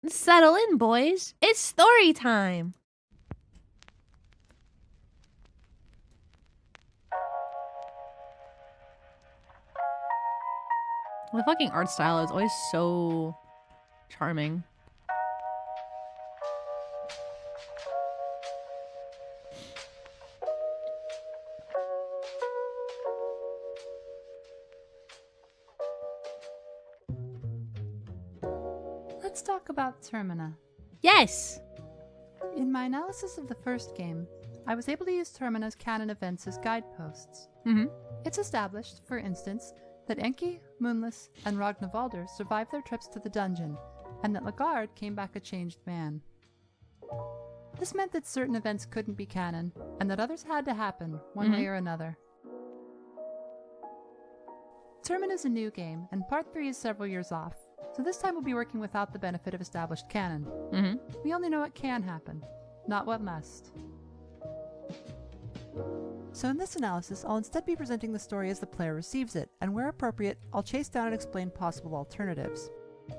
Settle in, boys. It's story time. The fucking art style is always so charming. Let's talk about Termina. Yes. In my analysis of the first game, I was able to use Termina's canon events as guideposts. Mm-hmm. It's established, for instance, that Enki, Moonless, and Ragnvaldr survived their trips to the dungeon, and that Lagarde came back a changed man. This meant that certain events couldn't be canon, and that others had to happen, one way or another. Termina's a new game, and Part 3 is several years off, so this time we'll be working without the benefit of established canon. We only know what can happen, not what must. So in this analysis, I'll instead be presenting the story as the player receives it, and where appropriate, I'll chase down and explain possible alternatives.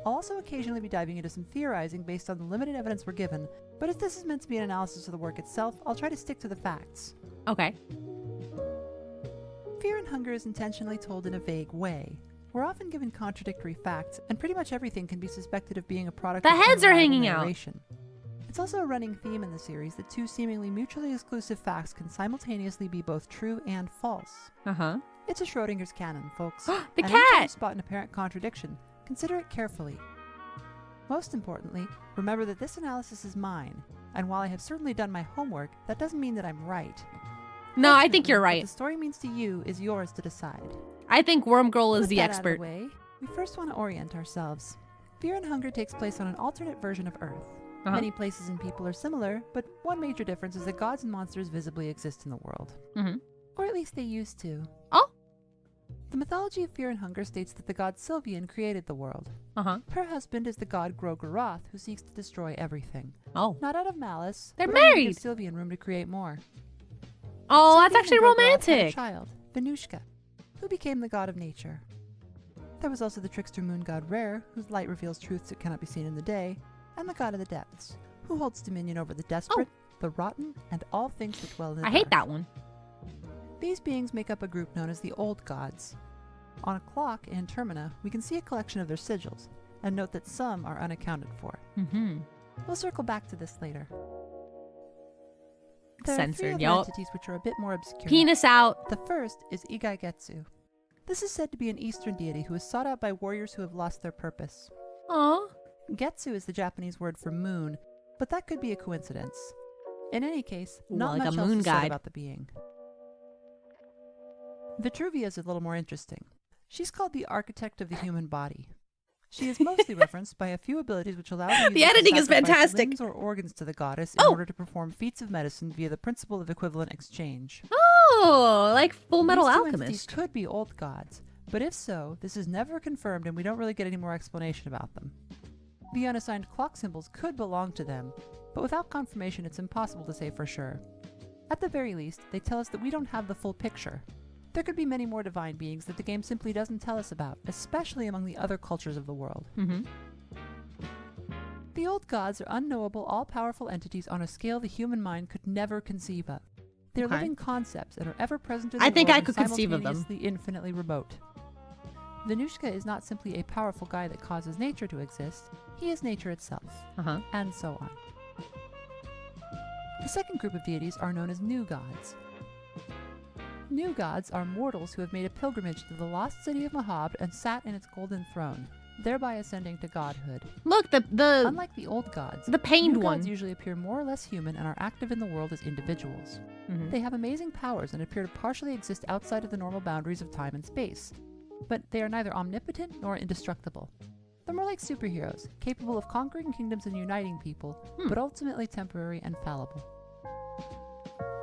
I'll also occasionally be diving into some theorizing based on the limited evidence we're given, but as this is meant to be an analysis of the work itself, I'll try to stick to the facts. Okay. Fear and hunger is intentionally told in a vague way. We're often given contradictory facts, and pretty much everything can be suspected of being a product The of heads are unreliable hanging out. narration. It's also a running theme in the series that two seemingly mutually exclusive facts can simultaneously be both true and false. Uh-huh. It's a Schrodinger's canon, folks. The And anytime you cat! spot an apparent contradiction, consider it carefully. Most importantly, remember that this analysis is mine, and while I have certainly done my homework, that doesn't mean that I'm right. No, I think you're Ultimately, right. What the story means to you is yours to decide. I think Worm Girl is With the that expert. Out of the way, we first want to orient ourselves. Fear and hunger takes place on an alternate version of Earth. Many places and people are similar, but one major difference is that gods and monsters visibly exist in the world. Or at least they used to. Oh? The mythology of Fear and Hunger states that the god Sylvian created the world. Uh-huh. Her husband is the god Grogeroth, who seeks to destroy everything. Oh. Not out of malice, They're but only to married! give Sylvian room to create more. Oh, that's Sylvian actually and Grogeroth had a romantic. child, Venushka, who became the god of nature. There was also the trickster moon god Rare, whose light reveals truths that cannot be seen in the day, and the god of the depths, who holds dominion over the desperate, the rotten, and all things that dwell in the I hate dark. that one. These beings make up a group known as the Old Gods. On a clock in Termina, we can see a collection of their sigils, and note that some are unaccounted for. We'll circle back to this later. There are three Censored, other yup. entities which are a bit more obscure. Penis out. The first is Igai-Getsu. This is said to be an Eastern deity who is sought out by warriors who have lost their purpose. Aw. Getsu is the Japanese word for moon, but that could be a coincidence. In any case, not like a much else moon is said guide. about the being. Vitruvia is a little more interesting. She's called the architect of the human body. She is mostly referenced by a few abilities which allow the The user to editing is sacrifice fantastic. limbs or organs to the goddess in Oh! order to perform feats of medicine via the principle of equivalent exchange. Oh, like Full Metal These two entities Alchemist. could be old gods, but if so, this is never confirmed and we don't really get any more explanation about them. The unassigned clock symbols could belong to them, but without confirmation it's impossible to say for sure. At the very least, they tell us that we don't have the full picture. There could be many more divine beings that the game simply doesn't tell us about, especially among the other cultures of the world. The old gods are unknowable, all-powerful entities on a scale the human mind could never conceive of. They're Okay. living concepts and are ever present in the I think world I and could conceive of them. simultaneously infinitely remote. Venushka is not simply a powerful guy that causes nature to exist, he is nature itself, and so on. The second group of deities are known as new gods. New gods are mortals who have made a pilgrimage to the lost city of Mahab and sat in its golden throne, thereby ascending to godhood. Look, the Unlike the old gods, pained new one. gods usually appear more or less human and are active in the world as individuals. They have amazing powers and appear to partially exist outside of the normal boundaries of time and space, but they are neither omnipotent nor indestructible. They're more like superheroes, capable of conquering kingdoms and uniting people, but ultimately temporary and fallible.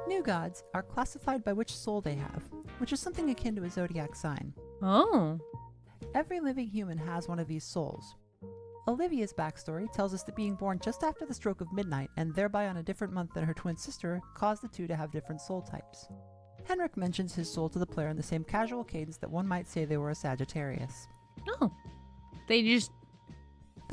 New gods are classified by which soul they have, which is something akin to a zodiac sign. Oh. Every living human has one of these souls. Olivia's backstory tells us that being born just after the stroke of midnight and thereby on a different month than her twin sister caused the two to have different soul types. Henrik mentions his soul to the player in the same casual cadence that one might say they were a Sagittarius. Oh. They just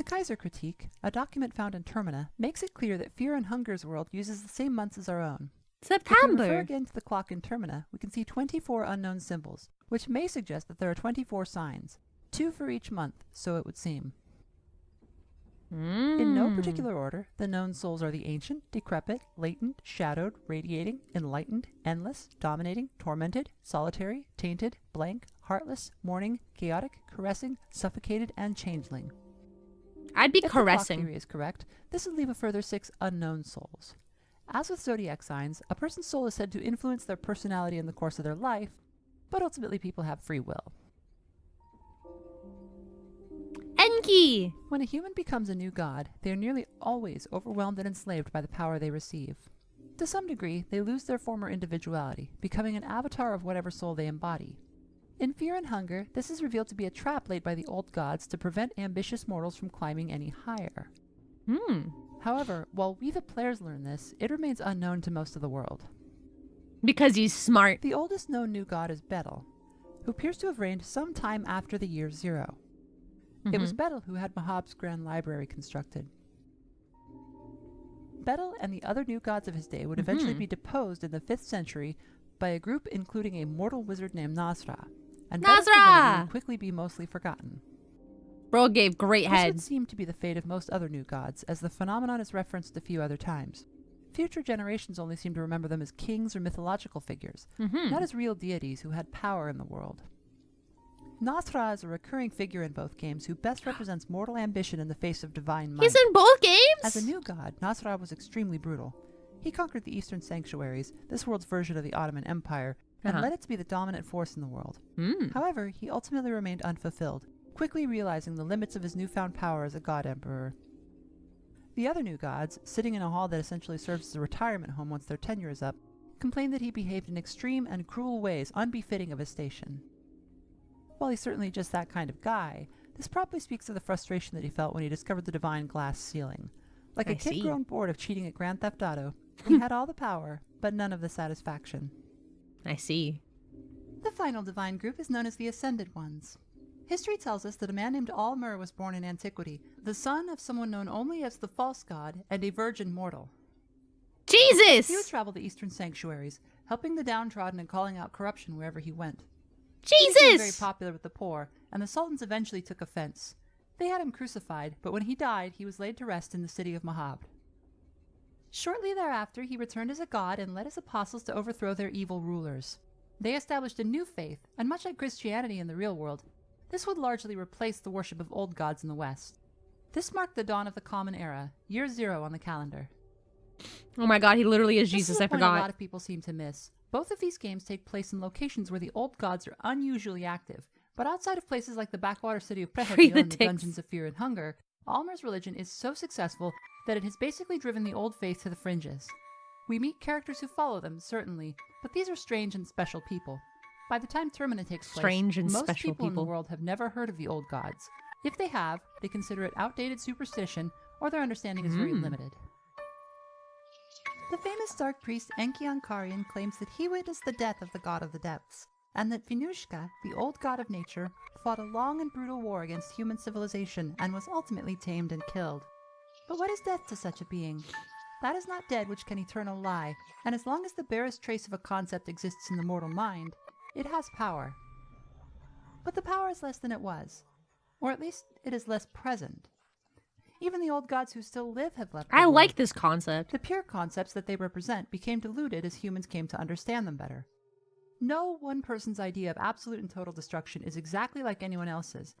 The Kaiser critique, a document found in Termina, makes it clear that Fear and Hunger's world uses the same months as our own. If we September. refer again to the clock in Termina, we can see 24 unknown symbols, which may suggest that there are 24 signs, 2 for each month, so it would seem. In no particular order, the known souls are the ancient, decrepit, latent, shadowed, radiating, enlightened, endless, dominating, tormented, solitary, tainted, blank, heartless, mourning, chaotic, caressing, suffocated, and changeling. I'd be If the clock caressing. theory is correct, this would leave a further 6 unknown souls. As with zodiac signs, a person's soul is said to influence their personality in the course of their life, but ultimately people have free will. Enki. When a human becomes a new god, they are nearly always overwhelmed and enslaved by the power they receive. To some degree, they lose their former individuality, becoming an avatar of whatever soul they embody. In Fear and Hunger, this is revealed to be a trap laid by the old gods to prevent ambitious mortals from climbing any higher. However, while we the players learn this, it remains unknown to most of the world. Because he's smart. The oldest known new god is Betel, who appears to have reigned some time after the year 0. It was Betel who had Mahab's grand library constructed. Betel and the other new gods of his day would eventually be deposed in the 5th century by a group including a mortal wizard named Nasra, and Betel's divinity would quickly be mostly forgotten. Bro gave great This would head. seem to be the fate of most other new gods, as the phenomenon is referenced a few other times. Future generations only seem to remember them as kings or mythological figures, not as real deities who had power in the world. Nasra is a recurring figure in both games who best represents mortal ambition in the face of divine might. He's in both games? As a new god, Nasra was extremely brutal. He conquered the Eastern Sanctuaries, this world's version of the Ottoman Empire, and led it to be the dominant force in the world. However, he ultimately remained unfulfilled, quickly realizing the limits of his newfound power as a god emperor. The other new gods, sitting in a hall that essentially serves as a retirement home once their tenure is up, complained that he behaved in extreme and cruel ways unbefitting of his station. While he's certainly just that kind of guy, this probably speaks of the frustration that he felt when he discovered the divine glass ceiling. Like a kid grown bored of cheating at Grand Theft Auto, he had all the power, but none of the satisfaction. I see. The final divine group is known as the Ascended Ones. History tells us that a man named Alll-mer was born in antiquity, the son of someone known only as the false god and a virgin mortal. Jesus! He would travel the Eastern Sanctuaries, helping the downtrodden and calling out corruption wherever he went. Jesus! He became very popular with the poor, and the sultans eventually took offense. They had him crucified, but when he died, he was laid to rest in the city of Mahab. Shortly thereafter, he returned as a god and led his apostles to overthrow their evil rulers. They established a new faith, and much like Christianity in the real world, this would largely replace the worship of old gods in the West. This marked the dawn of the Common Era, year 0 on the calendar. Oh my god, he literally is This Jesus, is a I point forgot. a lot of people seem to miss. Both of these games take place in locations where the old gods are unusually active, but outside of places like the backwater city of Prehadil and the dungeons of Fear and Hunger, Alll-mer's religion is so successful that it has basically driven the old faith to the fringes. We meet characters who follow them, certainly, but these are strange and special people. By the time Termina takes place, Strange and most special people in the people. world have never heard of the old gods. If they have, they consider it outdated superstition, or their understanding is very limited. The famous dark priest Enki Ankarian claims that he witnessed the death of the god of the depths, and that Vinushka, the old god of nature, fought a long and brutal war against human civilization and was ultimately tamed and killed. But what is death to such a being? That is not dead which can eternal lie, and as long as the barest trace of a concept exists in the mortal mind, it has power. But the power is less than it was, or at least it is less present. Even the old gods who still live have left the I world. like this concept. The pure concepts that they represent became diluted as humans came to understand them better. No one person's idea of absolute and total destruction is exactly like anyone else's.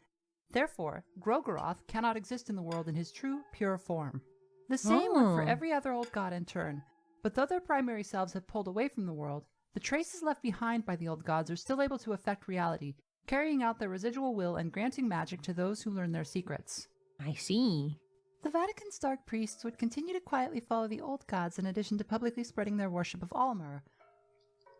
Therefore, Grogoroth cannot exist in the world in his true, pure form. The same went for every other old god in turn, but though their primary selves have pulled away from the world, the traces left behind by the old gods are still able to affect reality, carrying out their residual will and granting magic to those who learn their secrets. I see. The Vatican's dark priests would continue to quietly follow the old gods in addition to publicly spreading their worship of Alll-mer.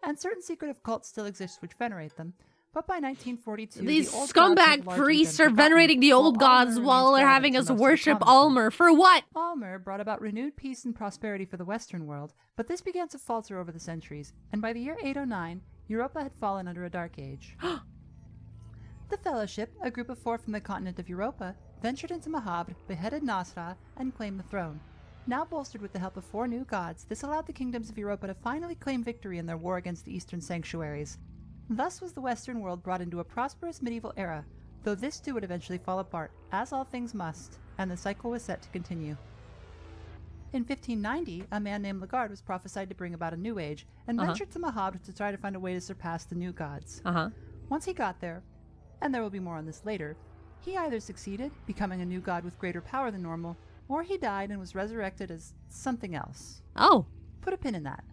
And certain secretive cults still exist which venerate them, but by 1942, These the old gods have scumbag largely priests been are forgotten, venerating the old while gods Alll-mer while remains they're relevant having to us most of the worship common folk. Alll-mer. For what? Alll-mer brought about renewed peace and prosperity for the Western world, but this began to falter over the centuries, and by the year 809, Europa had fallen under a dark age. The Fellowship, a group of 4 from the continent of Europa, ventured into Mahabd, beheaded Nasra, and claimed the throne. Now bolstered with the help of 4 new gods, this allowed the kingdoms of Europa to finally claim victory in their war against the eastern sanctuaries. Thus was the Western world brought into a prosperous medieval era, though this too would eventually fall apart, as all things must, and the cycle was set to continue. In 1590, a man named Lagarde was prophesied to bring about a new age, and ventured to Mahabd to try to find a way to surpass the new gods. Once he got there, and there will be more on this later, he either succeeded, becoming a new god with greater power than normal, or he died and was resurrected as something else. Oh. Put a pin in that.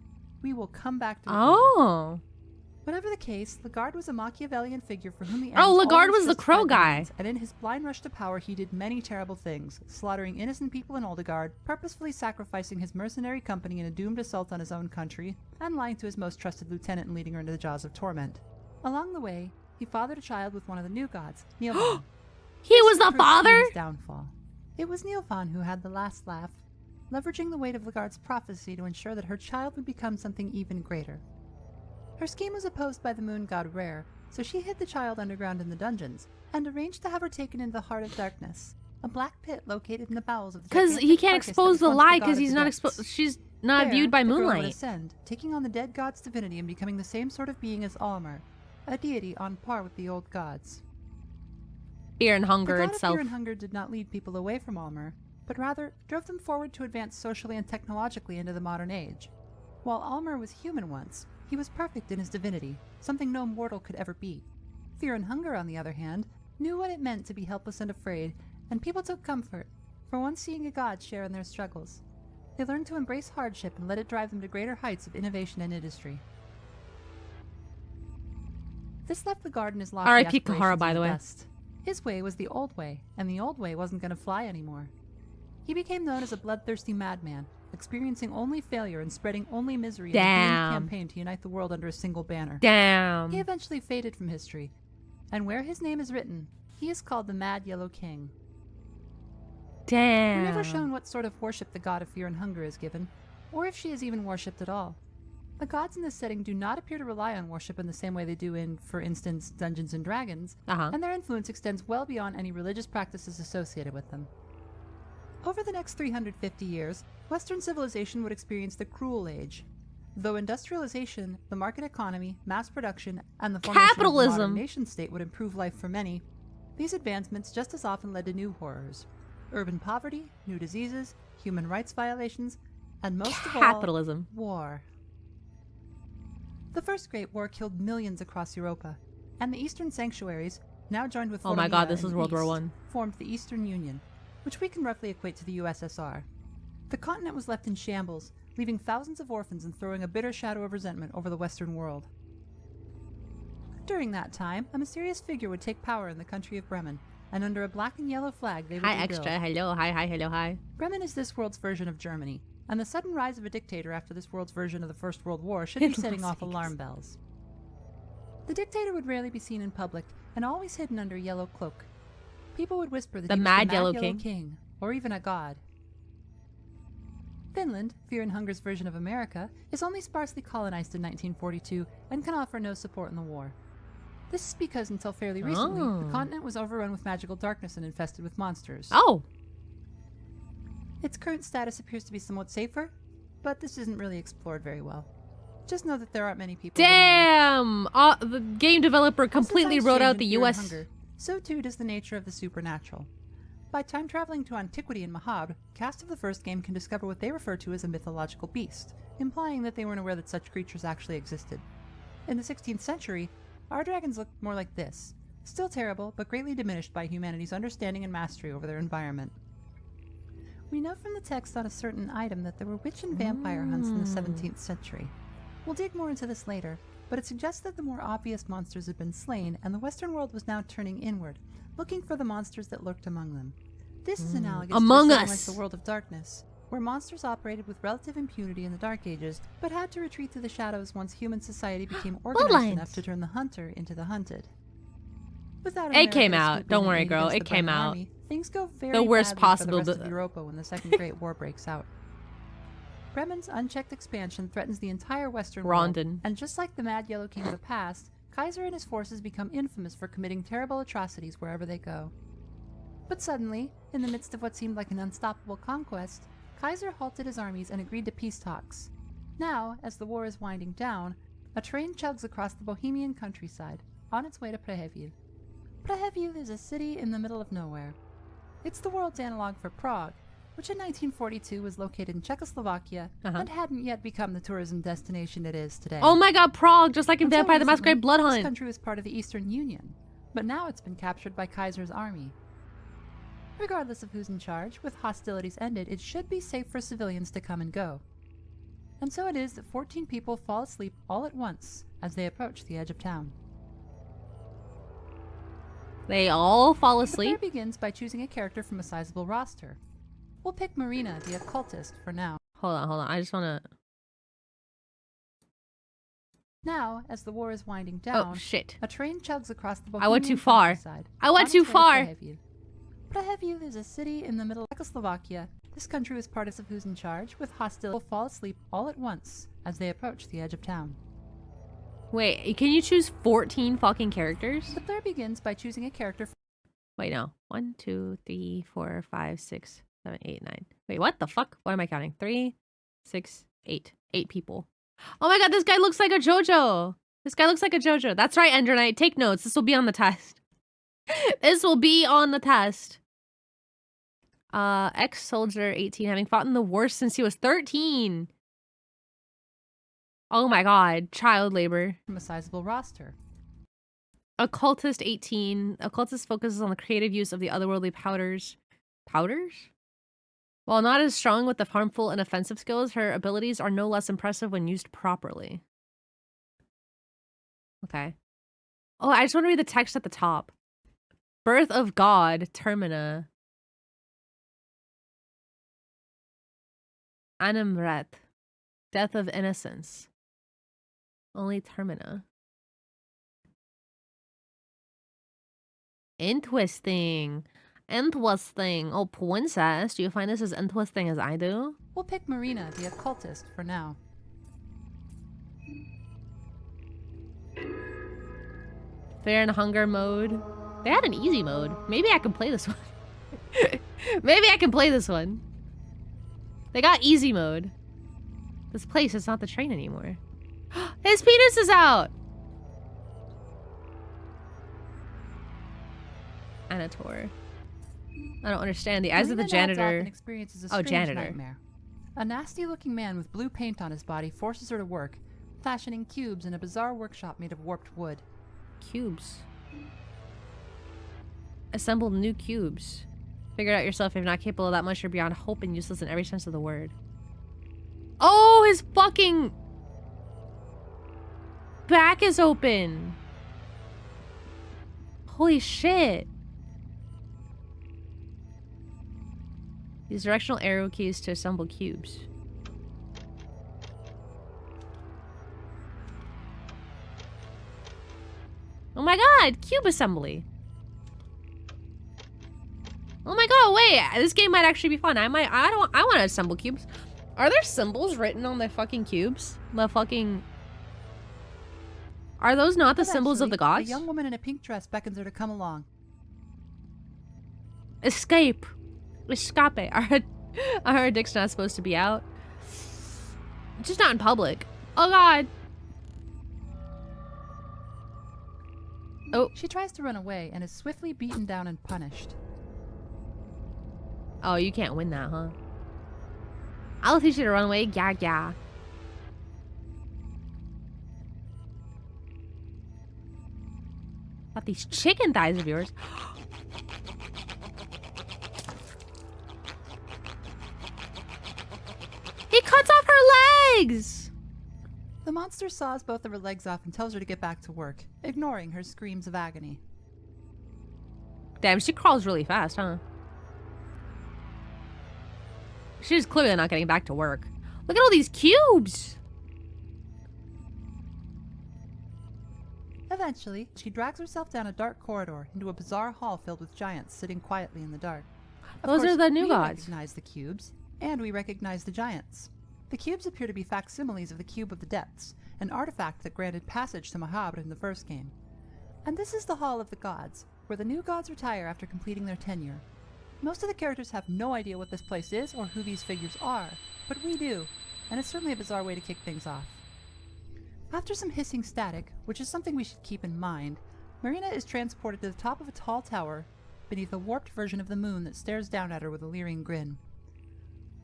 We will come back to it. Oh. Whatever the case, Lagarde was a Machiavellian figure for whom the Oh, Lagarde was the crow guy. And in his blind rush to power, he did many terrible things, slaughtering innocent people in Oldegard, purposefully sacrificing his mercenary company in a doomed assault on his own country, and lying to his most trusted lieutenant and leading her into the jaws of torment. Along the way, he fathered a child with one of the new gods, Nilvan. He was the father? His downfall. It was Nilvan who had the last laugh, leveraging the weight of Lagarde's prophecy to ensure that her child would become something even greater. Her scheme was opposed by the moon god Rare, so she hid the child underground in the dungeons, and arranged to have her taken into the Heart of Darkness, a black pit located in the bowels of the Because he can't expose the lie because he's not exposed. She's not there, viewed by the girl would moonlight. ascend, taking on the dead god's divinity and becoming the same sort of being as Alll-mer, a deity on par with the old gods. Fear and hunger the god itself. Of fear and hunger did not lead people away from Alll-mer, but rather drove them forward to advance socially and technologically into the modern age. While Alll-mer was human once, he was perfect in his divinity, something no mortal could ever beat. Fear and hunger, on the other hand, knew what it meant to be helpless and afraid, and people took comfort, for once seeing a god share in their struggles. They learned to embrace hardship and let it drive them to greater heights of innovation and industry. This left the garden as lofty R.I.P. Kahara, by the way. dust. His way was the old way, and the old way wasn't going to fly anymore. He became known as a bloodthirsty madman, experiencing only failure and spreading only misery in a doomed campaign to unite the world under a single banner. Damn. He eventually faded from history, and where his name is written, he is called the Mad Yellow King. Damn. We're never shown what sort of worship the god of fear and hunger is given, or if she is even worshipped at all. The gods in this setting do not appear to rely on worship in the same way they do in, for instance, Dungeons & Dragons, and their influence extends well beyond any religious practices associated with them. Over the next 350 years, Western civilization would experience the Cruel Age. Though industrialization, the market economy, mass production, and the formation of a modern nation-state would improve life for many, these advancements just as often led to new horrors. Urban poverty, new diseases, human rights violations, and most of all, war. The First Great War killed millions across Europa, and the Eastern Sanctuaries, now joined with Termina this is World War I, formed the Eastern Union, which we can roughly equate to the USSR. The continent was left in shambles, leaving thousands of orphans and throwing a bitter shadow of resentment over the Western world. During that time, a mysterious figure would take power in the country of Bremen, and under a black and yellow flag they would rebuild. Extra, hello, hi, hello, hi. Bremen is this world's version of Germany, and the sudden rise of a dictator after this world's version of the First World War should be setting off alarm bells. The dictator would rarely be seen in public, and always hidden under a yellow cloak. People would whisper that he was the Mad Yellow King, or even a god. Finland, Fear and Hunger's version of America, is only sparsely colonized in 1942 and can offer no support in the war. This is because until fairly recently, the continent was overrun with magical darkness and infested with monsters. Its current status appears to be somewhat safer, but this isn't really explored very well. Just know that there aren't many people. Damn! The game developer completely wrote out the US. Hunger, so too does the nature of the supernatural. By time traveling to antiquity in Mahabd, cast of the first game can discover what they refer to as a mythological beast, implying that they weren't aware that such creatures actually existed. In the 16th century, our dragons looked more like this, still terrible, but greatly diminished by humanity's understanding and mastery over their environment. We know from the text on a certain item that there were witch and vampire hunts in the 17th century. We'll dig more into this later, but it suggests that the more obvious monsters had been slain, and the Western world was now turning inward, looking for the monsters that lurked among them. This is analogous to something like the World of Darkness, where monsters operated with relative impunity in the Dark Ages, but had to retreat to the shadows once human society became organized enough to turn the hunter into the hunted. Without it came out. Don't worry, girl. It came out. Army, things go very the worst badly possible. For the rest of Europa when the Second Great War breaks out. Bremen's unchecked expansion threatens the entire Western world, and just like the Mad Yellow King of the past, Kaiser and his forces become infamous for committing terrible atrocities wherever they go. But suddenly, in the midst of what seemed like an unstoppable conquest, Kaiser halted his armies and agreed to peace talks. Now, as the war is winding down, a train chugs across the Bohemian countryside, on its way to Prehevil. Prehevil is a city in the middle of nowhere. It's the world's analog for Prague, which in 1942 was located in Czechoslovakia and hadn't yet become the tourism destination it is today. Oh my god, Prague, just like in Until Vampire the Masquerade recently, Blood Hunt. This country was part of the Eastern Union, but now it's been captured by Kaiser's army. Regardless of who's in charge, with hostilities ended, it should be safe for civilians to come and go. And so it is that 14 people fall asleep all at once as they approach the edge of town. They all fall The asleep? player begins by choosing a character from a sizable roster. We'll pick Marina, the occultist, for now. Hold on. I just wanna... Now, as the war is winding down, Oh, shit. a train chugs across the I went Bohemian too far. countryside, I went on too its way to far. Prehevil. Prehevil is a city in the middle of Czechoslovakia. This country was part of who's in charge, with hostile fall asleep all at once as they approach the edge of town. Wait, can you choose 14 fucking characters? The player begins by choosing a character. Wait, no. 1, 2, 3, 4, 5, 6, 7, 8, 9. Wait, what the fuck? What am I counting? 3, 6, 8. 8 people. Oh my god, this guy looks like a JoJo. This guy looks like a JoJo. That's right, Endronite. Take notes. This will be on the test. This will be on the test. Ex-soldier 18, having fought in the war since he was 13. Oh my god, child labor. From a sizable roster. Occultist 18. Occultist focuses on the creative use of the otherworldly powders. Powders? While not as strong with the harmful and offensive skills, her abilities are no less impressive when used properly. Okay. Oh, I just want to read the text at the top. Birth of God, Termina. Alll-mer. Death of innocence. Only Termina. Interesting. Interesting. Oh, princess, do you find this as interesting as I do? We'll pick Marina, the occultist, for now. Fear and hunger mode. They had an easy mode. Maybe I can play this one. Maybe I can play this one. They got easy mode. This place is not the train anymore. His penis is out! Anator. I don't understand. The eyes of the Marina nods off janitor. and experiences a Oh, strange janitor. nightmare. A nasty-looking man with blue paint on his body forces her to work, fashioning cubes in a bizarre workshop made of warped wood. Cubes. Assemble new cubes. Figure it out yourself. If you're not capable of that much, you're beyond hope and useless in every sense of the word. Oh, his fucking back is open. Holy shit. Use directional arrow keys to assemble cubes. Oh my god, cube assembly. Oh my god, wait, this game might actually be fun. I want to assemble cubes. Are there symbols written on the fucking cubes? The fucking... Are those not the symbols of the gods? A young woman in a pink dress beckons her to come along. Escape. Escape. Our dick's not supposed to be out. Just not in public. Oh god. Oh. She tries to run away and is swiftly beaten down and punished. Oh, you can't win that, huh? I'll teach you to run away. Yeah, yeah. Got these chicken thighs of yours. He cuts off her legs! The monster saws both of her legs off and tells her to get back to work, ignoring her screams of agony. Damn, she crawls really fast, huh? She's clearly not getting back to work. Look at all these cubes! Eventually, she drags herself down a dark corridor into a bizarre hall filled with giants sitting quietly in the dark. Those are the new gods. We recognize the cubes, and we recognize the giants. The cubes appear to be facsimiles of the Cube of the Depths, an artifact that granted passage to Mahabre in the first game. And this is the Hall of the Gods, where the new gods retire after completing their tenure. Most of the characters have no idea what this place is or who these figures are, but we do, and it's certainly a bizarre way to kick things off. After some hissing static, which is something we should keep in mind, Marina is transported to the top of a tall tower beneath a warped version of the moon that stares down at her with a leering grin.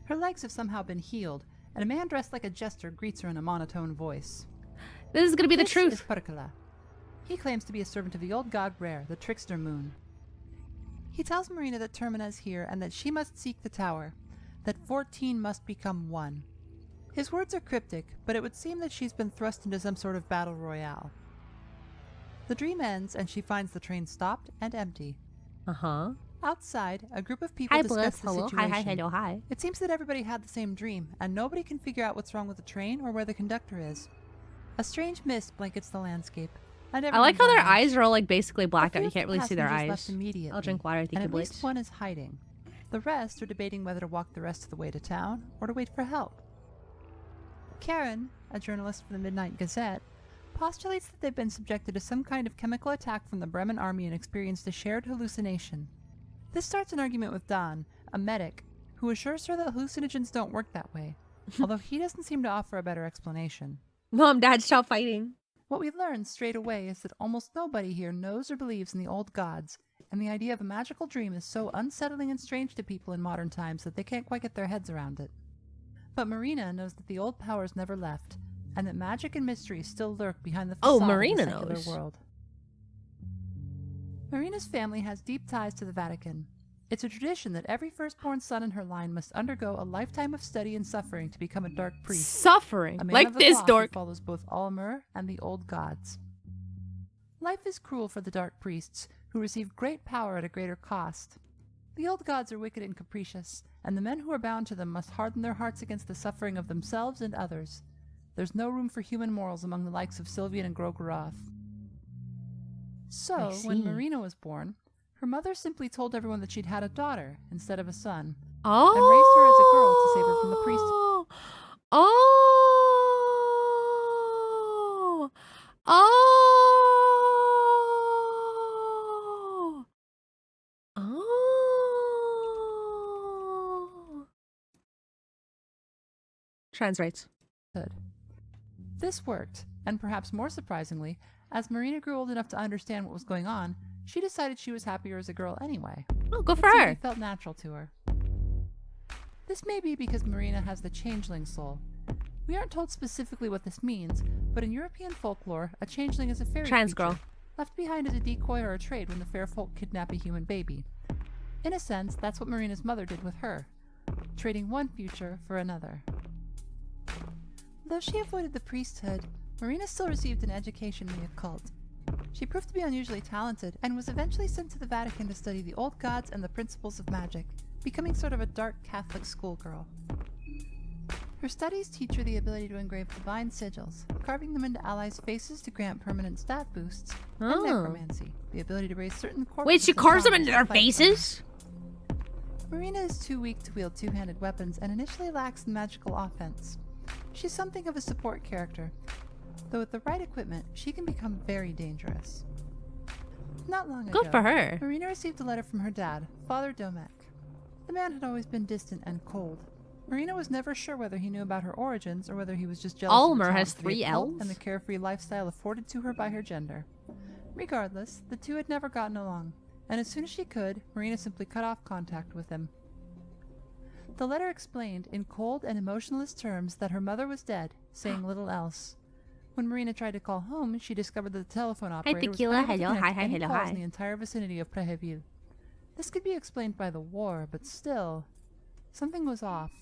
Her legs have somehow been healed, and a man dressed like a jester greets her in a monotone voice. This is gonna be the truth. This is Percola. He claims to be a servant of the old god Rare, the trickster moon. He tells Marina that Termina is here and that she must seek the tower, that 14 must become one. His words are cryptic, but it would seem that she's been thrust into some sort of battle royale. The dream ends and she finds the train stopped and empty. Uh-huh. Outside, a group of people discuss the hello. situation. Hi, hello, hi. It seems that everybody had the same dream, and nobody can figure out what's wrong with the train or where the conductor is. A strange mist blankets the landscape. And I like how their eyes are all like basically blacked out. You can't really see their passengers eyes. left immediately, I'll drink water. I think and you at bleached. least one is hiding. The rest are debating whether to walk the rest of the way to town or to wait for help. Karen, a journalist for the Midnight Gazette, postulates that they've been subjected to some kind of chemical attack from the Bremen army and experienced a shared hallucination. This starts an argument with Don, a medic, who assures her that hallucinogens don't work that way, although he doesn't seem to offer a better explanation. Mom, Dad, stop fighting. What we learn straight away is that almost nobody here knows or believes in the old gods, and the idea of a magical dream is so unsettling and strange to people in modern times that they can't quite get their heads around it. But Marina knows that the old powers never left, and that magic and mystery still lurk behind the facade Marina of the secular knows. world. Marina's family has deep ties to the Vatican. It's a tradition that every firstborn son in her line must undergo a lifetime of study and suffering to become a dark priest. Suffering. A man Like of the this cloth dork. who follows both Alll-mer and the old gods. Life is cruel for the dark priests, who receive great power at a greater cost. The old gods are wicked and capricious, and the men who are bound to them must harden their hearts against the suffering of themselves and others. There's no room for human morals among the likes of Sylvian and Grogeroth. So, when Marina was born, her mother simply told everyone that she'd had a daughter instead of a son, Oh. and raised her as a girl to save her from the priesthood. Oh. Oh. Oh. Translates. This worked, and perhaps more surprisingly, as Marina grew old enough to understand what was going on, she decided she was happier as a girl anyway. Oh, good for It her. simply felt natural to her. This may be because Marina has the changeling soul. We aren't told specifically what this means, but in European folklore, a changeling is a fairy Trans creature, girl. left behind as a decoy or a trade when the fair folk kidnap a human baby. In a sense, that's what Marina's mother did with her, trading one future for another. Though she avoided the priesthood, Marina still received an education in the occult. She proved to be unusually talented and was eventually sent to the Vatican to study the old gods and the principles of magic, becoming sort of a dark Catholic schoolgirl. Her studies teach her the ability to engrave divine sigils, carving them into allies' faces to grant permanent stat boosts, and necromancy, the ability to raise certain corpses. Wait, she and carves them traumas into to their fight them. faces? Marina is too weak to wield two-handed weapons and initially lacks in magical offense. She's something of a support character, though with the right equipment, she can become very dangerous. Not long ago, Good for her. Marina received a letter from her dad, Father Domek. The man had always been distant and cold. Marina was never sure whether he knew about her origins or whether he was just jealous of Alll-mer the has talent of the 3 occult elves? and the carefree lifestyle afforded to her by her gender. Regardless, the two had never gotten along, and as soon as she could, Marina simply cut off contact with him. The letter explained, in cold and emotionless terms, that her mother was dead, saying little else. When Marina tried to call home, she discovered that the telephone operator was Tequila. unable to Hello. connect Hi, any hello, calls hi. in the entire vicinity of Preheville. This could be explained by the war, but still, something was off.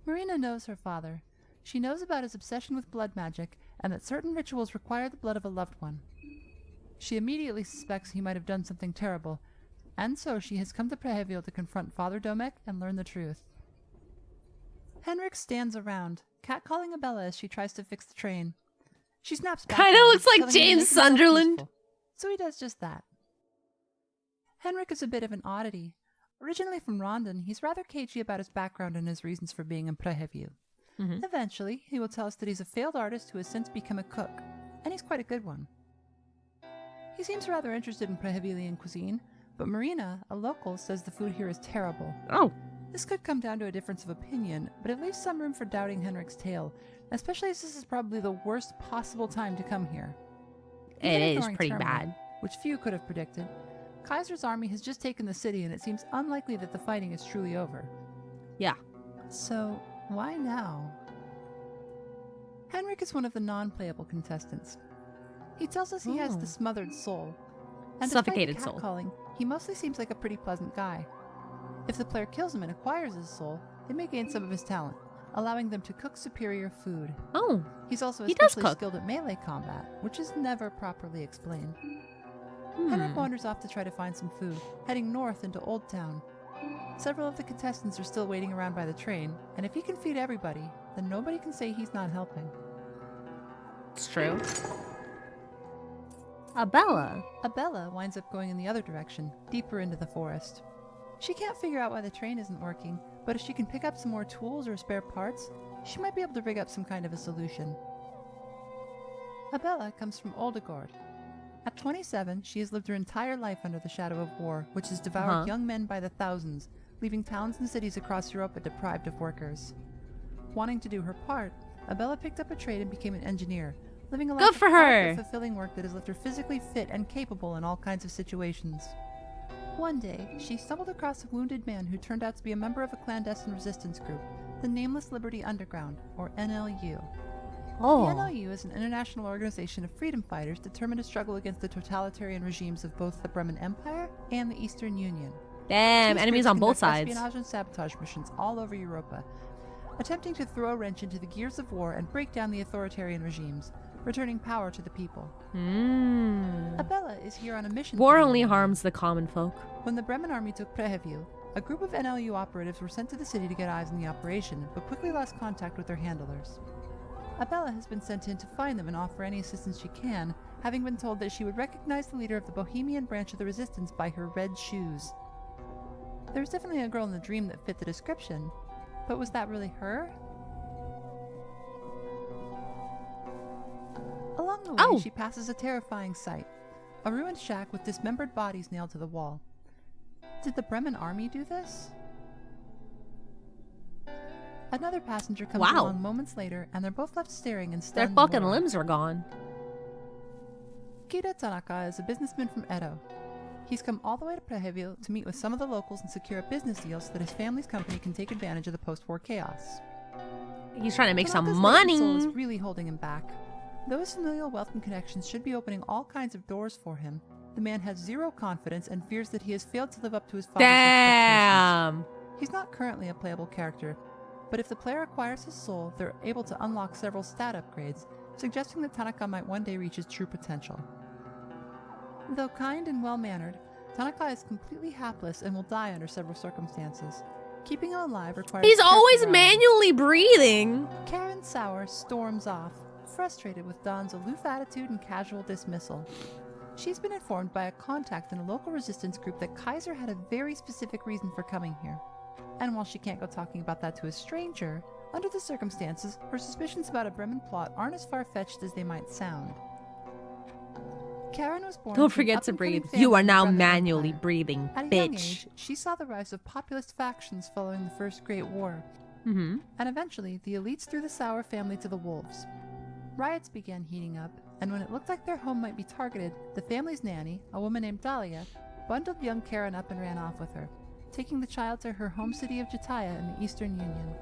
Marina knows her father. She knows about his obsession with blood magic, and that certain rituals require the blood of a loved one. She immediately suspects he might have done something terrible, and so she has come to Preheville to confront Father Domek and learn the truth. Henrik stands around, catcalling Abella as she tries to fix the train. She snaps back. Kinda at him, looks like telling him to James make himself Sunderland. useful. So he does just that. Henrik is a bit of an oddity. Originally from Rondon, he's rather cagey about his background and his reasons for being in Preheville. Mhm. Eventually, he will tell us that he's a failed artist who has since become a cook, and he's quite a good one. He seems rather interested in Prehevillian cuisine, but Marina, a local, says the food here is terrible. Oh. This could come down to a difference of opinion, but it leaves some room for doubting Henrik's tale, especially as this is probably the worst possible time to come here. It is ignoring pretty Termina, bad. which few could have predicted, Kaiser's army has just taken the city and it seems unlikely that the fighting is truly over. Yeah. So, why now? Henrik is one of the non-playable contestants. He tells us he has the smothered soul. And Suffocated despite the soul. catcalling, he mostly seems like a pretty pleasant guy. If the player kills him and acquires his soul, they may gain some of his talent, allowing them to cook superior food. Oh. He's also He does especially cook. skilled at melee combat, which is never properly explained. Henrik wanders off to try to find some food, heading north into Old Town. Several of the contestants are still waiting around by the train, and if he can feed everybody, then nobody can say he's not helping. It's true. Abella. Abella winds up going in the other direction, deeper into the forest. She can't figure out why the train isn't working, but if she can pick up some more tools or spare parts, she might be able to rig up some kind of a solution. Abella comes from Oldegård. At 27, she has lived her entire life under the shadow of war, which has devoured young men by the thousands, leaving towns and cities across Europa deprived of workers. Wanting to do her part, Abella picked up a trade and became an engineer, living a life Good for of hard her. but fulfilling work that has left her physically fit and capable in all kinds of situations. One day, she stumbled across a wounded man who turned out to be a member of a clandestine resistance group, the Nameless Liberty Underground, or NLU. Oh. The NLU is an international organization of freedom fighters determined to struggle against the totalitarian regimes of both the Bremen Empire and the Eastern Union. Damn, These enemies groups on both conduct sides. Espionage and sabotage missions all over Europa, attempting to throw a wrench into the gears of war and break down the authoritarian regimes, returning power to the people. Abella is here on a mission. War only harms the common folk. When the Bremen army took Prehevil, a group of NLU operatives were sent to the city to get eyes on the operation, but quickly lost contact with their handlers. Abella has been sent in to find them and offer any assistance she can, having been told that she would recognize the leader of the Bohemian branch of the resistance by her red shoes. There was definitely a girl in the dream that fit the description, but was that really her? Along the way, she passes a terrifying sight, a ruined shack with dismembered bodies nailed to the wall. Did the Bremen army do this? Another passenger comes along moments later, and they're both left staring in stunned Their fucking horror. limbs were gone. Kida Tanaka is a businessman from Edo. He's come all the way to Prehevil to meet with some of the locals and secure a business deal so that his family's company can take advantage of the post-war chaos. He's trying to make some Tanaka's money. soul is really holding him back. Though his familial wealth and connections should be opening all kinds of doors for him, the man has zero confidence and fears that he has failed to live up to his father's expectations. Damn. He's not currently a playable character, but if the player acquires his soul, they're able to unlock several stat upgrades, suggesting that Tanaka might one day reach his true potential. Though kind and well-mannered, Tanaka is completely hapless and will die under several circumstances. Keeping him alive requires... He's always careful manually breathing. Karen Sauer storms off, frustrated with Don's aloof attitude and casual dismissal. She's been informed by a contact in a local resistance group that Kaiser had a very specific reason for coming here. And while she can't go talking about that to a stranger, under the circumstances, her suspicions about a Bremen plot aren't as far-fetched as they might sound. Karen was born... Don't forget to breathe. You are now manually breathing, At a young age, she saw the rise of populist factions following the First Great War. And eventually, the elites threw the Sauer family to the wolves. Riots began heating up, and when it looked like their home might be targeted, the family's nanny, a woman named Dahlia, bundled young Karen up and ran off with her, taking the child to her home city of Jataya in the Eastern Union.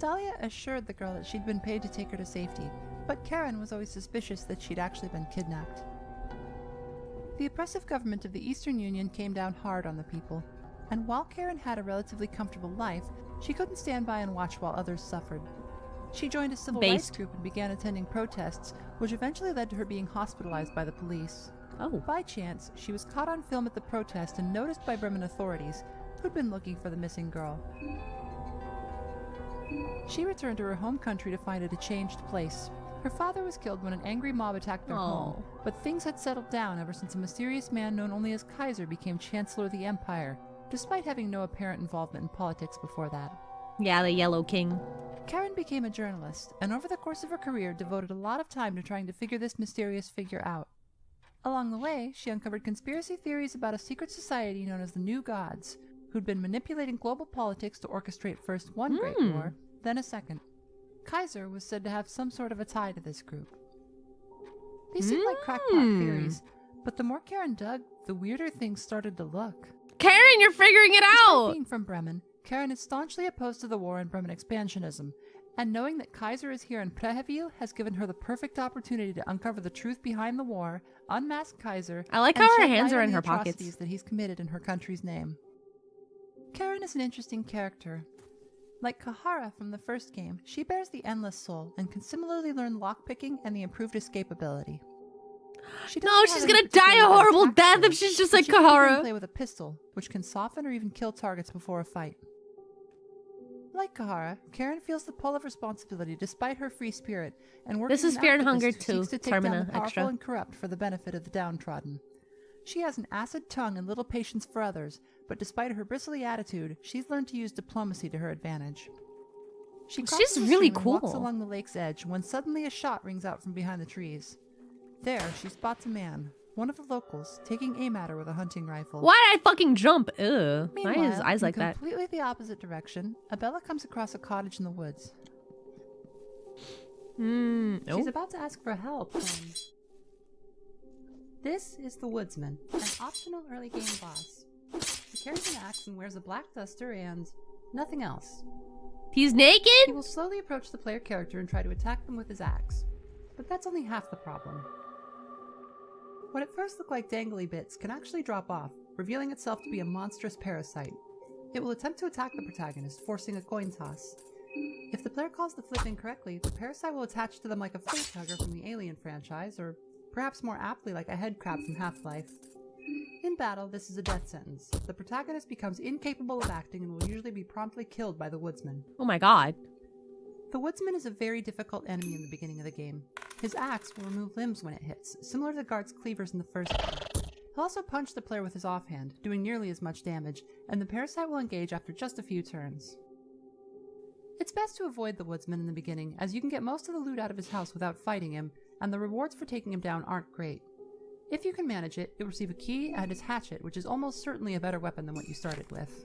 Dahlia assured the girl that she'd been paid to take her to safety, but Karen was always suspicious that she'd actually been kidnapped. The oppressive government of the Eastern Union came down hard on the people, and while Karen had a relatively comfortable life, she couldn't stand by and watch while others suffered. She joined a civil rights group and began attending protests, which eventually led to her being hospitalized by the police. By chance, she was caught on film at the protest and noticed by Bremen authorities, who'd been looking for the missing girl. She returned to her home country to find it a changed place. Her father was killed when an angry mob attacked their home, but things had settled down ever since a mysterious man known only as Kaiser became Chancellor of the Empire, despite having no apparent involvement in politics before that. Yeah, the Yellow King. Karen became a journalist, and over the course of her career devoted a lot of time to trying to figure this mysterious figure out. Along the way, she uncovered conspiracy theories about a secret society known as the New Gods, who'd been manipulating global politics to orchestrate first one great war, then a second. Kaiser was said to have some sort of a tie to this group. These seemed like crackpot theories, but the more Karen dug, the weirder things started to look. Karen, you're figuring it Despite out! being from Bremen, Karen is staunchly opposed to the war and Bremen expansionism, and knowing that Kaiser is here in Preheville has given her the perfect opportunity to uncover the truth behind the war, unmask Kaiser, I like and how her shed hands light are on in the her atrocities pockets. that he's committed in her country's name. Karen is an interesting character. Like Kahara from the first game, she bears the Endless Soul and can similarly learn lockpicking and the improved escapability. No, she's gonna die a horrible death if she's just like She can Kahara. play with a pistol, which can soften or even kill targets before a fight. Like Kahara, Karen feels the pull of responsibility despite her free spirit, and works This as is an Fear and activist Hunger who 2, seeks to take down the Termina powerful extra. and corrupt for the benefit of the downtrodden. She has an acid tongue and little patience for others, but despite her bristly attitude, she's learned to use diplomacy to her advantage. She She's crosses the really stream and walks cool. along the lake's edge when suddenly a shot rings out from behind the trees. There, she spots a man, one of the locals, taking aim at her with a hunting rifle. Why did I fucking jump? Ugh. Why Meanwhile, his eyes in like that? completely the opposite direction, Abella comes across a cottage in the woods. She's about to ask for help when... This is the Woodsman, an optional early game boss. He carries an axe and wears a black duster and... nothing else. He's He naked? will slowly approach the player character and try to attack them with his axe. But that's only half the problem. What at first look like dangly bits can actually drop off, revealing itself to be a monstrous parasite. It will attempt to attack the protagonist, forcing a coin toss. If the player calls the flip incorrectly, the parasite will attach to them like a facehugger from the Alien franchise, or perhaps more aptly like a headcrab from Half-Life. In battle, this is a death sentence. The protagonist becomes incapable of acting and will usually be promptly killed by the Woodsman. Oh my god. The Woodsman is a very difficult enemy in the beginning of the game. His axe will remove limbs when it hits, similar to the guard's cleavers in the first game. He'll also punch the player with his offhand, doing nearly as much damage, and the parasite will engage after just a few turns. It's best to avoid the Woodsman in the beginning, as you can get most of the loot out of his house without fighting him, and the rewards for taking him down aren't great. If you can manage it, you'll receive a key and his hatchet, which is almost certainly a better weapon than what you started with.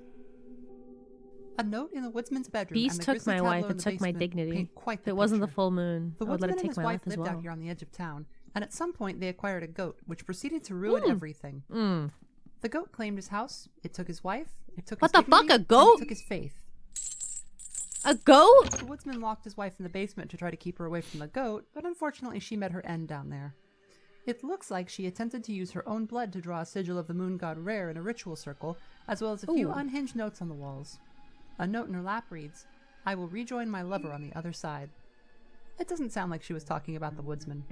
A note in the Woodsman's bedroom Beast and the took grisly my tableau wife, in it the took my basement dignity. paint quite If the it wasn't the picture. full moon, The I would let Woodsman it and take his my wife life as lived well. out here on the edge of town, and at some point they acquired a goat, which proceeded to ruin everything. The goat claimed his house, it took his wife, it took What his the fuck, dignity, a and goat? it took his faith. A goat? The Woodsman locked his wife in the basement to try to keep her away from the goat, but unfortunately she met her end down there. It looks like she attempted to use her own blood to draw a sigil of the moon god Rare in a ritual circle, as well as a few unhinged notes on the walls. A note in her lap reads, "I will rejoin my lover on the other side." It doesn't sound like she was talking about the Woodsman.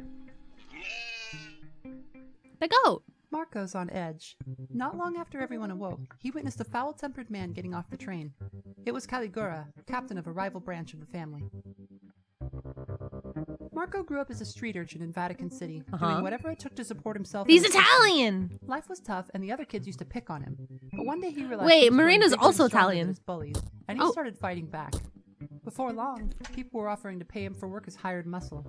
The goat. Marco's on edge. Not long after everyone awoke, he witnessed a foul-tempered man getting off the train. It was Caligura, captain of a rival branch of the family. Marco grew up as a street urchin in Vatican City, doing whatever it took to support himself. He's and his Italian! life was tough, and the other kids used to pick on him. But one day he realized Wait, he was growing Marina's bigger and also stronger than Italian. his bullies, and he started fighting back. Before long, people were offering to pay him for work as hired muscle.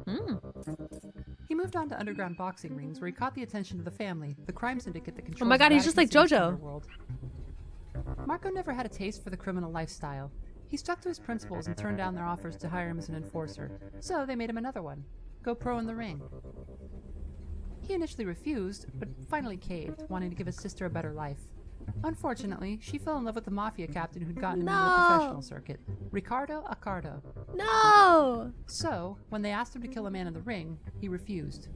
He moved on to underground boxing rings, where he caught the attention of the family, the crime syndicate that controls my god, the he's just Vatican like City's JoJo. underworld. Marco never had a taste for the criminal lifestyle. He stuck to his principles and turned down their offers to hire him as an enforcer, so they made him another one. Go pro in the ring. He initially refused, but finally caved, wanting to give his sister a better life. Unfortunately, she fell in love with the mafia captain who'd gotten him into the professional circuit, Riccardo Accardo. No! So, when they asked him to kill a man in the ring, he refused.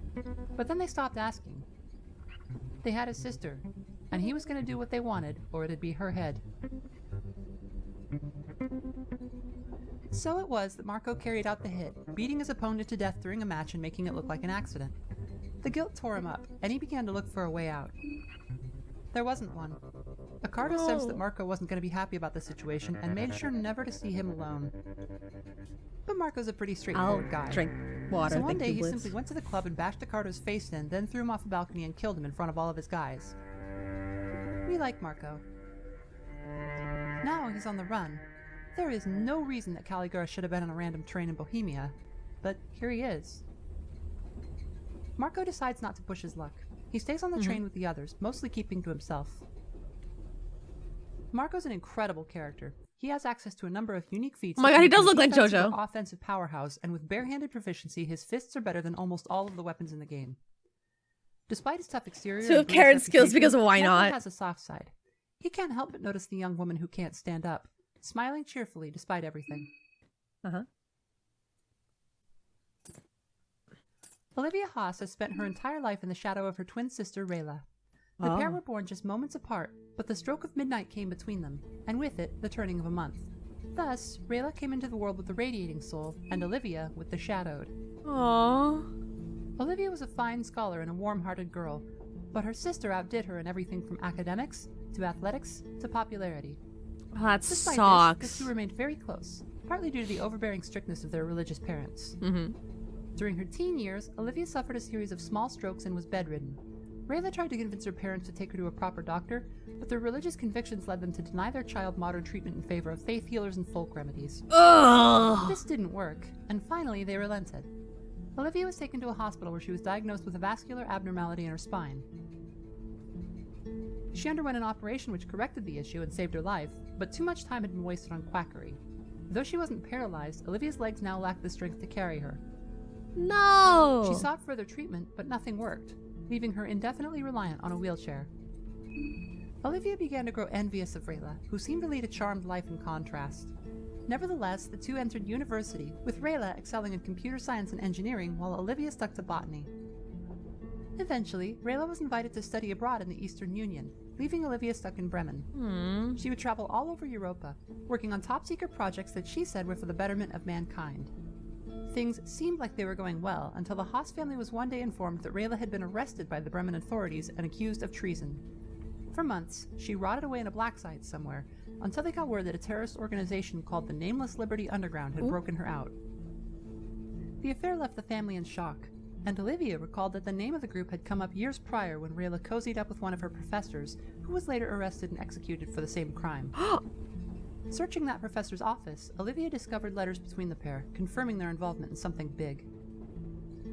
But then they stopped asking. They had a sister, and he was going to do what they wanted, or it'd be her head. So it was that Marco carried out the hit, beating his opponent to death during a match and making it look like an accident. The guilt tore him up, and he began to look for a way out. There wasn't one. Accardo sensed that Marco wasn't going to be happy about the situation and made sure never to see him alone. But Marco's a pretty straightforward guy. Drink water. So one thank day you, he Blitz. simply went to the club and bashed Accardo's face in, then threw him off a balcony and killed him in front of all of his guys. We like Marco. Now he's on the run. There is no reason that Caligura should have been on a random train in Bohemia, but here he is. Marco decides not to push his luck. He stays on the train with the others, mostly keeping to himself. Marco's an incredible character. He has access to a number of unique feats. Oh my god, he does look like JoJo. Offensive powerhouse, and with barehanded proficiency, his fists are better than almost all of the weapons in the game. Despite his tough exterior, so Karen's skills because why not? Marco has a soft side. He can't help but notice the young woman who can't stand up, smiling cheerfully despite everything. Olivia Haas has spent her entire life in the shadow of her twin sister, Rayla. The pair were born just moments apart, but the stroke of midnight came between them, and with it, the turning of a month. Thus, Rayla came into the world with the radiating soul, and Olivia with the shadowed. Aww. Olivia was a fine scholar and a warm-hearted girl, but her sister outdid her in everything from academics, to athletics, to popularity. Oh, that Despite sucks. this, the two remained very close, partly due to the overbearing strictness of their religious parents. During her teen years, Olivia suffered a series of small strokes and was bedridden. Rayla tried to convince her parents to take her to a proper doctor, but their religious convictions led them to deny their child modern treatment in favor of faith healers and folk remedies. This didn't work, and finally they relented. Olivia was taken to a hospital where she was diagnosed with a vascular abnormality in her spine. She underwent an operation which corrected the issue and saved her life, but too much time had been wasted on quackery. Though she wasn't paralyzed, Olivia's legs now lacked the strength to carry her. No! She sought further treatment, but nothing worked, leaving her indefinitely reliant on a wheelchair. Olivia began to grow envious of Rayla, who seemed to lead a charmed life in contrast. Nevertheless, the two entered university, with Rayla excelling in computer science and engineering while Olivia stuck to botany. Eventually, Rayla was invited to study abroad in the Eastern Union, leaving Olivia stuck in Bremen. She would travel all over Europa, working on top-secret projects that she said were for the betterment of mankind. Things seemed like they were going well until the Haas family was one day informed that Rayla had been arrested by the Bremen authorities and accused of treason. For months, she rotted away in a black site somewhere, until they got word that a terrorist organization called the Nameless Liberty Underground had broken her out. The affair left the family in shock, and Olivia recalled that the name of the group had come up years prior when Rayla cozied up with one of her professors, who was later arrested and executed for the same crime. Searching that professor's office, Olivia discovered letters between the pair, confirming their involvement in something big.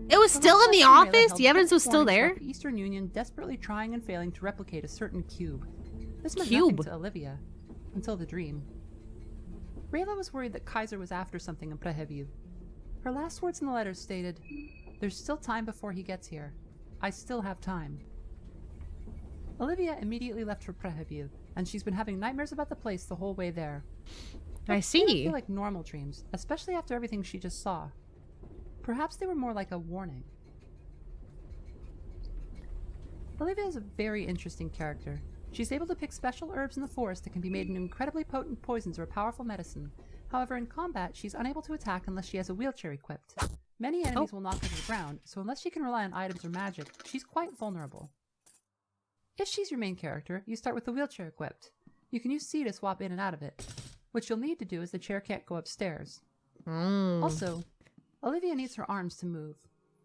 It was still in the office? The evidence was still there? The Eastern Union desperately trying and failing to replicate a certain cube. This meant nothing to Olivia, until the dream. Rayla was worried that Kaiser was after something in Preheview. Her last words in the letters stated, "There's still time before he gets here. I still have time." Olivia immediately left for Preheview, and she's been having nightmares about the place the whole way there. I see. They don't feel like normal dreams, especially after everything she just saw. Perhaps they were more like a warning. Olivia is a very interesting character. She's able to pick special herbs in the forest that can be made into incredibly potent poisons or a powerful medicine. However, in combat, she's unable to attack unless she has a wheelchair equipped. Many enemies will knock her to the ground, so unless she can rely on items or magic, she's quite vulnerable. If she's your main character, you start with the wheelchair equipped. You can use C to swap in and out of it. What you'll need to do is the chair can't go upstairs. Also, Olivia needs her arms to move.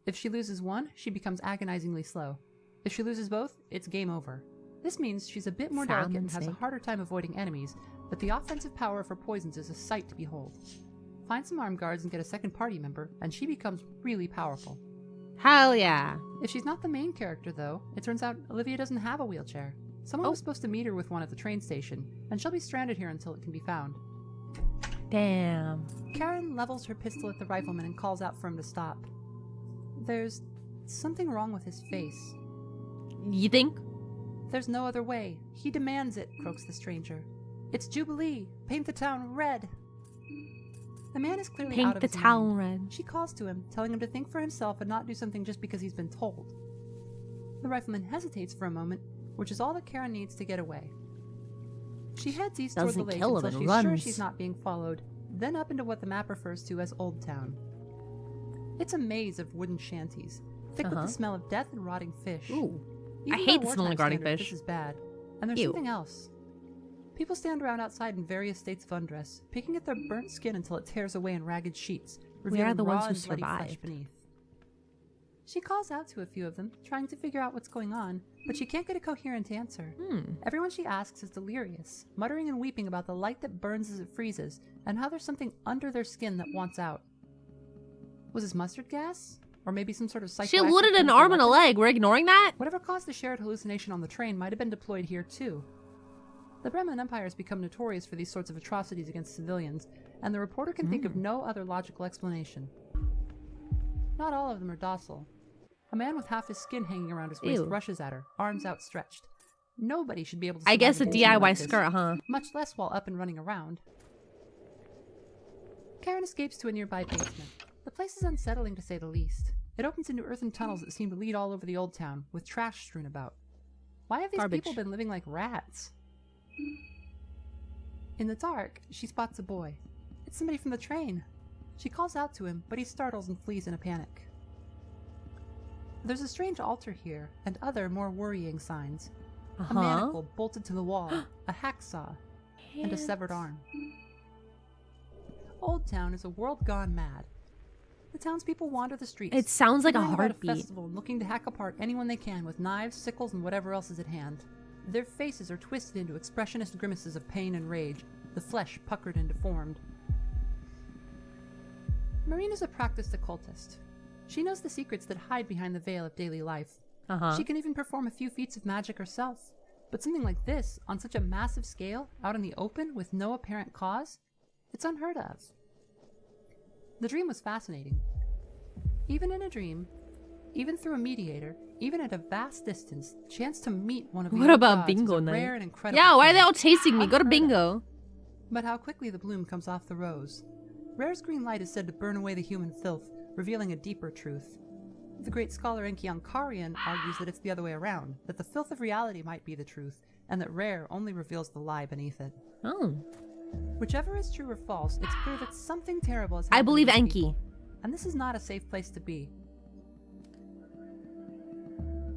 If she loses one, she becomes agonizingly slow. If she loses both, it's game over. This means she's a bit more delicate and has a harder time avoiding enemies, but the offensive power of her poisons is a sight to behold. Find some armed guards and get a second party member, and she becomes really powerful. Hell yeah. If she's not the main character, though, it turns out Olivia doesn't have a wheelchair. Someone was supposed to meet her with one at the train station, and she'll be stranded here until it can be found. Damn. Karen levels her pistol at the rifleman and calls out for him to stop. There's something wrong with his face. You think? There's no other way. He demands it, croaks the stranger. It's Jubilee. Paint the town red. The man is clearly out of his mind. Paint the town red. She calls to him, telling him to think for himself and not do something just because he's been told. The rifleman hesitates for a moment, which is all that Karen needs to get away. She heads east toward the lake until she's sure she's not being followed, then up into what the map refers to as Old Town. It's a maze of wooden shanties, thick with the smell of death and rotting fish. Ooh. Even I hate by the smell of wartime rotting standards, fish. This is bad. And there's something else. People stand around outside in various states of undress, picking at their burnt skin until it tears away in ragged sheets, revealing raw and bloody flesh beneath. She calls out to a few of them, trying to figure out what's going on, but she can't get a coherent answer. Everyone she asks is delirious, muttering and weeping about the light that burns as it freezes, and how there's something under their skin that wants out. Was this mustard gas? Or maybe some sort of psychoactive She looted an chemical arm and a weapon? leg. We're ignoring that? Whatever caused the shared hallucination on the train might have been deployed here too. The Bremen Empire has become notorious for these sorts of atrocities against civilians, and the reporter can think of no other logical explanation. Not all of them are docile. A man with half his skin hanging around his waist Ew. rushes at her, arms outstretched. Nobody should be able to I guess a survive something DIY like this, skirt, huh? much less while up and running around. Karen escapes to a nearby basement. The place is unsettling to say the least. It opens into earthen tunnels that seem to lead all over the old town, with trash strewn about. Why have these Garbage. people been living like rats? In the dark, she spots a boy. It's somebody from the train. She calls out to him, but he startles and flees in a panic. There's a strange altar here, and other, more worrying signs. A manacle bolted to the wall, a hacksaw, and a severed arm. Old Town is a world gone mad. The townspeople wander the streets. It sounds like a hearing about heartbeat. festival and looking to hack apart anyone they can with knives, sickles, and whatever else is at hand. Their faces are twisted into expressionist grimaces of pain and rage, the flesh puckered and deformed. Marina's a practiced occultist. She knows the secrets that hide behind the veil of daily life. She can even perform a few feats of magic herself. But something like this, on such a massive scale, out in the open with no apparent cause, it's unheard of. The dream was fascinating. Even in a dream, even through a mediator, even at a vast distance, the chance to meet one of the What old about gods bingo was a night? rare and incredible Yeah, why are thing. they all chasing me? Go to Unheard of. bingo. But how quickly the bloom comes off the rose. Rare's green light is said to burn away the human filth, revealing a deeper truth. The great scholar Enki Ankarian argues that it's the other way around, that the filth of reality might be the truth, and that Rare only reveals the lie beneath it. Oh. Whichever is true or false, it's clear that something terrible has I happened to believe these Enki. people, and this is not a safe place to be.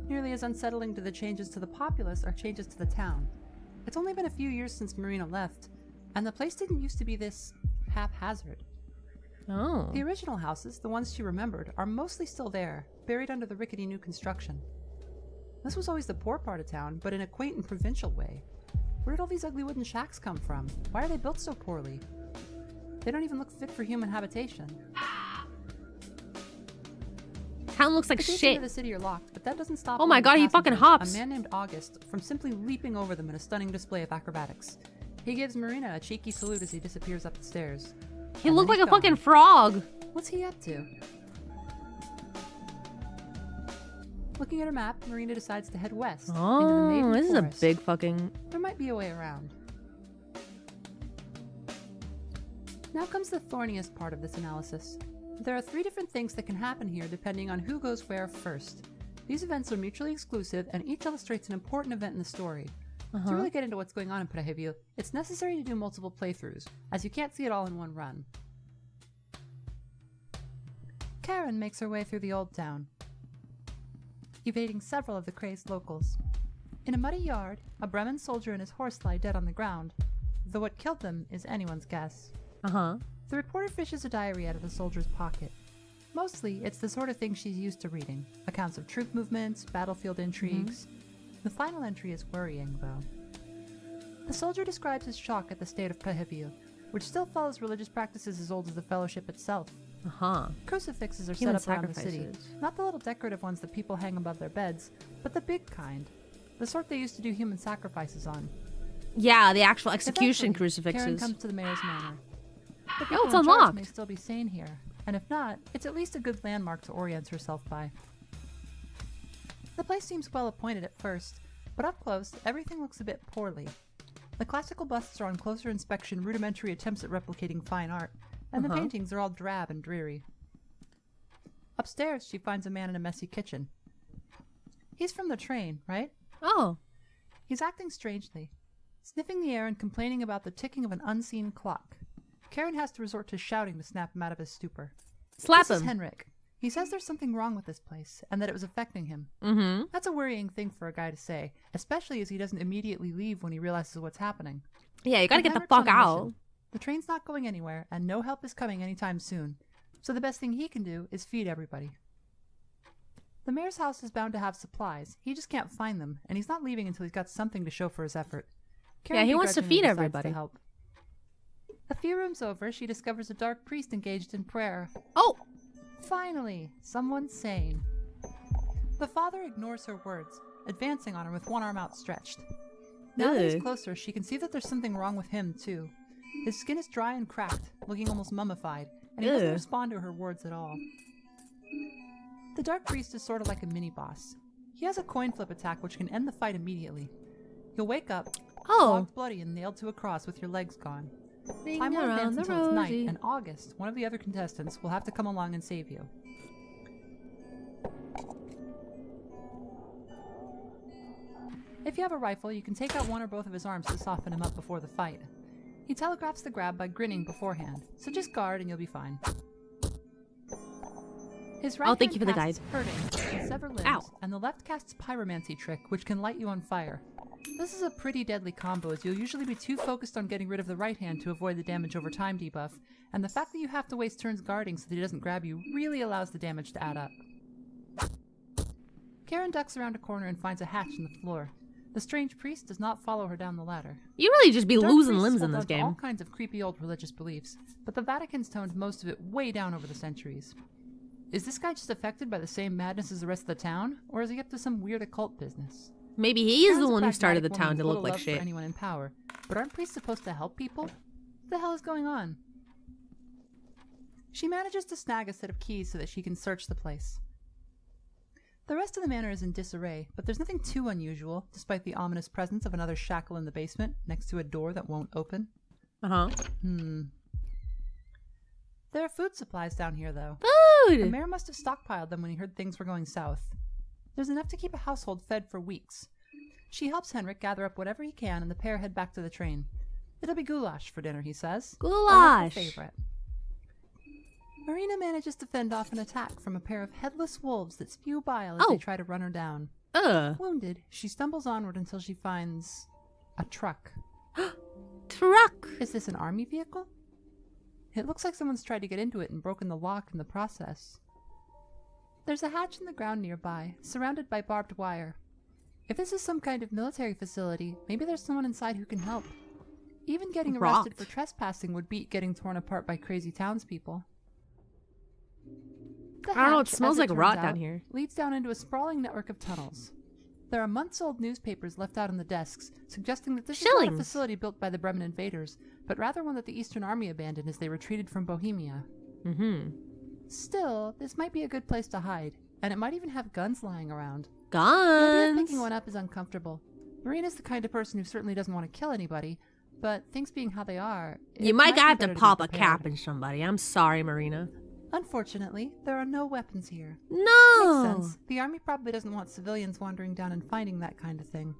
Nearly as unsettling to the changes to the populace are changes to the town. It's only been a few years since Marina left, and the place didn't used to be this haphazard. Oh. The original houses, the ones she remembered, are mostly still there, buried under the rickety new construction. This was always the poor part of town, but in a quaint and provincial way. Where did all these ugly wooden shacks come from? Why are they built so poorly? They don't even look fit for human habitation. Town looks like The gates shit. into the city are locked, but that doesn't stop. Oh my one of god, the he fucking passengers, hops. A man named August from simply leaping over them in a stunning display of acrobatics. He gives Marina a cheeky salute as he disappears up the stairs. He And looked then like a he's fucking gone. frog. What's he up to? Looking at her map, Marina decides to head west into the Oh, Maiden this is a Forest. big fucking... There might be a way around. Now comes the thorniest part of this analysis. There are 3 different things that can happen here depending on who goes where first. These events are mutually exclusive and each illustrates an important event in the story. To really get into what's going on in Prehevio, it's necessary to do multiple playthroughs, as you can't see it all in one run. Karen makes her way through the old town, evading several of the crazed locals. In a muddy yard, a Bremen soldier and his horse lie dead on the ground, though what killed them is anyone's guess. The reporter fishes a diary out of the soldier's pocket. Mostly, it's the sort of thing she's used to reading. Accounts of troop movements, battlefield intrigues. The final entry is worrying, though. The soldier describes his shock at the state of Prehevio, which still follows religious practices as old as the Fellowship itself. Crucifixes are Human set up around the city. sacrifices. Not the little decorative ones that people hang above their beds, but the big kind. The sort they used to do human sacrifices on. Yeah, the actual execution Eventually, Karen crucifixes. comes to the mayor's manor. The Oh, people it's in charge unlocked. may still be sane here, and if not, it's at least a good landmark to orient herself by. The place seems well appointed at first, but up close, everything looks a bit poorly. The classical busts are on closer inspection rudimentary attempts at replicating fine art, and the paintings are all drab and dreary. Upstairs, she finds a man in a messy kitchen. He's from the train, right? Oh. He's acting strangely, sniffing the air and complaining about the ticking of an unseen clock. Karen has to resort to shouting to snap him out of his stupor. Slap This is him. Henrik. He says there's something wrong with this place, and that it was affecting him. That's a worrying thing for a guy to say, especially as he doesn't immediately leave when he realizes what's happening. Yeah, you gotta And get the Henrik's fuck on a out. mission. The train's not going anywhere, and no help is coming anytime soon. So the best thing he can do is feed everybody. The mayor's house is bound to have supplies. He just can't find them, and he's not leaving until he's got something to show for his effort. Karen he wants to begrudgingly feed decides everybody. to help. A few rooms over, she discovers a dark priest engaged in prayer. Oh! Finally, someone sane. The father ignores her words, advancing on her with one arm outstretched. Now that he's closer, she can see that there's something wrong with him, too. His skin is dry and cracked, looking almost mummified, and he doesn't respond to her words at all. The Dark Priest is sort of like a mini-boss. He has a coin flip attack which can end the fight immediately. You'll wake up, flogged bloody and nailed to a cross with your legs gone. Time will advance until it's night, and August, one of the other contestants, will have to come along and save you. If you have a rifle, you can take out one or both of his arms to soften him up before the fight. He telegraphs the grab by grinning beforehand, so just guard and you'll be fine. His right thank you for the guide. Hurting, can sever limbs, and the left casts pyromancy trick, which can light you on fire. This is a pretty deadly combo, as you'll usually be too focused on getting rid of the right hand to avoid the damage over time debuff, and the fact that you have to waste turns guarding so that he doesn't grab you really allows the damage to add up. Karen ducks around a corner and finds a hatch in the floor. The strange priest does not follow her down the ladder. You really just be losing limbs in hold this on to game. all kinds of creepy old religious beliefs, but the Vatican's toned most of it way down over the centuries. Is this guy just affected by the same madness as the rest of the town, or is he up to some weird occult business? Maybe he is the one who started the town to look like shit. For anyone in power, but aren't priests supposed to help people? What the hell is going on? She manages to snag a set of keys so that she can search the place. The rest of the manor is in disarray, but there's nothing too unusual, despite the ominous presence of another shackle in the basement, next to a door that won't open. There are food supplies down here, though. Food! The mayor must have stockpiled them when he heard things were going south. There's enough to keep a household fed for weeks. She helps Henrik gather up whatever he can, and the pair head back to the train. It'll be goulash for dinner, he says. Goulash! A favorite. Marina manages to fend off an attack from a pair of headless wolves that spew bile as they try to run her down. Wounded, she stumbles onward until she finds a truck. Truck! Is this an army vehicle? It looks like someone's tried to get into it and broken the lock in the process. There's a hatch in the ground nearby, surrounded by barbed wire. If this is some kind of military facility, maybe there's someone inside who can help. Even getting arrested for trespassing would beat getting torn apart by crazy townspeople. I don't know, it smells like rot down here. Leads down into a sprawling network of tunnels. There are months-old newspapers left out on the desks, suggesting that this is not a facility built by the Bremen invaders, but rather one that the Eastern Army abandoned as they retreated from Bohemia. Still, this might be a good place to hide, and it might even have guns lying around. Guns? The idea of picking one up is uncomfortable. Marina's the kind of person who certainly doesn't want to kill anybody, but things being how they are... You might have to pop a cap in somebody. I'm sorry, Marina. Unfortunately, there are no weapons here. No! Makes sense. The army probably doesn't want civilians wandering down and finding that kind of thing.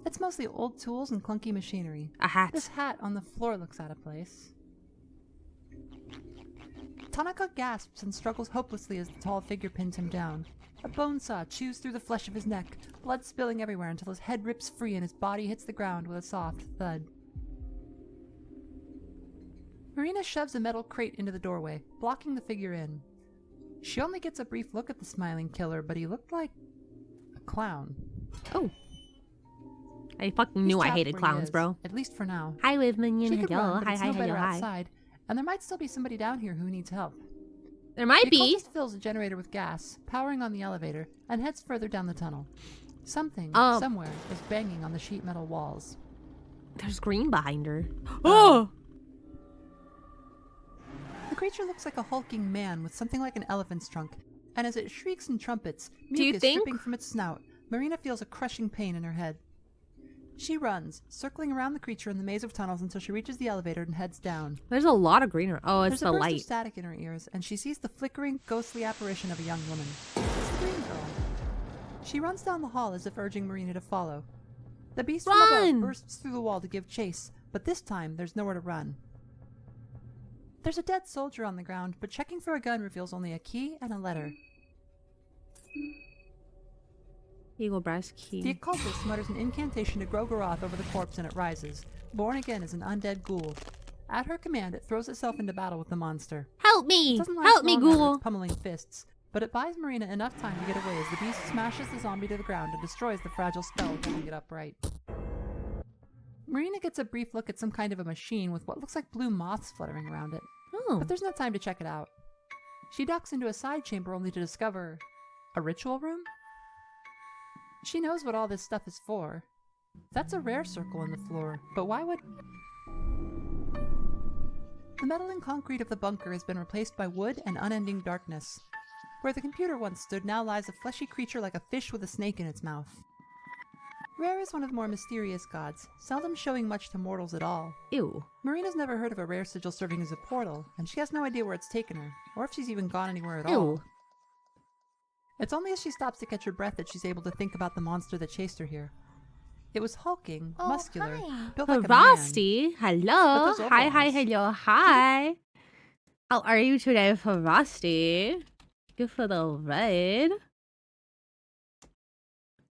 It's mostly old tools and clunky machinery. A hat. This hat on the floor looks out of place. Tanaka gasps and struggles hopelessly as the tall figure pins him down. A bone saw chews through the flesh of his neck, blood spilling everywhere until his head rips free and his body hits the ground with a soft thud. Marina shoves a metal crate into the doorway, blocking the figure in. She only gets a brief look at the smiling killer, but he looked like a clown. Oh. I fucking knew I hated clowns, bro. At least for now. Hi, Wavman. She could run, but Hi, it's hi, no hi, better hi. outside, and there might still be somebody down here who needs help. There might be. The occultist fills a generator with gas, powering on the elevator, and heads further down the tunnel. Something, somewhere, is banging on the sheet metal walls. There's green behind her. Oh! The creature looks like a hulking man with something like an elephant's trunk, and as it shrieks and trumpets, Do you mucus think? dripping from its snout, Marina feels a crushing pain in her head. She runs, circling around the creature in the maze of tunnels until she reaches the elevator and heads down. There's a lot of green. Oh, it's There's the a burst light. of static in her ears, and she sees the flickering, ghostly apparition of a young woman. It's the green girl. She runs down the hall as if urging Marina to follow. The beast from above bursts through the wall to give chase, but this time there's nowhere to run. There's a dead soldier on the ground, but checking for a gun reveals only a key and a letter. Eagle brass key. The occultist mutters an incantation to Grogorath over the corpse and it rises, born again as an undead ghoul. At her command, it throws itself into battle with the monster. Help me! It doesn't last Help me, long after ghoul! its pummeling fists, but it buys Marina enough time to get away as the beast smashes the zombie to the ground and destroys the fragile spell holding it upright. Marina gets a brief look at some kind of a machine with what looks like blue moths fluttering around it. Oh. But there's no time to check it out. She ducks into a side chamber only to discover a ritual room? She knows what all this stuff is for. That's a rare circle in the floor, but why would... The metal and concrete of the bunker has been replaced by wood and unending darkness. Where the computer once stood now lies a fleshy creature like a fish with a snake in its mouth. Rare is one of the more mysterious gods, seldom showing much to mortals at all. Ew. Marina's never heard of a rare sigil serving as a portal, and she has no idea where it's taken her, or if she's even gone anywhere at Ew. all. It's only as she stops to catch her breath that she's able to think about the monster that chased her here. It was hulking, muscular, built like a man. Frosty, hello. Hi, hello, hi. How are you today, Frosty? Good for the ride.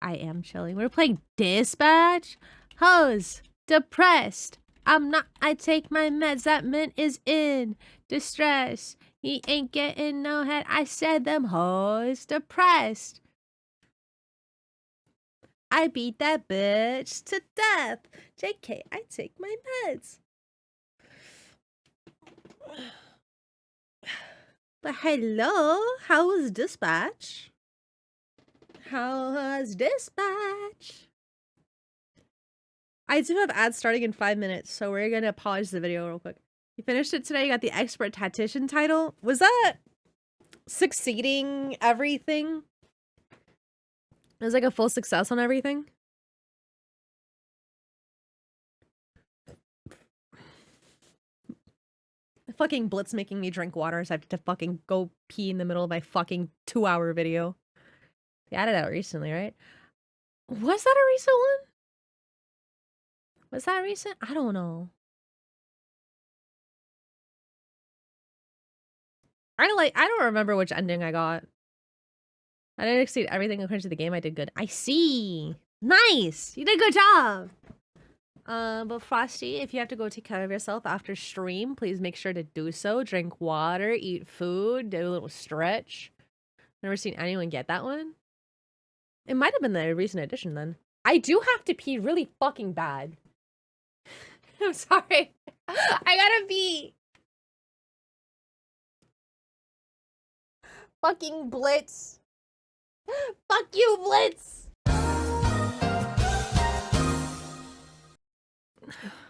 I am chilling. We're playing Dispatch. Hose. Depressed. I'm not. I take my meds. That man is in distress. He ain't getting no head. I said them hoes. Depressed. I beat that bitch to death. JK, I take my meds. But hello, how was Dispatch? How was Dispatch? I do have ads starting in 5 minutes, so we're gonna pause the video real quick. You finished it today, you got the expert tactician title. Was that succeeding everything? It was like a full success on everything? Fucking Blitz making me drink water, so I have to fucking go pee in the middle of my fucking 2-hour video. They added out recently, right? Was that a recent one? Was that recent? I don't know. I don't remember which ending I got. I didn't exceed everything according to the game. I did good. I see. Nice. You did a good job. But Frosty, if you have to go take care of yourself after stream, please make sure to do so. Drink water, eat food, do a little stretch. Never seen anyone get that one. It might have been the recent edition then. I do have to pee really fucking bad. I'm sorry. I gotta pee. Fucking Blitz. Fuck you, Blitz.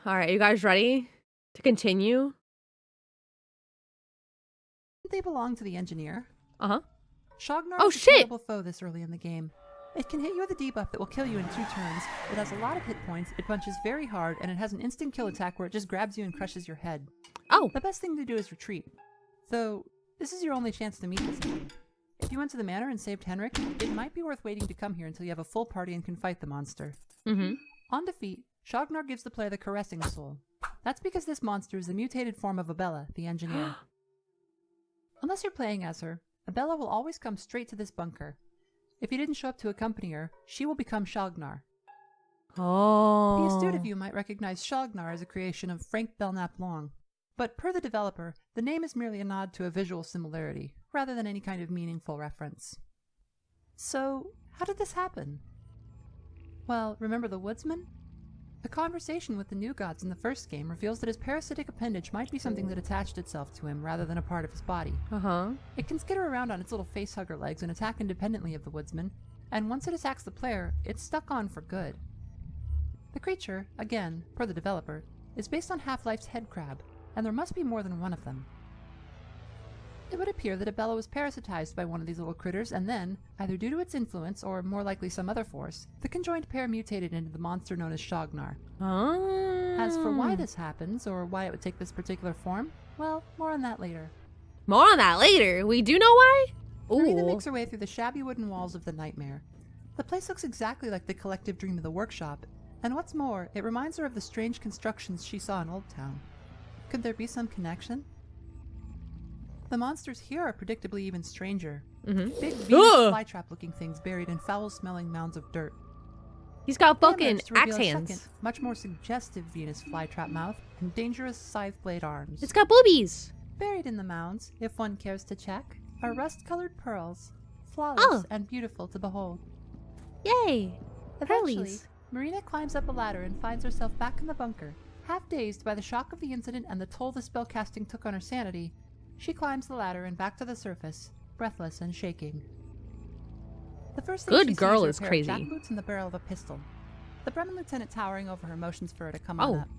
All right, you guys ready to continue? They belong to the engineer. Uh-huh. Shag Oh, is a shit! terrible foe this early in the game. It can hit you with a debuff that will kill you in 2 turns. It has a lot of hit points, it punches very hard, and it has an instant kill attack where it just grabs you and crushes your head. Oh. The best thing to do is retreat. Though, this is your only chance to meet this enemy. If you went to the manor and saved Henrik, it might be worth waiting to come here until you have a full party and can fight the monster. On defeat, Shag gives the player the caressing soul. That's because this monster is the mutated form of Abella, the engineer. Unless you're playing as her, Abella will always come straight to this bunker. If you didn't show up to accompany her, she will become Shag. Oh. The astute of you might recognize Shag as a creation of Frank Belknap Long. But per the developer, the name is merely a nod to a visual similarity, rather than any kind of meaningful reference. So, how did this happen? Well, remember the woodsman? A conversation with the new gods in the first game reveals that his parasitic appendage might be something that attached itself to him rather than a part of his body. It can skitter around on its little facehugger legs and attack independently of the woodsman, and once it attacks the player, it's stuck on for good. The creature, again, per the developer, is based on Half-Life's head crab, and there must be more than one of them. It would appear that Abella was parasitized by one of these little critters, and then, either due to its influence or more likely some other force, the conjoined pair mutated into the monster known as Shag. As for why this happens, or why it would take this particular form, well, more on that later. More on that later. We do know why? Marina makes her way through the shabby wooden walls of the nightmare. The place looks exactly like the collective dream of the workshop, and what's more, it reminds her of the strange constructions she saw in Old Town. Could there be some connection? The monsters here are predictably even stranger. Big Venus flytrap-looking things buried in foul-smelling mounds of dirt. He's got fucking to reveal axe a hands. second, much more suggestive Venus flytrap mouth and dangerous scythe blade arms. It's got boobies. Buried in the mounds, if one cares to check, are rust-colored pearls, flawless and beautiful to behold. Yay! Eventually, Pearlies. Marina climbs up a ladder and finds herself back in the bunker, half dazed by the shock of the incident and the toll the spellcasting took on her sanity, She climbs the ladder and back to the surface, breathless and shaking. The first thing she Good girl sees is are a pair of crazy. jackboots and the barrel of a pistol. The Bremen lieutenant towering over her motions for her to come on up.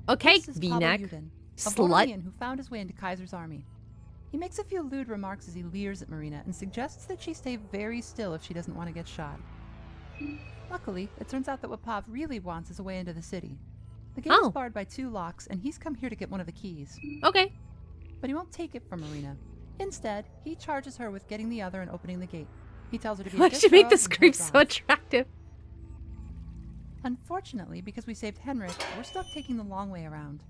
Okay, This is V-neck. Pavel Yudin, a Slut. Volodian who found his way into Kaiser's army. He makes a few lewd remarks as he leers at Marina and suggests that she stay very still if she doesn't want to get shot. Luckily, it turns out that what Pav really wants is a way into the city. The gate is barred by 2 locks, and he's come here to get one of the keys. Okay. But he won't take it from Marina. Instead, he charges her with getting the other and opening the gate. He tells her to be a Why good should make girl this and creep heads so off. attractive? Unfortunately, because we saved Henrik, we're stuck taking the long way around.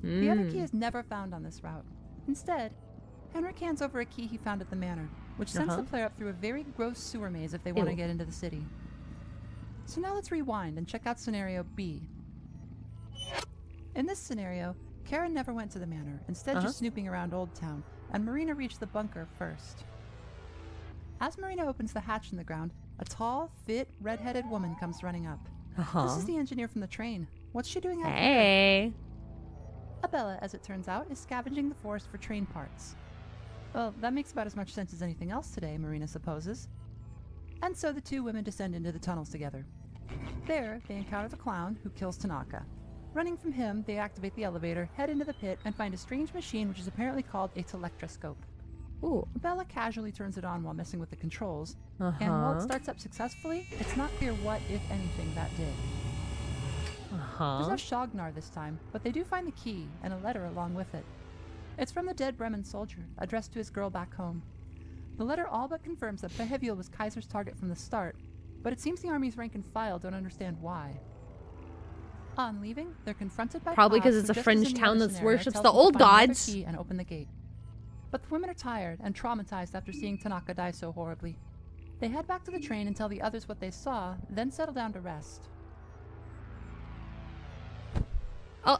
The other key is never found on this route. Instead, Henrik hands over a key he found at the manor, which sends the player up through a very gross sewer maze if they want to get into the city. So now let's rewind and check out scenario B. In this scenario, Karen never went to the manor, instead just snooping around Old Town, and Marina reached the bunker first. As Marina opens the hatch in the ground, a tall, fit, red-headed woman comes running up. This is the engineer from the train. What's she doing out here? Hey. Abella, as it turns out, is scavenging the forest for train parts. Well, that makes about as much sense as anything else today, Marina supposes. And so the 2 women descend into the tunnels together. There, they encounter the clown, who kills Tanaka. Running from him, they activate the elevator, head into the pit, and find a strange machine which is apparently called a telectroscope. Ooh. Bella casually turns it on while messing with the controls, and while it starts up successfully, it's not clear what, if anything, that did. There's no Shagnar this time, but they do find the key and a letter along with it. It's from the dead Bremen soldier, addressed to his girl back home. The letter all but confirms that Prehevil was Kaiser's target from the start, but it seems the army's rank and file don't understand why. On leaving, they're confronted by Probably Pav, because it's who, a just as fringe in the town other that scenario, worships tells the them to old find another gods. key and open the gate. But the women are tired and traumatized after seeing Tanaka die so horribly. They head back to the train and tell the others what they saw, then settle down to rest. Oh.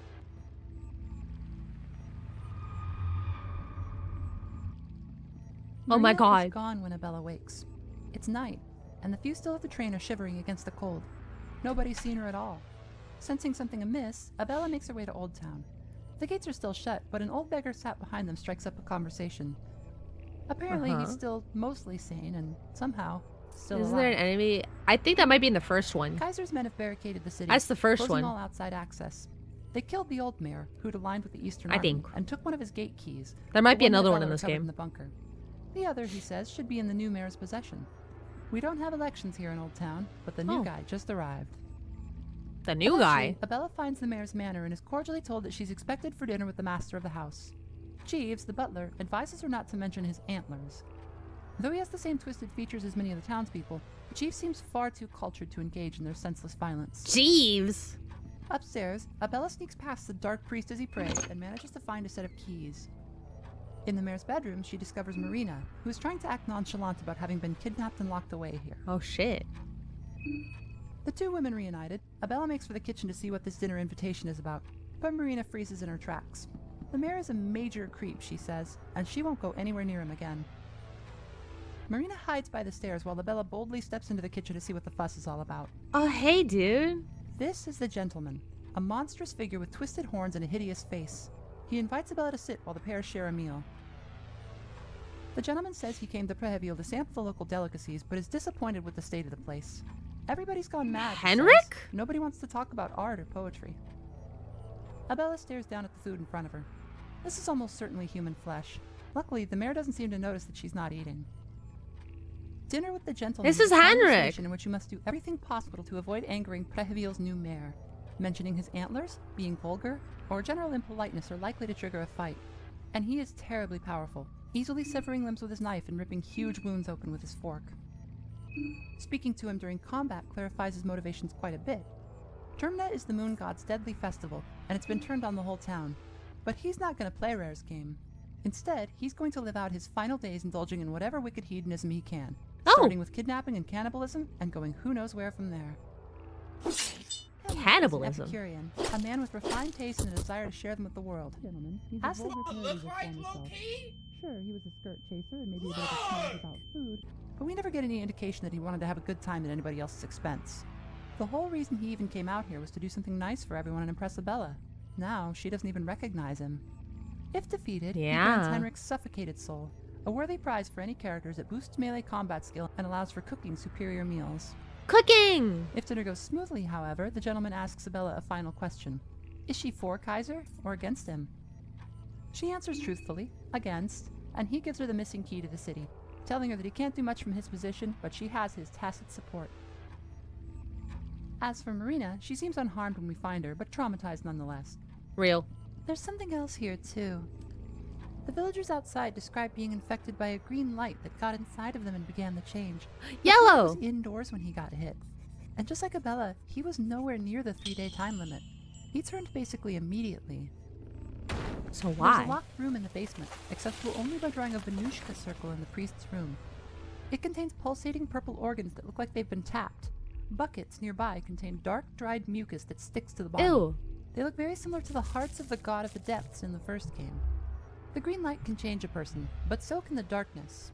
Oh my Maria God. is gone when Abella wakes. It's night, and the few still at the train are shivering against the cold. Nobody's seen her at all. Sensing something amiss, Abella makes her way to Old Town. The gates are still shut, but an old beggar sat behind them strikes up a conversation. Apparently, he's still mostly sane and somehow still Isn't alive. there an enemy? I think that might be in the first one. Kaiser's men have barricaded the city. That's the first closing one. all outside access. They killed the Alll-mer, who'd aligned with the Eastern I Army, think. and took one of his gate keys. There might the be one that another one Bella in this recovered game. In the bunker. The other, he says, should be in the new mayor's possession. We don't have elections here in Old Town, but the new guy just arrived. The new guy. Abella finds the mayor's manor and is cordially told that she's expected for dinner with the master of the house. Jeeves, the butler, advises her not to mention his antlers. Though he has the same twisted features as many of the townspeople, Jeeves seems far too cultured to engage in their senseless violence. Jeeves. Upstairs, Abella sneaks past the dark priest as he prays and manages to find a set of keys. In the mayor's bedroom, she discovers Marina, who is trying to act nonchalant about having been kidnapped and locked away here. Oh shit. The 2 women reunited, Abella makes for the kitchen to see what this dinner invitation is about, but Marina freezes in her tracks. The mayor is a major creep, she says, and she won't go anywhere near him again. Marina hides by the stairs while Abella boldly steps into the kitchen to see what the fuss is all about. Oh hey, dude. This is the gentleman, a monstrous figure with twisted horns and a hideous face. He invites Abella to sit while the pair share a meal. The gentleman says he came to Prehevil to sample the local delicacies, but is disappointed with the state of the place. Everybody's gone mad. he Henrik? says. Nobody wants to talk about art or poetry. Abella stares down at the food in front of her. This is almost certainly human flesh. Luckily, the mayor doesn't seem to notice that she's not eating. Dinner with the gentleman This is a Henrik. conversation in which you must do everything possible to avoid angering Prehevil's new mayor. Mentioning his antlers, being vulgar, or general impoliteness are likely to trigger a fight. And he is terribly powerful, easily severing limbs with his knife and ripping huge wounds open with his fork. Speaking to him during combat clarifies his motivations quite a bit. Termina is the moon god's deadly festival, and it's been turned on the whole town. But he's not going to play Rare's game. Instead, he's going to live out his final days indulging in whatever wicked hedonism he can, starting with kidnapping and cannibalism, and going who knows where from there. Cannibalism. An Epicurean, a man with refined taste and a desire to share them with the world. Gentlemen, he's Looks right, low-key. Sure, he was a skirt chaser and maybe a bit of a snob about food, but we never get any indication that he wanted to have a good time at anybody else's expense. The whole reason he even came out here was to do something nice for everyone and impress Abella. Now, she doesn't even recognize him. If defeated, he Yeah. gains Henrik's suffocated soul, a worthy prize for any characters that boosts melee combat skill and allows for cooking superior meals. Cooking! If dinner goes smoothly, however, the gentleman asks Isabella a final question. Is she for Kaiser or against him? She answers truthfully, against, and he gives her the missing key to the city, telling her that he can't do much from his position, but she has his tacit support. As for Marina, she seems unharmed when we find her, but traumatized nonetheless. Real. There's something else here, too. The villagers outside described being infected by a green light that got inside of them and began the change. Yellow! He was indoors when he got hit. And just like Abella, he was nowhere near the 3-day time limit. He turned basically immediately. So There's why? a locked room in the basement, accessible only by drawing a Venushka circle in the priest's room. It contains pulsating purple organs that look like they've been tapped. Buckets nearby contain dark, dried mucus that sticks to the bottom. Ew. They look very similar to the hearts of the god of the depths in the first game. The green light can change a person, but so can the darkness.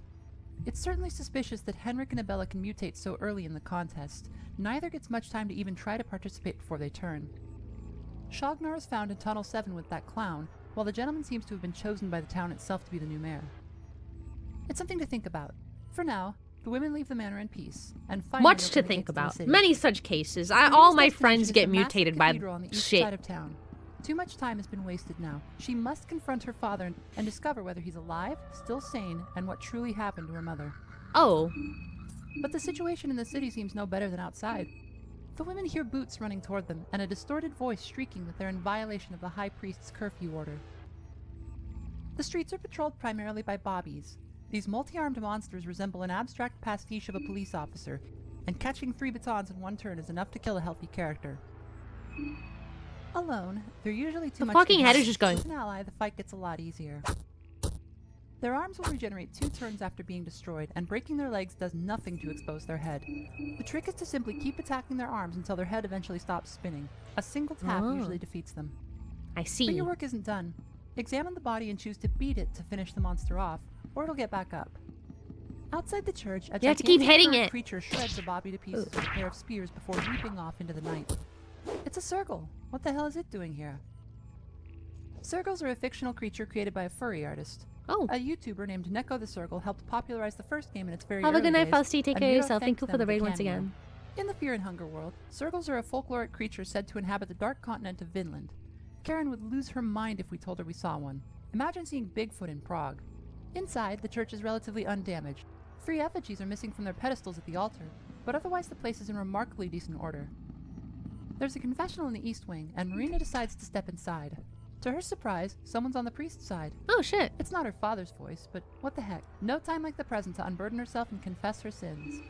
It's certainly suspicious that Henrik and Abella can mutate so early in the contest. Neither gets much time to even try to participate before they turn. Shagnar is found in Tunnel 7 with that clown, while the gentleman seems to have been chosen by the town itself to be the new mayor. It's something to think about. For now, the women leave the manor in peace, and finally Much open to the think gates to the about. city. Many such cases. Marina's All my destination friends is get the massive mutated by cathedral on the east shit. side of town. Too much time has been wasted now. She must confront her father and discover whether he's alive, still sane, and what truly happened to her mother. Oh. But the situation in the city seems no better than outside. The women hear boots running toward them, and a distorted voice shrieking that they're in violation of the High Priest's curfew order. The streets are patrolled primarily by bobbies. These multi-armed monsters resemble an abstract pastiche of a police officer, and catching 3 batons in one turn is enough to kill a healthy character. Alone, they're usually too The much fucking to head is handle. just going. With an ally, the fight gets a lot easier. Their arms will regenerate 2 turns after being destroyed, and breaking their legs does nothing to expose their head. The trick is to simply keep attacking their arms until their head eventually stops spinning. A single tap Oh. usually defeats them. I But see. your work isn't done. Examine the body and choose to beat it to finish the monster off, or it'll get back up. Outside the church, a You have to keep gigantic hitting bird it. creature shreds a bobby to pieces with a pair of spears before leaping off into the night. It's a circle. What the hell is it doing here? Circles are a fictional creature created by a furry artist. Oh. A YouTuber named Neko the Circle helped popularize the first game in its very Have a early good night, days, Fausty. Take and care of Miro yourself. Thank thanked you for them the with a raid once cameo. again. In the Fear and Hunger world, circles are a folkloric creature said to inhabit the dark continent of Vinland. Karen would lose her mind if we told her we saw one. Imagine seeing Bigfoot in Prague. Inside, the church is relatively undamaged. 3 effigies are missing from their pedestals at the altar, but otherwise the place is in remarkably decent order. There's a confessional in the east wing, and Marina decides to step inside. To her surprise, someone's on the priest's side. Oh, shit. It's not her father's voice, but what the heck. No time like the present to unburden herself and confess her sins.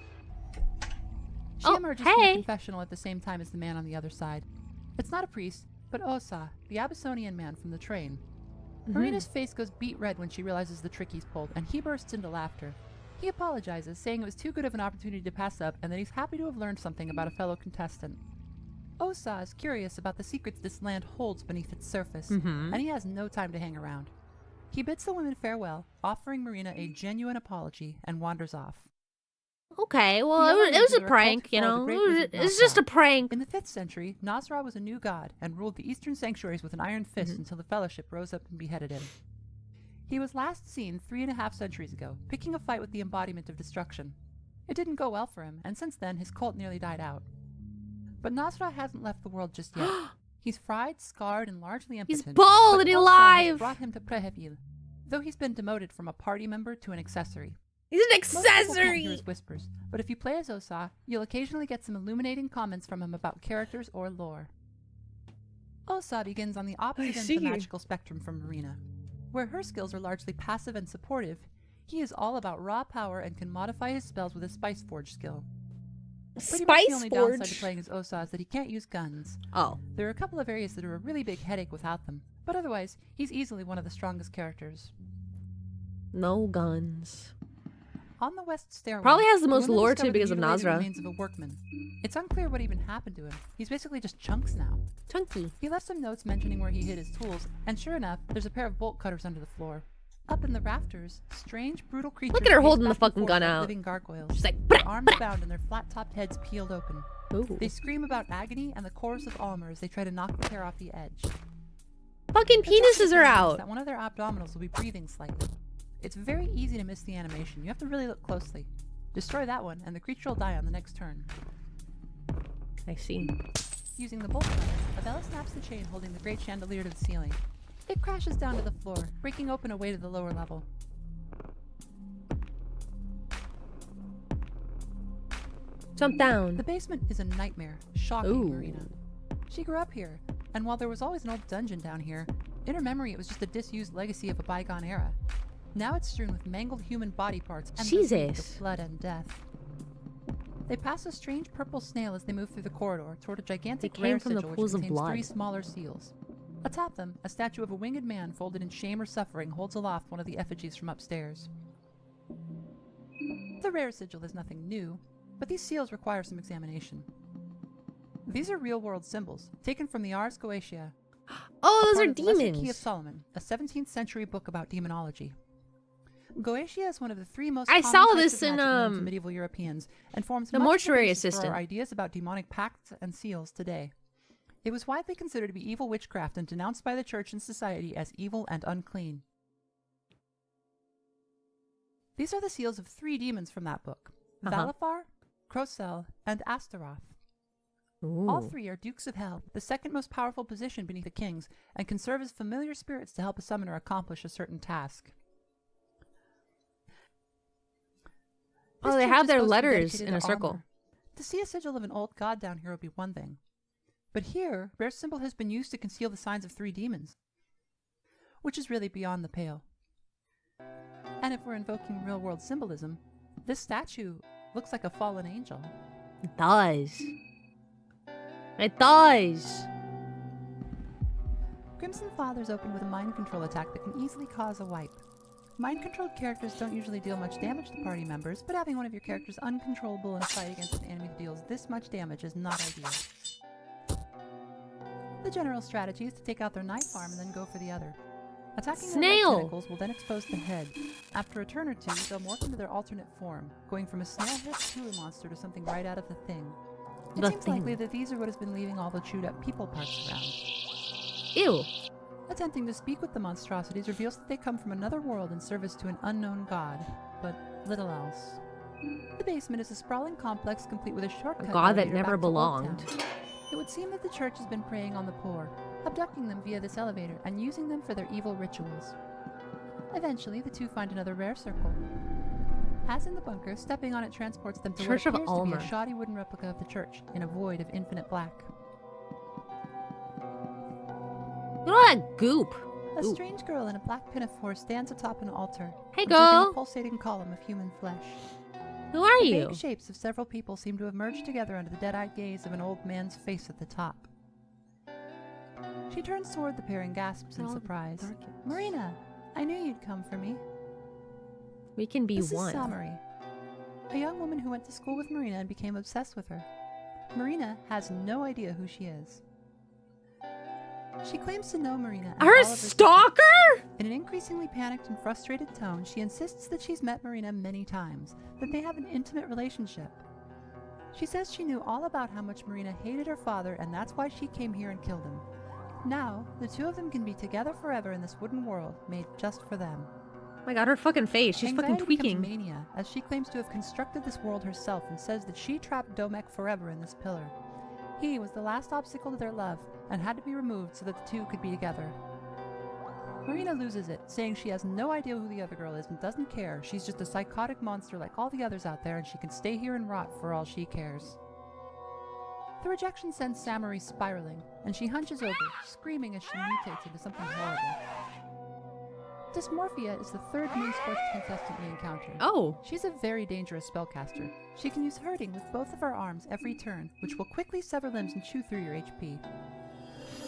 She Oh, emerges from hey. the confessional at the same time as the man on the other side. It's not a priest, but Osa, the Abyssinian man from the train. Marina's face goes beet red when she realizes the trick he's pulled, and he bursts into laughter. He apologizes, saying it was too good of an opportunity to pass up, and that he's happy to have learned something about a fellow contestant. Osa is curious about the secrets this land holds beneath its surface, and he has no time to hang around. He bids the women farewell, offering Marina a genuine apology, and wanders off. Okay, well, The it was elements a of the prank, occult you follow the know? great wizard It's just a Nasra. prank. In the 5th century, Nasra was a new god and ruled the eastern sanctuaries with an iron fist until the Fellowship rose up and beheaded him. He was last seen 3.5 centuries ago, picking a fight with the embodiment of destruction. It didn't go well for him, and since then his cult nearly died out. But Nasra hasn't left the world just yet. He's fried, scarred, and largely He's impotent. bald but and Osa has alive. brought him to Prehevil, though he's been demoted from a party member to an accessory. He's an Most people can't hear accessory. his whispers, but if you play as Osa, you'll occasionally get some illuminating comments from him about characters or lore. Osa begins on the opposite end of see. the magical spectrum from Marina. Where her skills are largely passive and supportive, he is all about raw power and can modify his spells with a Spice Forge skill. Pretty much the Spice only downside to Forge. playing as Osa is that he can't use guns. Oh. There are a couple of areas that are a really big headache without them, but otherwise, he's easily one of the strongest characters. No guns. On the west stairwell, Probably has the most women lore discover too the because of mutilated Nasra. remains of a workman. It's unclear what even happened to him. He's basically just chunks now. Chunky. He left some notes mentioning where he hid his tools, and sure enough, there's a pair of bolt cutters under the floor. Up in the rafters, strange, brutal creatures Look at her pace holding the back and fucking forth gun like out. living gargoyles. She's like, Their "Brah, arms bound and their flat-topped heads peeled open. Ooh. They scream about agony and the chorus of Alll-mer as they try to knock the hair off the edge. Fucking penises are out. That one of their abdominals will be breathing slightly. It's very easy to miss the animation. You have to really look closely. Destroy that one, and the creature will die on the next turn. I see. Using the bolt cutter, Abella snaps the chain holding the great chandelier to the ceiling. It crashes down to the floor, breaking open a way to the lower level. Jump down. The basement is a nightmare, shocking Ooh. Marina. She grew up here, and while there was always an old dungeon down here, in her memory it was just a disused legacy of a bygone era. Now it's strewn with mangled human body parts and Jesus. of blood and death. They pass a strange purple snail as they move through the corridor toward a gigantic They came rare from the sigil pools which of contains blood. 3 smaller seals. Atop them, a statue of a winged man folded in shame or suffering holds aloft one of the effigies from upstairs. The rare sigil is nothing new, but these seals require some examination. These are real-world symbols, taken from the Ars Goetia. Oh, those part are of the Lesser Key of demons. Solomon, a 17th century book about demonology. Goetia is one of the 3 most I common saw types this of in, magic known to medieval Europeans and forms The much of Mortuary basis for Assistant. our ideas about demonic pacts and seals today. It was widely considered to be evil witchcraft and denounced by the church and society as evil and unclean. These are the seals of 3 demons from that book: Valifar, Crocel, and Astaroth. All Ooh. 3 are dukes of hell, the second most powerful position beneath the kings, and can serve as familiar spirits to help a summoner accomplish a certain task. Oh, This they church have is their supposed to be letters dedicated in a to circle. Alll-mer. To see a sigil of an old god down here would be one thing. But here, rare symbol has been used to conceal the signs of 3 demons, which is really beyond the pale. And if we're invoking real-world symbolism, this statue looks like a fallen angel. It does. It does. Crimson Fathers open with a mind control attack that can easily cause a wipe. Mind-controlled characters don't usually deal much damage to party members, but having one of your characters uncontrollable in a fight against an enemy that deals this much damage is not ideal. The general strategy is to take out their knife arm and then go for the other. Attacking their leg Snail. tentacles will then expose the head. After a turn or 2, they'll morph into their alternate form, going from a snail-head sewer monster to something right out of The Thing. It The seems Thing. likely that these are what has been leaving all the chewed-up people parts around. Ew. Attempting to speak with the monstrosities reveals that they come from another world in service to an unknown god, but little else. The basement is a sprawling complex complete with a shortcut god that elevator never back to Old belonged. Town. It would seem that the church has been preying on the poor, abducting them via this elevator and using them for their evil rituals. Eventually, the 2 find another rare circle. As in the bunker, stepping on it transports them to Church what of appears to be Alll-mer. a shoddy wooden replica of the church in a void of infinite black. Look at all that goop. A Ooh. strange girl in a black pinafore stands atop an altar, Hey, observing girl. a pulsating column of human flesh. Who are The you? vague shapes of several people seem to have merged together under the dead-eyed gaze of an old man's face at the top. She turns toward the pair and gasps in All surprise. darkens. Marina, I knew you'd come for me. We can be This one. is Samarie, a young woman who went to school with Marina and became obsessed with her. Marina has no idea who she is. She claims to know Marina. and all Her of stalker? In an increasingly panicked and frustrated tone, she insists that she's met Marina many times, that they have an intimate relationship. She says she knew all about how much Marina hated her father, and that's why she came here and killed him. Now, the 2 of them can be together forever in this wooden world made just for them. Oh my god, her fucking face. She's fucking Anxiety becomes tweaking. mania, as she claims to have constructed this world herself and says that she trapped Domek forever in this pillar. He was the last obstacle to their love, and had to be removed so that the 2 could be together. Marina loses it, saying she has no idea who the other girl is and doesn't care. She's just a psychotic monster like all the others out there, and she can stay here and rot for all she cares. The rejection sends Samarie spiraling, and she hunches over, screaming as she mutates into something horrible. Dysmorphia is the 3rd moon scorched contestant we encounter. Oh. She's a very dangerous spellcaster. She can use hurting with both of her arms every turn, which will quickly sever limbs and chew through your HP.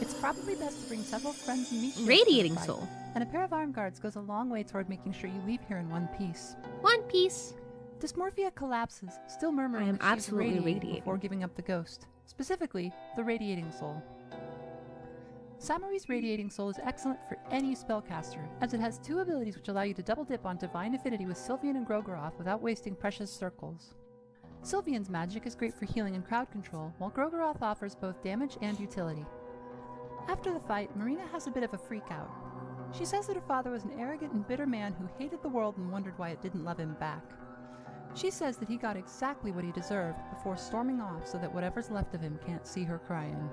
It's probably best to bring several friends and meet you. Radiating soul. And a pair of arm guards goes a long way toward making sure you leave here in one piece. One piece. Dysmorphia collapses, still murmuring I am that she's absolutely radiating. before giving up the ghost. Specifically, the radiating soul. Samarie's radiating soul is excellent for any spellcaster, as it has 2 abilities which allow you to double dip on divine affinity with Sylvian and Grogeroth without wasting precious circles. Sylvian's magic is great for healing and crowd control, while Grogeroth offers both damage and utility. After the fight, Marina has a bit of a freak out. She says that her father was an arrogant and bitter man who hated the world and wondered why it didn't love him back. She says that he got exactly what he deserved before storming off so that whatever's left of him can't see her crying.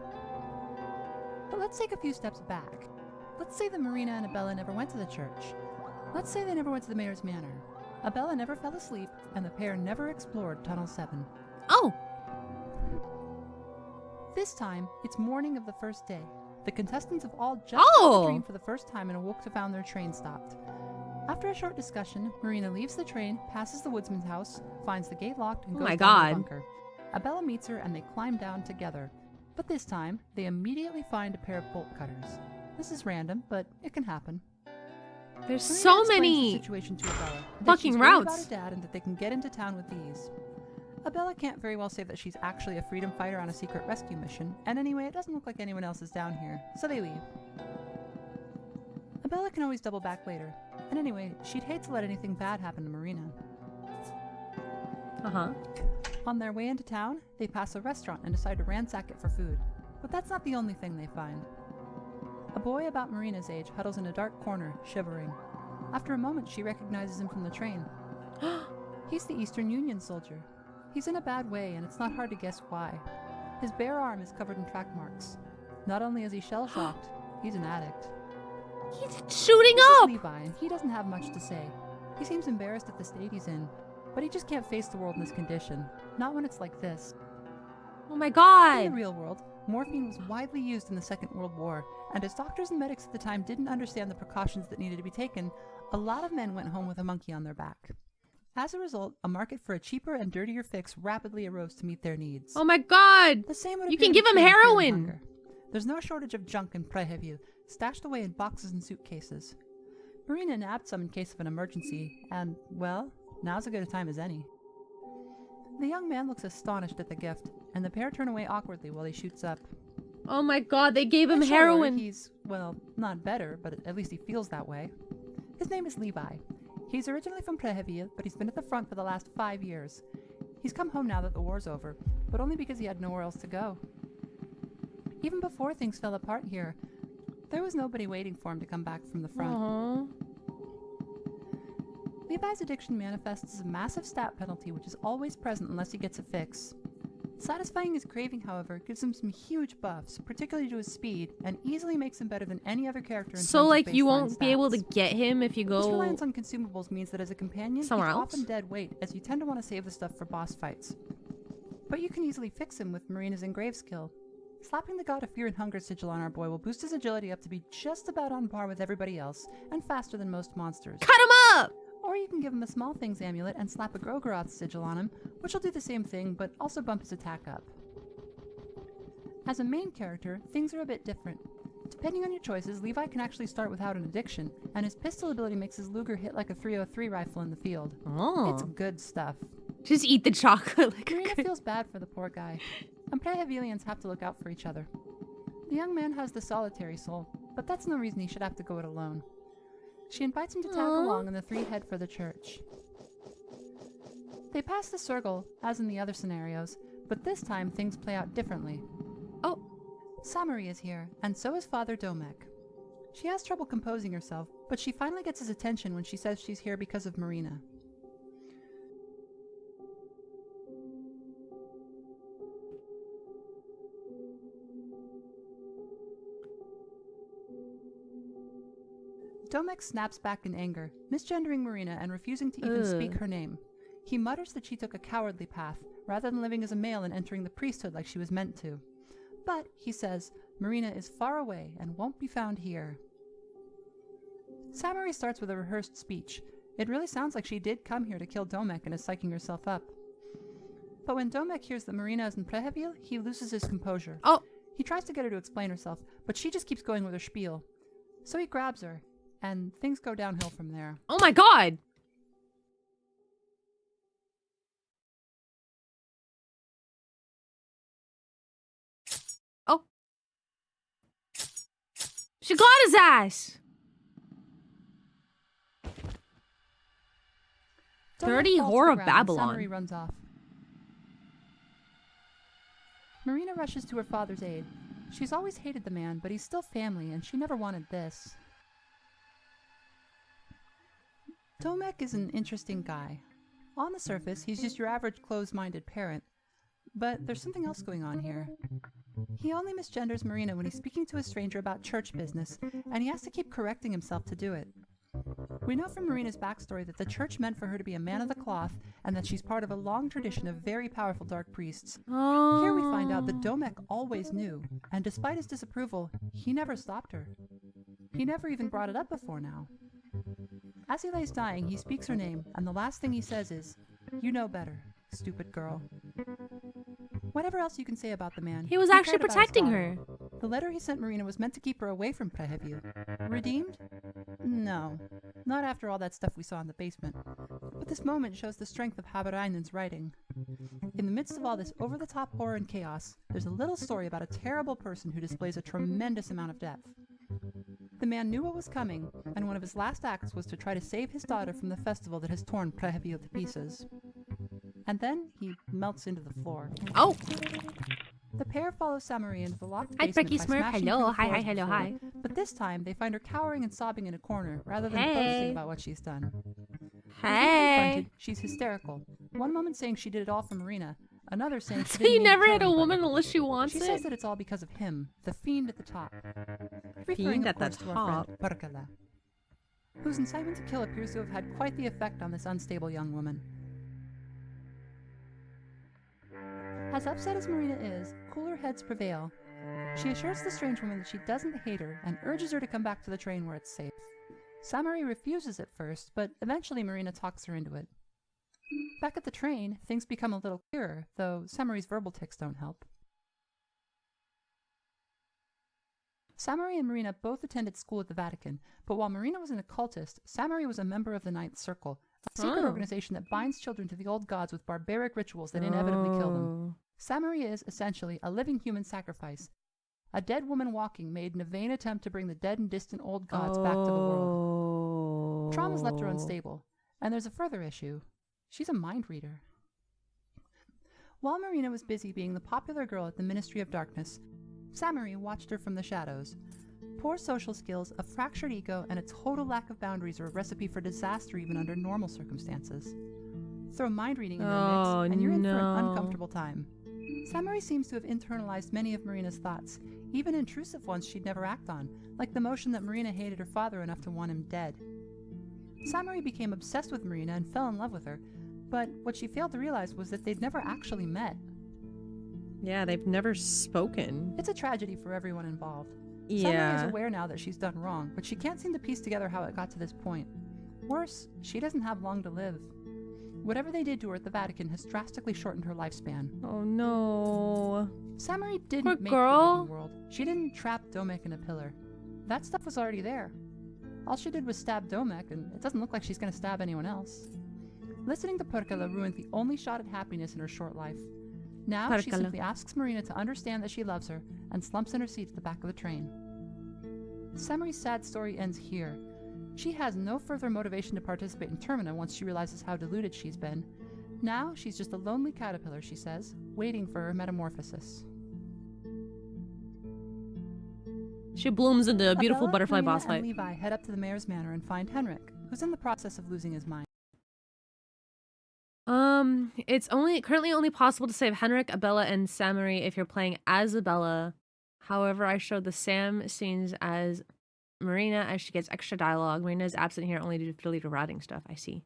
But let's take a few steps back. Let's say that Marina and Abella never went to the church. Let's say they never went to the mayor's manor. Abella never fell asleep, and the pair never explored Tunnel 7. Oh! This time, it's morning of the first day. The contestants have all just had the train for the first time and awoke to find their train stopped. After a short discussion, Marina leaves the train, passes the woodsman's house, finds the gate locked, and goes down the bunker. Abella meets her and they climb down together. But this time, they immediately find a pair of bolt cutters. This is random, but it can happen. There's Marina so explains many the situation to Abella, that fucking she's worried routes. about her dad and that they can get into town with ease. Abella can't very well say that she's actually a freedom fighter on a secret rescue mission, and anyway, it doesn't look like anyone else is down here, so they leave. Abella can always double back later, and anyway, she'd hate to let anything bad happen to Marina. On their way into town, they pass a restaurant and decide to ransack it for food, but that's not the only thing they find. A boy about Marina's age huddles in a dark corner, shivering. After a moment, she recognizes him from the train. He's the Eastern Union soldier. He's in a bad way, and it's not hard to guess why. His bare arm is covered in track marks. Not only is he shell-shocked, he's an addict. He's shooting This up! is Levi, and he doesn't have much to say. He seems embarrassed at the state he's in, but he just can't face the world in this condition. Not when it's like this. Oh my In god! the real world, morphine was widely used in the Second World War, and as doctors and medics at the time didn't understand the precautions that needed to be taken, a lot of men went home with a monkey on their back. As a result, a market for a cheaper and dirtier fix rapidly arose to meet their needs. Oh my god! The same would You appear can to give be him true in fear and heroin! hunger. There's no shortage of junk in Preheview, stashed away in boxes and suitcases. Marina nabbed some in case of an emergency, and, well, now's as good a time as any. The young man looks astonished at the gift, and the pair turn away awkwardly while he shoots up. Oh my god, they gave him In short, heroin! He's, well, not better, but at least he feels that way. His name is Levi. He's originally from Prehevia, but he's been at the front for the last 5 years. He's come home now that the war's over, but only because he had nowhere else to go. Even before things fell apart here, there was nobody waiting for him to come back from the front. Aww. Levi's addiction manifests as a massive stat penalty which is always present unless he gets a fix. Satisfying his craving, however, gives him some huge buffs, particularly to his speed, and easily makes him better than any other character in So, terms like, of you baseline won't be able to stats. get him if you This go... reliance on consumables means that as a companion, somewhere he's else? often dead weight, as you tend to want to save the stuff for boss fights. But you can easily fix him with Marina's engrave skill. Slapping the God of Fear and Hunger sigil on our boy will boost his agility up to be just about on par with everybody else, and faster than most monsters. Cut him up! Or you can give him a Small Things amulet and slap a Grogaroth sigil on him, which will do the same thing, but also bump his attack up. As a main character, things are a bit different. Depending on your choices, Levi can actually start without an addiction, and his pistol ability makes his Luger hit like a 303 rifle in the field. Oh. It's good stuff. Just eat the chocolate like Marina feels bad for the poor guy, and Prehevilians have to look out for each other. The young man has the solitary soul, but that's no reason he should have to go it alone. She invites him to tag along, and the three head for the church. They pass the circle, as in the other scenarios, but this time things play out differently. Oh. Samarie is here, and so is Father Domek. She has trouble composing herself, but she finally gets his attention when she says she's here because of Marina. Domek snaps back in anger, misgendering Marina and refusing to even speak her name. He mutters that she took a cowardly path, rather than living as a male and entering the priesthood like she was meant to. But, he says, Marina is far away and won't be found here. Samarie starts with a rehearsed speech. It really sounds like she did come here to kill Domek and is psyching herself up. But when Domek hears that Marina is in Prehevil, he loses his composure. Oh. He tries to get her to explain herself, but she just keeps going with her spiel. So he grabs her, and things go downhill from there. Oh my god! Oh. She got his ass! Dirty Domek falls to whore the of ground, Babylon. Samarie runs off. Marina rushes to her father's aid. She's always hated the man, but he's still family, and she never wanted this. Domek is an interesting guy. On the surface, he's just your average closed-minded parent. But there's something else going on here. He only misgenders Marina when he's speaking to a stranger about church business, and he has to keep correcting himself to do it. We know from Marina's backstory that the church meant for her to be a man of the cloth, and that she's part of a long tradition of very powerful dark priests. Oh. Here we find out that Domek always knew, and despite his disapproval, he never stopped her. He never even brought it up before now. As he lays dying, he speaks her name, and the last thing he says is, "You know better, stupid girl." Whatever else you can say about the man, He was actually cared about his protecting daughter. her. The letter he sent Marina was meant to keep her away from Preheview. Redeemed? No. Not after all that stuff we saw in the basement. But this moment shows the strength of Haberainen's writing. In the midst of all this over-the-top horror and chaos, there's a little story about a terrible person who displays a tremendous amount of depth. The man knew what was coming, and one of his last acts was to try to save his daughter from the festival that has torn Preheview to pieces. And then he melts into the floor. Oh. The pair follow Samarie into the locked Hi, basement Bricky by Smurf. smashing Hello. through the Hi, hi, floors hello, before. hi. But this time, they find her cowering and sobbing in a corner, rather than Hey. boasting about what she's done. Hey. Confronted, she's hysterical. One moment saying she did it all for Marina, another saying she So didn't you mean to never kill hit a anybody. woman unless she wants She it? says that it's all because of him, the fiend at the top. Referring, Fiend of at the course, to our top. friend Perkele, whose incitement to kill appears to have had quite the effect on this unstable young woman. As upset as Marina is, cooler heads prevail. She assures the strange woman that she doesn't hate her and urges her to come back to the train where it's safe. Samarie refuses at first, but eventually Marina talks her into it. Back at the train, things become a little clearer, though Samarie's verbal tics don't help. Samarie and Marina both attended school at the Vatican, but while Marina was an occultist, Samarie was a member of the Ninth Circle, a secret organization that binds children to the old gods with barbaric rituals that inevitably kill them. Samarie is, essentially, a living human sacrifice, a dead woman walking made in a vain attempt to bring the dead and distant old gods back to the world. Trauma's left her unstable, and there's a further issue. She's a mind reader. While Marina was busy being the popular girl at the Ministry of Darkness, Samarie watched her from the shadows. Poor social skills, a fractured ego, and a total lack of boundaries are a recipe for disaster even under normal circumstances. Throw mind reading into the mix, and you're in for an uncomfortable time. Samarie seems to have internalized many of Marina's thoughts, even intrusive ones she'd never act on, like the notion that Marina hated her father enough to want him dead. Samarie became obsessed with Marina and fell in love with her, but what she failed to realize was that they'd never actually met. Yeah, they've never spoken. It's a tragedy for everyone involved. Samarie Yeah. is aware now that she's done wrong, but she can't seem to piece together how it got to this point. Worse, she doesn't have long to live. Whatever they did to her at the Vatican has drastically shortened her lifespan. Oh no. Samarie didn't Poor make girl. the living world. She didn't trap Domek in a pillar. That stuff was already there. All she did was stab Domek, and it doesn't look like she's going to stab anyone else. Listening to Perkele ruined the only shot at happiness in her short life. Now she Perkele. simply asks Marina to understand that she loves her and slumps in her seat at the back of the train. Samarie's sad story ends here. She has no further motivation to participate in Termina once she realizes how deluded she's been. Now she's just a lonely caterpillar, she says, waiting for her metamorphosis. She blooms into a beautiful Abella, butterfly Termina, boss and fight. Levi head up to the mayor's manor and find Henrik, who's in the process of losing his mind. It's currently only possible to save Henrik, Abella, and Samarie if you're playing as Abella. However, I showed the Sam scenes as Marina as she gets extra dialogue. Marina is absent here only due to writing stuff. I see.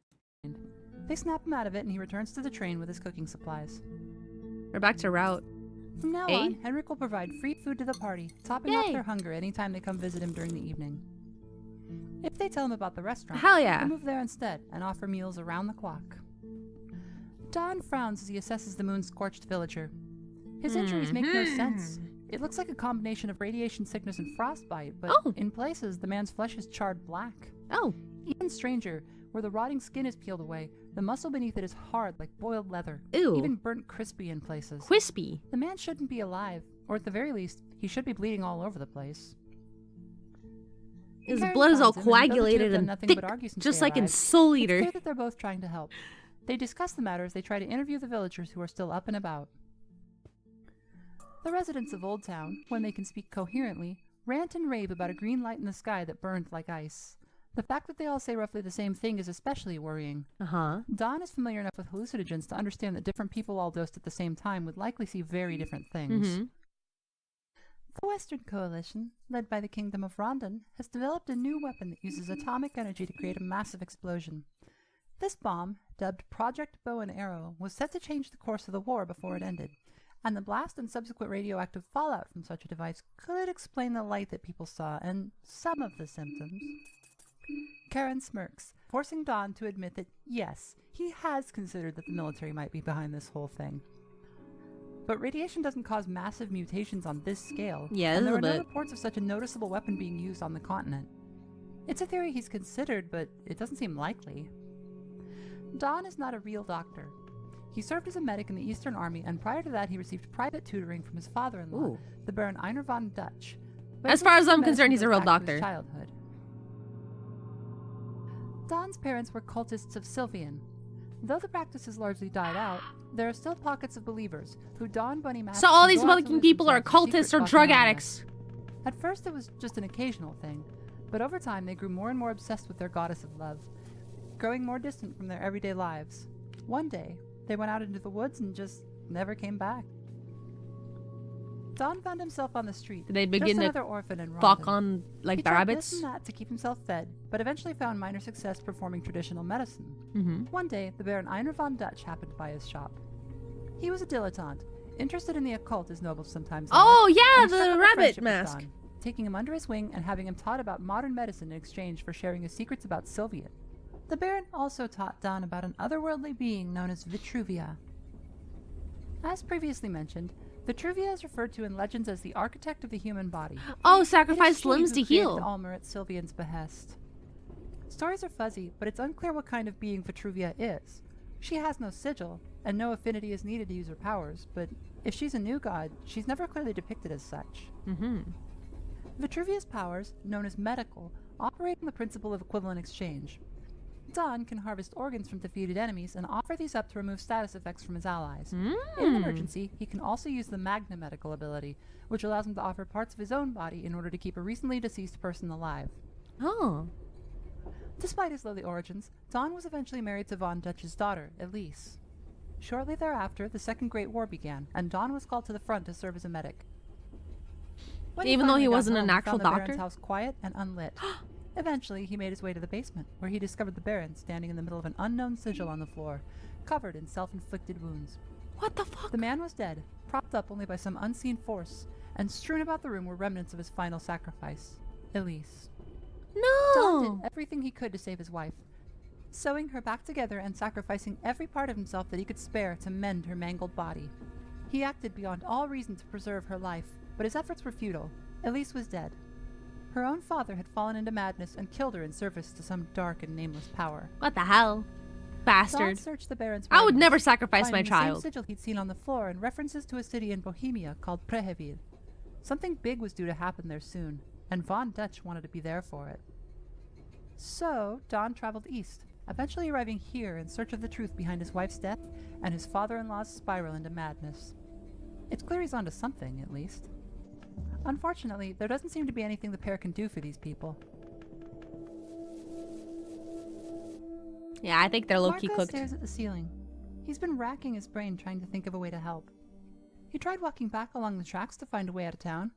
They snap him out of it and he returns to the train with his cooking supplies. We're back to route. From now 8? on, Henrik will provide free food to the party, topping off Yay. their hunger anytime they come visit him during the evening. If they tell him about the restaurant, Hell yeah. he'll move there instead and offer meals around the clock. Don frowns as he assesses the moon-scorched villager. His injuries make no sense. It looks like a combination of radiation sickness and frostbite, but in places, the man's flesh is charred black. Oh. Even stranger, where the rotting skin is peeled away, the muscle beneath it is hard like boiled leather. Ew. Even burnt crispy in places. Crispy. The man shouldn't be alive, or at the very least, he should be bleeding all over the place. His Karen blood is all finds him, and though the two have coagulated done and nothing thick, but argue since just they like in arrived, Soul It's Eater. clear that they're both trying to help. They discuss the matter as they try to interview the villagers who are still up and about. The residents of Old Town, when they can speak coherently, rant and rave about a green light in the sky that burned like ice. The fact that they all say roughly the same thing is especially worrying. Dawn is familiar enough with hallucinogens to understand that different people all dosed at the same time would likely see very different things. The Western Coalition, led by the Kingdom of Rondon, has developed a new weapon that uses atomic energy to create a massive explosion. This bomb, dubbed Project Bow and Arrow, was set to change the course of the war before it ended, and the blast and subsequent radioactive fallout from such a device could explain the light that people saw and some of the symptoms. Karen smirks, forcing Dawn to admit that, yes, he has considered that the military might be behind this whole thing. But radiation doesn't cause massive mutations on this scale, and there are no reports of such a noticeable weapon being used on the continent. It's a theory he's considered, but it doesn't seem likely. Dawn is not a real doctor. He served as a medic in the Eastern Army, and prior to that he received private tutoring from his father-in-law, the Baron Einar von Dutch. As far as I'm concerned, he's a real doctor. Childhood. Dawn's parents were cultists of Sylvian. Though the practice has largely died out, there are still pockets of believers who don bunny masks. So all these fucking people are cultists or drug addicts. At first it was just an occasional thing, but over time they grew more and more obsessed with their goddess of love, growing more distant from their everyday lives. One day, they went out into the woods and just never came back. Dawn found himself on the street. Did they begin just to orphan in fuck on like he the tried rabbits? This and that to keep himself fed, but eventually found minor success performing traditional medicine. One day, the Baron Einar von Dutch happened by his shop. He was a dilettante, interested in the occult as nobles sometimes are. Oh yeah, the rabbit mask. Dawn, taking him under his wing and having him taught about modern medicine in exchange for sharing his secrets about Sylvian. The Baron also taught Dawn about an otherworldly being known as Vitruvia. As previously mentioned, Vitruvia is referred to in legends as the architect of the human body. Oh, sacrifice limbs to heal. Alll-mer at Sylvian's behest. Stories are fuzzy, but it's unclear what kind of being Vitruvia is. She has no sigil, and no affinity is needed to use her powers, but if she's a new god, she's never clearly depicted as such. Vitruvia's powers, known as medical, operate on the principle of equivalent exchange. Dawn can harvest organs from defeated enemies and offer these up to remove status effects from his allies. In an emergency, he can also use the magna-medical ability, which allows him to offer parts of his own body in order to keep a recently deceased person alive. Despite his lowly origins, Dawn was eventually married to von Dutch's daughter, Elise. Shortly thereafter, the Second Great War began, and Dawn was called to the front to serve as a medic. Even though he wasn't an actual doctor? He found the Baron's house quiet and unlit. Eventually, he made his way to the basement, where he discovered the Baron standing in the middle of an unknown sigil on the floor, covered in self-inflicted wounds. What the fuck? The man was dead, propped up only by some unseen force, and strewn about the room were remnants of his final sacrifice, Elise. No! Dawn did everything he could to save his wife, sewing her back together and sacrificing every part of himself that he could spare to mend her mangled body. He acted beyond all reason to preserve her life, but his efforts were futile. Elise was dead. Her own father had fallen into madness and killed her in service to some dark and nameless power. What the hell? Bastard. Dawn searched the Baron's I would residence, never sacrifice my finding the child. same sigil he'd seen on the floor and references to a city in Bohemia called Prehevil. Something big was due to happen there soon, and von Dutch wanted to be there for it. So, Dawn traveled east, eventually arriving here in search of the truth behind his wife's death and his father-in-law's spiral into madness. It's clear he's onto something, at least. Unfortunately, there doesn't seem to be anything the pair can do for these people. Yeah, I think they're low-key Marco cooked. stares at the ceiling. He's been racking his brain trying to think of a way to help. He tried walking back along the tracks to find a way out of town,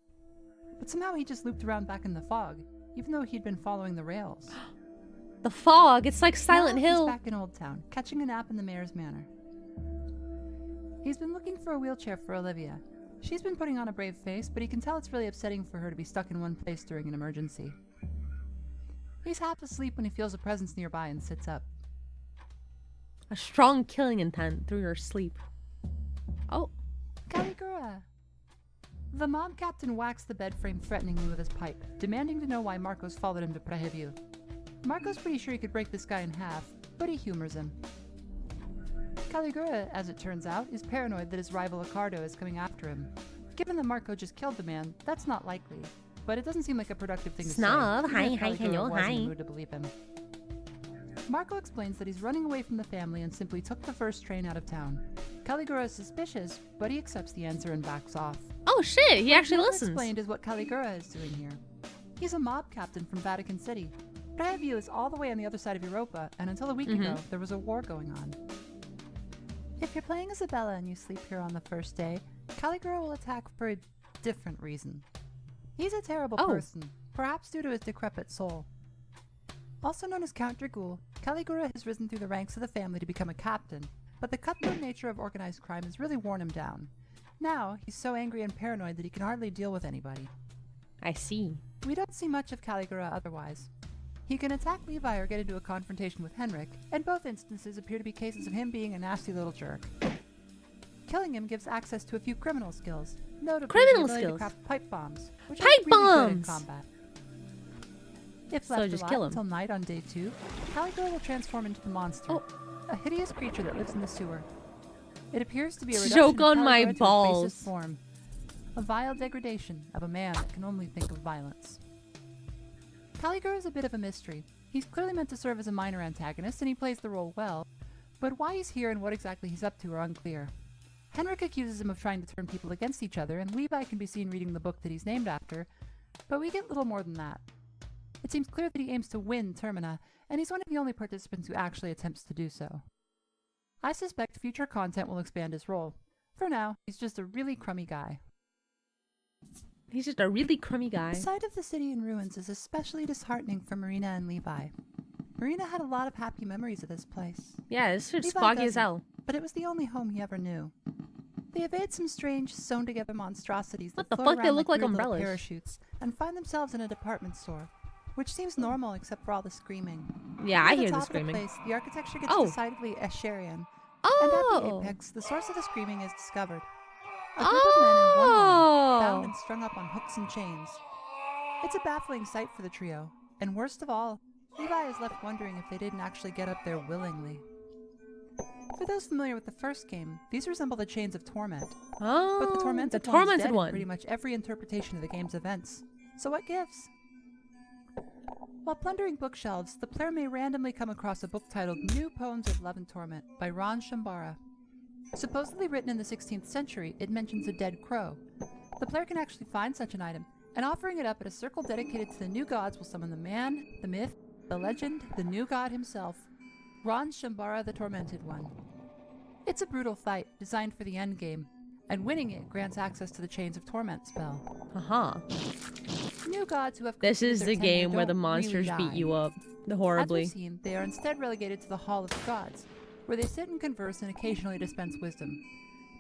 but somehow he just looped around back in the fog, even though he'd been following the rails. The fog, it's like Silent Now Hill. He's back in Old Town, catching a nap in the mayor's manor. He's been looking for a wheelchair for Olivia. She's been putting on a brave face, but he can tell it's really upsetting for her to be stuck in one place during an emergency. He's half asleep when he feels a presence nearby and sits up. A strong killing intent through your sleep. Oh. Caligura! The mob captain whacks the bed frame threateningly with his pipe, demanding to know why Marcos followed him to Prehevil. Marco's pretty sure he could break this guy in half, but he humors him. Caligura, as it turns out, is paranoid that his rival Ricardo is coming after him. Given that Marco just killed the man, that's not likely, but it doesn't seem like a productive thing to Snob, say. hi, even if hi, Caligura hello, was in hi. the mood to believe him. Marco explains that he's running away from the family and simply took the first train out of town. Caligura is suspicious, but he accepts the answer and backs off. Oh shit, he What actually never listens. explained is what Caligura is doing here. He's a mob captain from Vatican City. Preview is all the way on the other side of Europa, and until a week ago, there was a war going on. If you're playing Isabella and you sleep here on the first day, Caligura will attack for a different reason. He's a terrible person, perhaps due to his decrepit soul. Also known as Count Dragul, Caligura has risen through the ranks of the family to become a captain, but the cutthroat nature of organized crime has really worn him down. Now, he's so angry and paranoid that he can hardly deal with anybody. I see. We don't see much of Caligura otherwise. He can attack Levi or get into a confrontation with Henrik, and both instances appear to be cases of him being a nasty little jerk. Killing him gives access to a few criminal skills, notably the ability to craft pipe bombs, which are really good in combat. If left just alive kill him. until night on day 2, Caligura will transform into the monster, a hideous creature that lives in the sewer. It appears to be a reduction Joke of on my Caligura to its balls. basest form, a vile degradation of a man that can only think of violence. Caligura is a bit of a mystery. He's clearly meant to serve as a minor antagonist, and he plays the role well, but why he's here and what exactly he's up to are unclear. Henrik accuses him of trying to turn people against each other, and Levi can be seen reading the book that he's named after, but we get little more than that. It seems clear that he aims to win Termina, and he's one of the only participants who actually attempts to do so. I suspect future content will expand his role. For now, he's just a really crummy guy. He's just a really crummy guy. The sight of the city in ruins is especially disheartening for Marina and Levi. Marina had a lot of happy memories of this place. Yeah, this shit's Levi foggy as doesn't, hell. but it was the only home he ever knew. They evade some strange, sewn-together monstrosities What that the float fuck? They around look like weird little umbrellas. parachutes and find themselves in a department store, which seems normal except for all the screaming. Yeah, At I the hear the top of screaming. place, the architecture gets Oh. decidedly Escherian, Oh! and at the apex, the source of the screaming is discovered. A group of men and one woman, bound and strung up on hooks and chains. It's a baffling sight for the trio, and worst of all, Levi is left wondering if they didn't actually get up there willingly. For those familiar with the first game, these resemble the Chains of Torment. Oh, But the tormented, the one is tormented dead in one. pretty much every interpretation of the game's events. So what gives? While plundering bookshelves, the player may randomly come across a book titled New Poems of Love and Torment by Ron Shambara. Supposedly written in the 16th century, it mentions a dead crow. The player can actually find such an item, and offering it up at a circle dedicated to the new gods will summon the man, the myth, the legend, the new god himself, Ron Shambara the Tormented One. It's a brutal fight, designed for the endgame, and winning it grants access to the Chains of Torment spell. Uh-huh. New gods who have This completed is their the tenure game where the don't monsters really beat die. you up As horribly. we've seen, they are instead relegated to the Hall of the Gods, where they sit and converse and occasionally dispense wisdom.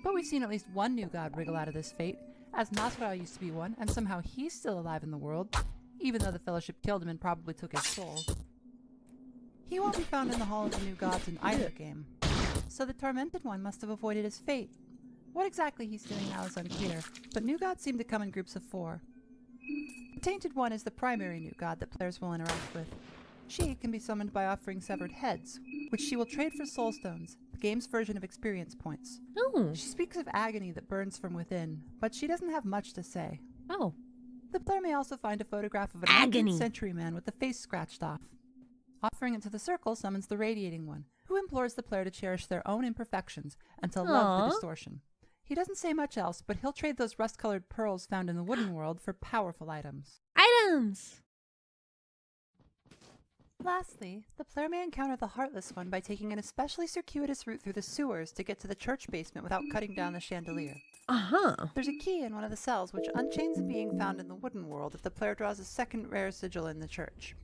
But we've seen at least one new god wriggle out of this fate, as Nasra used to be one, and somehow he's still alive in the world, even though the Fellowship killed him and probably took his soul. He won't be found in the Hall of the New Gods in either game, so the Tormented One must have avoided his fate. What exactly he's doing now is unclear, but new gods seem to come in groups of 4. The Tainted One is the primary new god that players will interact with. She can be summoned by offering severed heads, which she will trade for soul stones, the game's version of experience points. Oh. She speaks of agony that burns from within, but she doesn't have much to say. Oh. The player may also find a photograph of a Agony. 19th century man with the face scratched off. Offering it to the circle summons the Radiating One, who implores the player to cherish their own imperfections and to love the Aw. distortion. He doesn't say much else, but he'll trade those rust-colored pearls found in the wooden world for powerful items. Items! Lastly, the player may encounter the Heartless One by taking an especially circuitous route through the sewers to get to the church basement without cutting down the chandelier. Uh-huh. There's a key in one of the cells which unchains a being found in the wooden world if the player draws a second rare sigil in the church.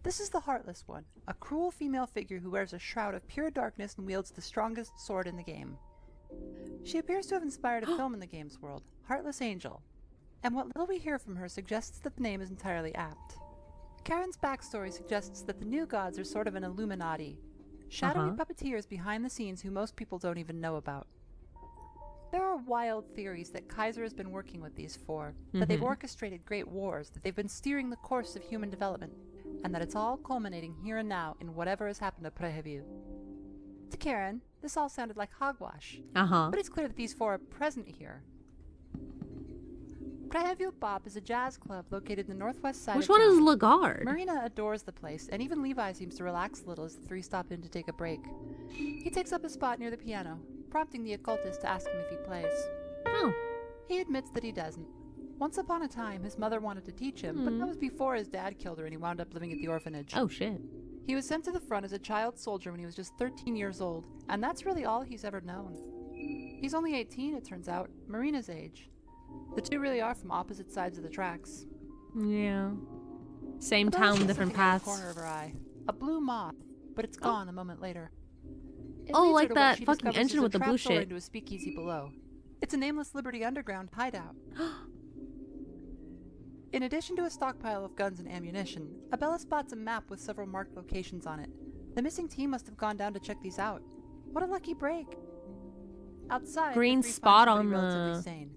This is the Heartless One, a cruel female figure who wears a shroud of pure darkness and wields the strongest sword in the game. She appears to have inspired a film in the game's world, Heartless Angel, and what little we hear from her suggests that the name is entirely apt. Karen's backstory suggests that the new gods are sort of an Illuminati, shadowy puppeteers behind the scenes who most people don't even know about. There are wild theories that Kaiser has been working with these 4, that they've orchestrated great wars, that they've been steering the course of human development, and that it's all culminating here and now in whatever has happened to Preheview. To Karen, this all sounded like hogwash, Uh-huh. but it's clear that these 4 are present here. Preheview Bop is a jazz club located in the northwest side Which of one town. is Lagarde? Marina adores the place, and even Levi seems to relax a little as the 3 stop in to take a break. He takes up a spot near the piano, prompting the occultist to ask him if he plays. Oh. He admits that he doesn't. Once upon a time, his mother wanted to teach him, but that was before his dad killed her and he wound up living at the orphanage. Oh, shit. He was sent to the front as a child soldier when he was just 13 years old, and that's really all he's ever known. He's only 18, it turns out, Marina's age. The two really are from opposite sides of the tracks. Yeah. Same The town, bells different sitting in the paths. corner of her eye. A blue moth, but it's gone a moment later. It Oh, leads her like to what that she fucking discovers engine is a with the blue trapdoor shit. into a speakeasy below. It's a nameless Liberty Underground hideout. In addition to a stockpile of guns and ammunition, Abella spots a map with several marked locations on it. The missing team must have gone down to check these out. What a lucky break. Outside, Green the three spot find on somebody relatively the- sane.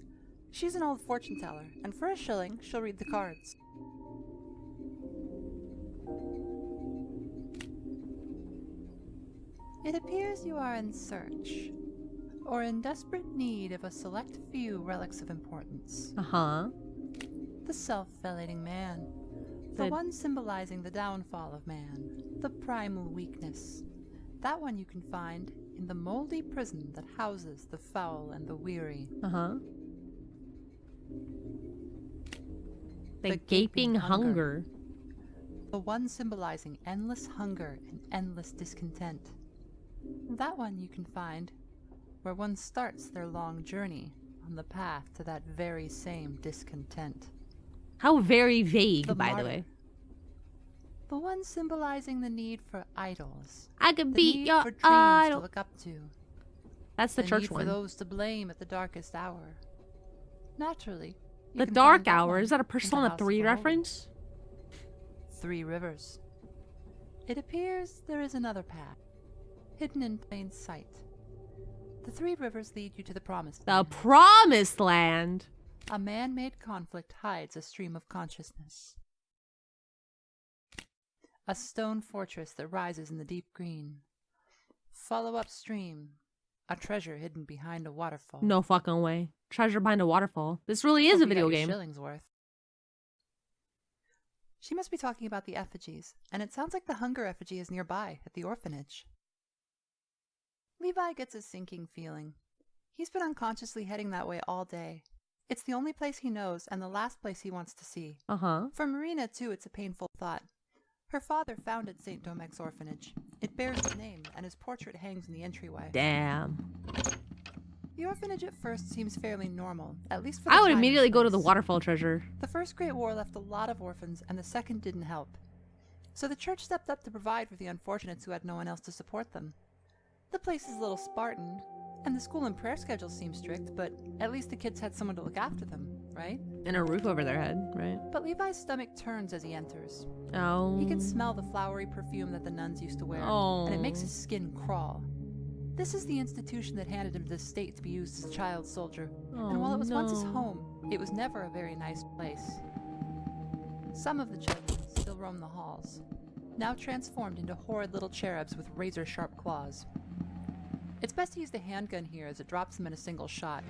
She's an old fortune teller, and for a shilling, she'll read the cards. It appears you are in search, or in desperate need of a select few relics of importance. Uh-huh. The self-velating man. The The- one symbolizing the downfall of man. The primal weakness. That one you can find in the moldy prison that houses the foul and the weary. Uh-huh. The The gaping gaping hunger. The one symbolizing endless hunger and endless discontent. That one you can find where one starts their long journey on the path to that very same discontent. How very vague, The by martyr. the way. The one symbolizing the need for idols. I could The beat need your for dreams to idol. look up to. That's the church need one. for those to blame at the darkest hour. Naturally, you The can Dark find that Hour. one Is that a in the Persona House 3 of the Holy. reference? 3 rivers. It appears there is another path, hidden in plain sight. The 3 rivers lead you to the Promised The Land. Promised Land. A man-made conflict hides a stream of consciousness. A stone fortress that rises in the deep green. Follow upstream. A treasure hidden behind a waterfall. No fucking way. Treasure behind a waterfall. This really is Hope a you got video your game. shillings worth. She must be talking about the effigies, and it sounds like the hunger effigy is nearby, at the orphanage. Levi gets a sinking feeling. He's been unconsciously heading that way all day. It's the only place he knows, and the last place he wants to see. Uh-huh. For Marina, too, it's a painful thought. Her father founded St. Domec's orphanage. It bears his name, and his portrait hangs in the entryway. Damn. The orphanage at first seems fairly normal, at least for the I would time and immediately go to the place. waterfall treasure. The First Great War left a lot of orphans, and the Second didn't help. So the church stepped up to provide for the unfortunates who had no one else to support them. The place is a little Spartan, and the school and prayer schedule seem strict, but at least the kids had someone to look after them, right? And a roof over their head, right? But Levi's stomach turns as he enters. Oh. He can smell the flowery perfume that the nuns used to wear, and it makes his skin crawl. This is the institution that handed him this state to be used as a child soldier, and while it was once his home, it was never a very nice place. Some of the children still roam the halls, now transformed into horrid little cherubs with razor-sharp claws. It's best to use the handgun here as it drops them in a single shot.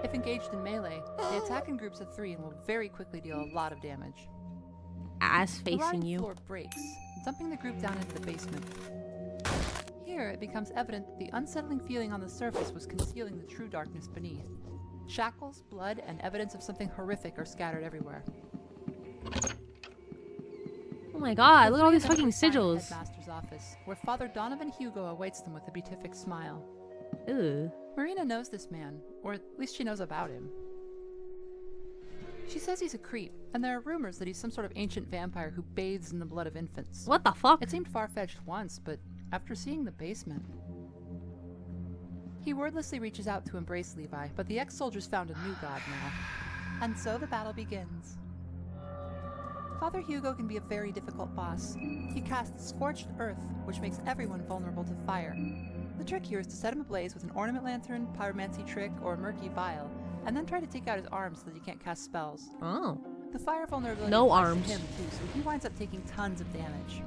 If engaged in melee, they attack in groups of 3 and will very quickly deal a lot of damage. Ass The facing rotting you. floor breaks, dumping the group down into the basement. Here, it becomes evident that the unsettling feeling on the surface was concealing the true darkness beneath. Shackles, blood, and evidence of something horrific are scattered everywhere. Oh my god, look at all The these three fucking eventually find the sigils. headmaster's office, where Father Donovan Hugo awaits them with a beatific smile. Ew. Marina knows this man, or at least she knows about him. She says he's a creep, and there are rumors that he's some sort of ancient vampire who bathes in the blood of infants. What the fuck? It seemed far-fetched once, but after seeing the basement... He wordlessly reaches out to embrace Levi, but the ex-soldiers found a new god now. And so the battle begins. Father Hugo can be a very difficult boss. He casts Scorched Earth, which makes everyone vulnerable to fire. The trick here is to set him ablaze with an ornament lantern, pyromancy trick, or a murky vial, and then try to take out his arms so that he can't cast spells. Oh. The fire vulnerability No applies arms. to him too, so he winds up taking tons of damage.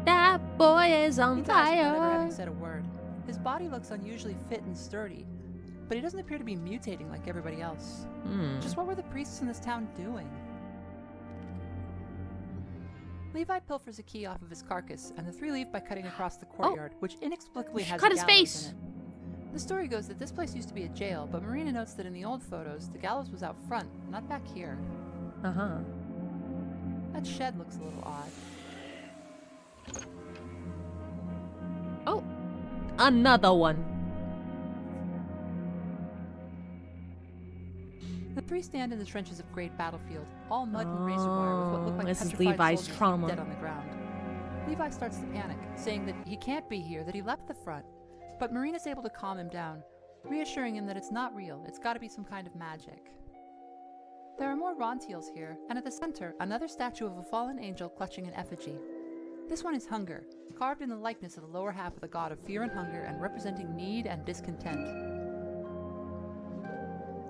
That boy is on He dies without ever having fire. said a word. His body looks unusually fit and sturdy, but he doesn't appear to be mutating like everybody else. Just what were the priests in this town doing? Levi pilfers a key off of his carcass, and the 3 leave by cutting across the courtyard, which inexplicably She has cut a his gallows face. in it. The story goes that this place used to be a jail, but Marina notes that in the old photos, the gallows was out front, not back here. Uh-huh. That shed looks a little odd. Oh, another one. The three stand in the trenches of Great Battlefield, all mud and razor wire with what look like this is petrified Levi's soldiers trauma. dead on the ground. Levi starts to panic, saying that he can't be here, that he left the front. But Marina's able to calm him down, reassuring him that it's not real, it's gotta be some kind of magic. There are more Rontiels here, and at the center, another statue of a fallen angel clutching an effigy. This one is Hunger, carved in the likeness of the lower half of the god of fear and hunger and representing need and discontent.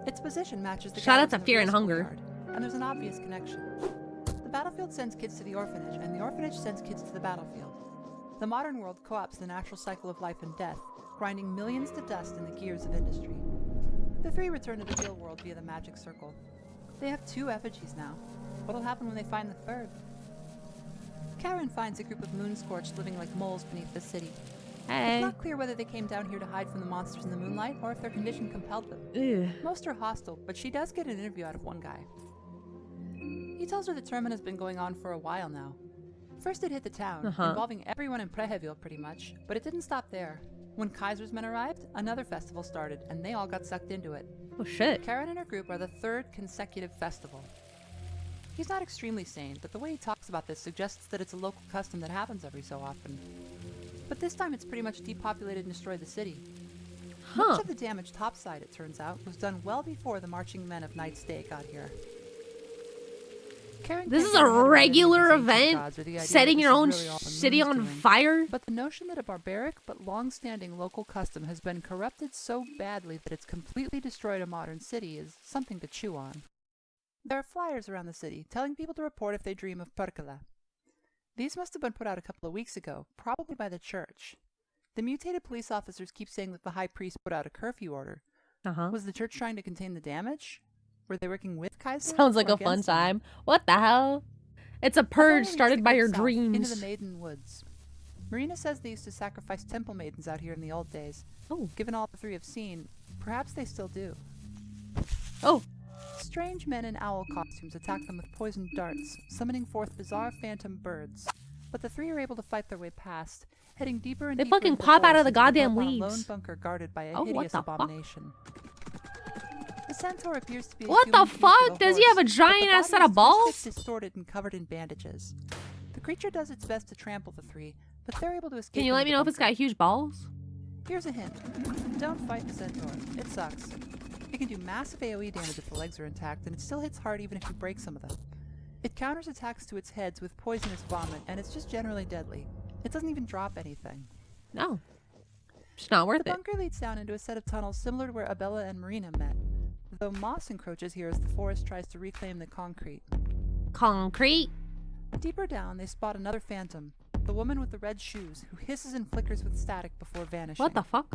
Its position matches the Shout out to gallows in the Fear and real Hunger. schoolyard, and there's an obvious connection. The battlefield sends kids to the orphanage, and the orphanage sends kids to the battlefield. The modern world co-opts the natural cycle of life and death, grinding millions to dust in the gears of industry. The three return to the real world via the magic circle. They have 2 effigies now. What'll happen when they find the third? Karen finds a group of moon-scorched living like moles beneath the city. Hey. It's not clear whether they came down here to hide from the monsters in the moonlight or if their condition compelled them. Ew. Most are hostile, but she does get an interview out of one guy. He tells her that Termina's been going on for a while now. First it hit the town, involving everyone in Preheville pretty much, but it didn't stop there. When Kaiser's men arrived, another festival started, and they all got sucked into it. Oh shit. Karen and her group are the 3rd consecutive festival. He's not extremely sane, but the way he talks about this suggests that it's a local custom that happens every so often. But this time it's pretty much depopulated and destroyed the city. Much of the damage topside, it turns out, was done well before the marching men of Night's Day got here. Karen This can't is get a her head around regular any of these ancient event? gods or the idea that Setting this your is own really all the city moon's on doing. fire? But the notion that a barbaric but long-standing local custom has been corrupted so badly that it's completely destroyed a modern city is something to chew on. There are flyers around the city telling people to report if they dream of Percola. These must have been put out a couple of weeks ago, probably by the church. The mutated police officers keep saying that the high priest put out a curfew order. Was the church trying to contain the damage? Were they working with Kaiser? Sounds like or a fun against him? time. What the hell? It's a purge started by your Into the dreams. Maiden Woods. Marina says they used to sacrifice temple maidens out here in the old days. Oh. Given all the three have seen, perhaps they still do. Oh. Strange men in owl costumes attack them with poisoned darts, summoning forth bizarre phantom birds. But the three are able to fight their way past, heading deeper and They deeper fucking into pop out of forest the until they goddamn come upon a leaves. lone bunker guarded by a Oh, what hideous the fuck? abomination. The centaur appears to be a What the human beast with fuck? a Does he horse, have a but the giant ass body set is of balls? twisted, distorted, and covered in bandages. The creature does its best to trample the three, but they're able to escape. Can you let into me the know if it's bunker. got huge balls? Here's a hint. Don't fight the centaur. It sucks. It can do massive AoE damage if the legs are intact, and it still hits hard even if you break some of them. It counters attacks to its heads with poisonous vomit, and it's just generally deadly. It doesn't even drop anything. No. It's not worth The it. bunker leads down into a set of tunnels similar to where Abella and Marina met, though moss encroaches here as the forest tries to reclaim the concrete. Concrete? Deeper down, they spot another phantom, the woman with the red shoes, who hisses and flickers with static before vanishing. What the fuck?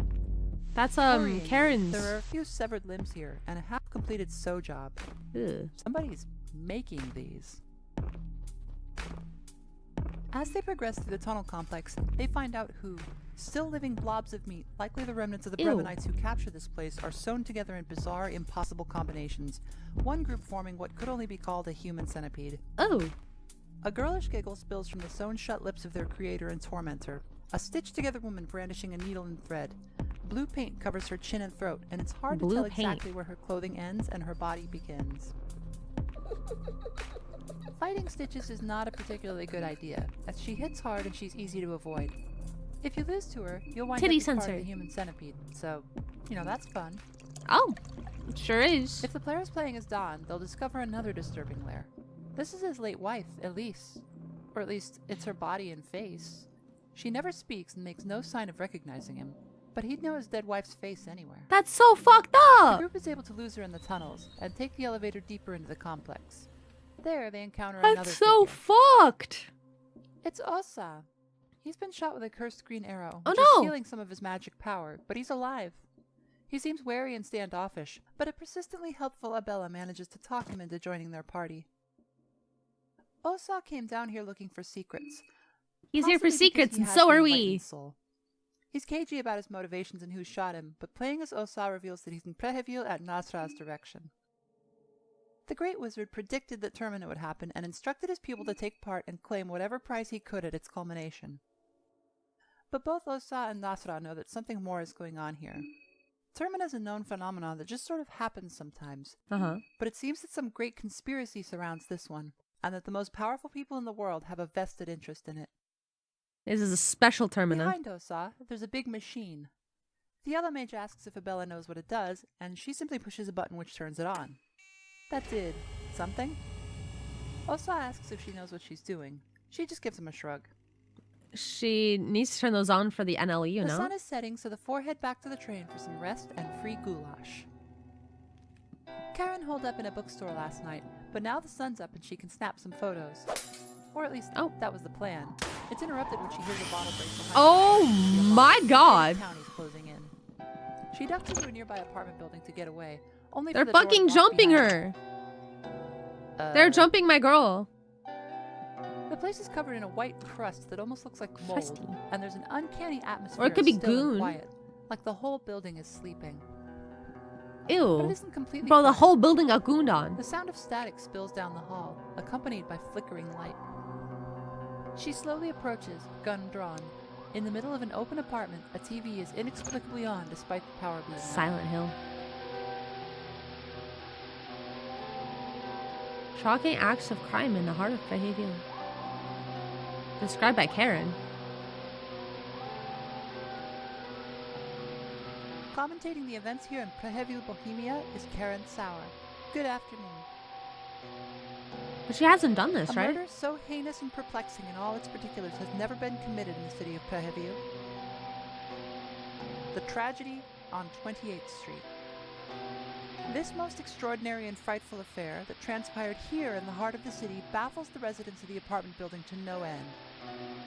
That's, Worrying, Karen's. There are a few severed limbs here, and a half-completed sew job. Ugh. Somebody's making these. As they progress through the tunnel complex, they find out who. Still living blobs of meat, likely the remnants of the Ew. Brevenites who captured this place, are sewn together in bizarre, impossible combinations, one group forming what could only be called a human centipede. Oh. A girlish giggle spills from the sewn-shut lips of their creator and tormentor, a stitched-together woman brandishing a needle and thread. Blue paint covers her chin and throat, and it's hard to Blue tell paint. exactly where her clothing ends and her body begins. Fighting Stitches is not a particularly good idea, as she hits hard and she's easy to avoid. If you lose to her, you'll wind Titty up as part of sensor. the human centipede, so, that's fun. Oh. It sure is. If the player's playing as Dawn, they'll discover another disturbing lair. This is his late wife, Elise. Or at least, it's her body and face. She never speaks and makes no sign of recognizing him, but he'd know his dead wife's face anywhere. That's so fucked The up. group is able to lose her in the tunnels and take the elevator deeper into the complex. There, they encounter another That's so figure. fucked. It's Osa. He's been shot with a cursed green arrow, Oh, which no. is stealing some of his magic power, but he's alive. He seems wary and standoffish, but a persistently helpful Abella manages to talk him into joining their party. Osa came down here looking for secrets. He's here for possibly because secrets, he and has so the are enlightened we. soul. He's cagey about his motivations and who shot him, but playing as Osa reveals that he's in Prehevil at Nasra's direction. The Great Wizard predicted that Termina would happen and instructed his pupil to take part and claim whatever prize he could at its culmination. But both Osa and Nasra know that something more is going on here. Termina is a known phenomenon that just sort of happens sometimes, but it seems that some great conspiracy surrounds this one, and that the most powerful people in the world have a vested interest in it. This is a special Termina. Behind Osa, there's a big machine. The yellow mage asks if Abella knows what it does, and she simply pushes a button which turns it on. That did something? Osa asks if she knows what she's doing. She just gives him a shrug. She needs to turn those on for the NLE, you know? The sun is setting, so the four head back to the train for some rest and free goulash. Karen holed up in a bookstore last night, but now the sun's up and she can snap some photos. Or at least, that was the plan. It's interrupted when she hears a bottle break behind her. Oh my god! The town is closing in. She ducks into a nearby apartment building to get away. Only They're for the door fucking locked jumping behind her! They're jumping my girl. The place is covered in a white crust that almost looks like mold, Crusty. and there's an uncanny atmosphere. Or it could be still and goon. quiet, like the whole building is sleeping. But it Ew. isn't completely Bro, the quiet. whole building got gooned on. The sound of static spills down the hall, accompanied by flickering light. She slowly approaches, gun drawn. In the middle of an open apartment, a TV is inexplicably on despite the power being out. Silent Hill. Shocking acts of crime in the heart of Prehevil. Described by Karen. Commentating the events here in Prehevil, Bohemia is Karen Sauer. Good afternoon. But she hasn't done this, A right? murder so heinous and perplexing in all its particulars has never been committed in the city of Prehevil. The tragedy on 28th Street. This most extraordinary and frightful affair that transpired here in the heart of the city baffles the residents of the apartment building to no end.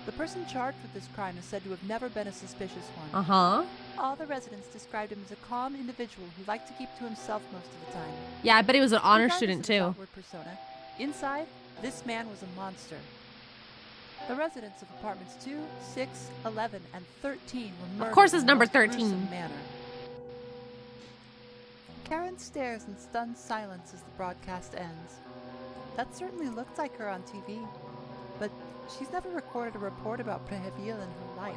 The person charged with this crime is said to have never been a suspicious one. Uh-huh. All the residents described him as a calm individual who liked to keep to himself most of the time. Yeah, I bet he was an honor Regardless student of his too. outward persona, inside, this man was a monster. The residents of apartments 2, 6, 11, and 13 were murdered. Of course it's in the number most 13. gruesome manner. Karen stares in stunned silence as the broadcast ends. That certainly looked like her on TV, but she's never recorded a report about Prehevil in her life.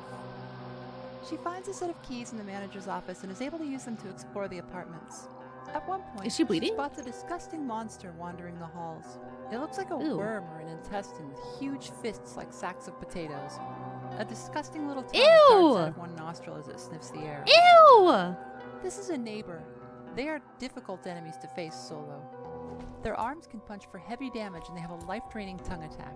She finds a set of keys in the manager's office and is able to use them to explore the apartments. At one point, Is she bleeding? spots a disgusting monster wandering the halls. It looks like a Ew. worm or an intestine with huge fists like sacks of potatoes. A disgusting little tongue Ew! darts out of one nostril as it sniffs the air. Ew! This is a neighbor. They are difficult enemies to face solo. Their arms can punch for heavy damage and they have a life-draining tongue attack.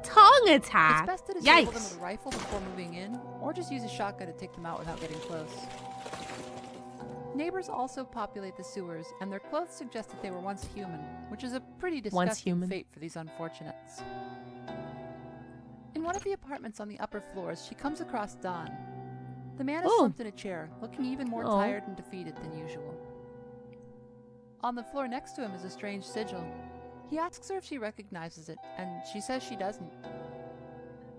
Tongue attack! It's best to disable them Yikes. with a rifle before moving in, or just use a shotgun to take them out without getting close. Neighbors also populate the sewers, and their clothes suggest that they were once human, which is a pretty disgusting human. fate for these unfortunates. In one of the apartments on the upper floors, she comes across Don. The man is Oh. slumped in a chair, looking even more Oh. tired and defeated than usual. On the floor next to him is a strange sigil. He asks her if she recognizes it, and she says she doesn't.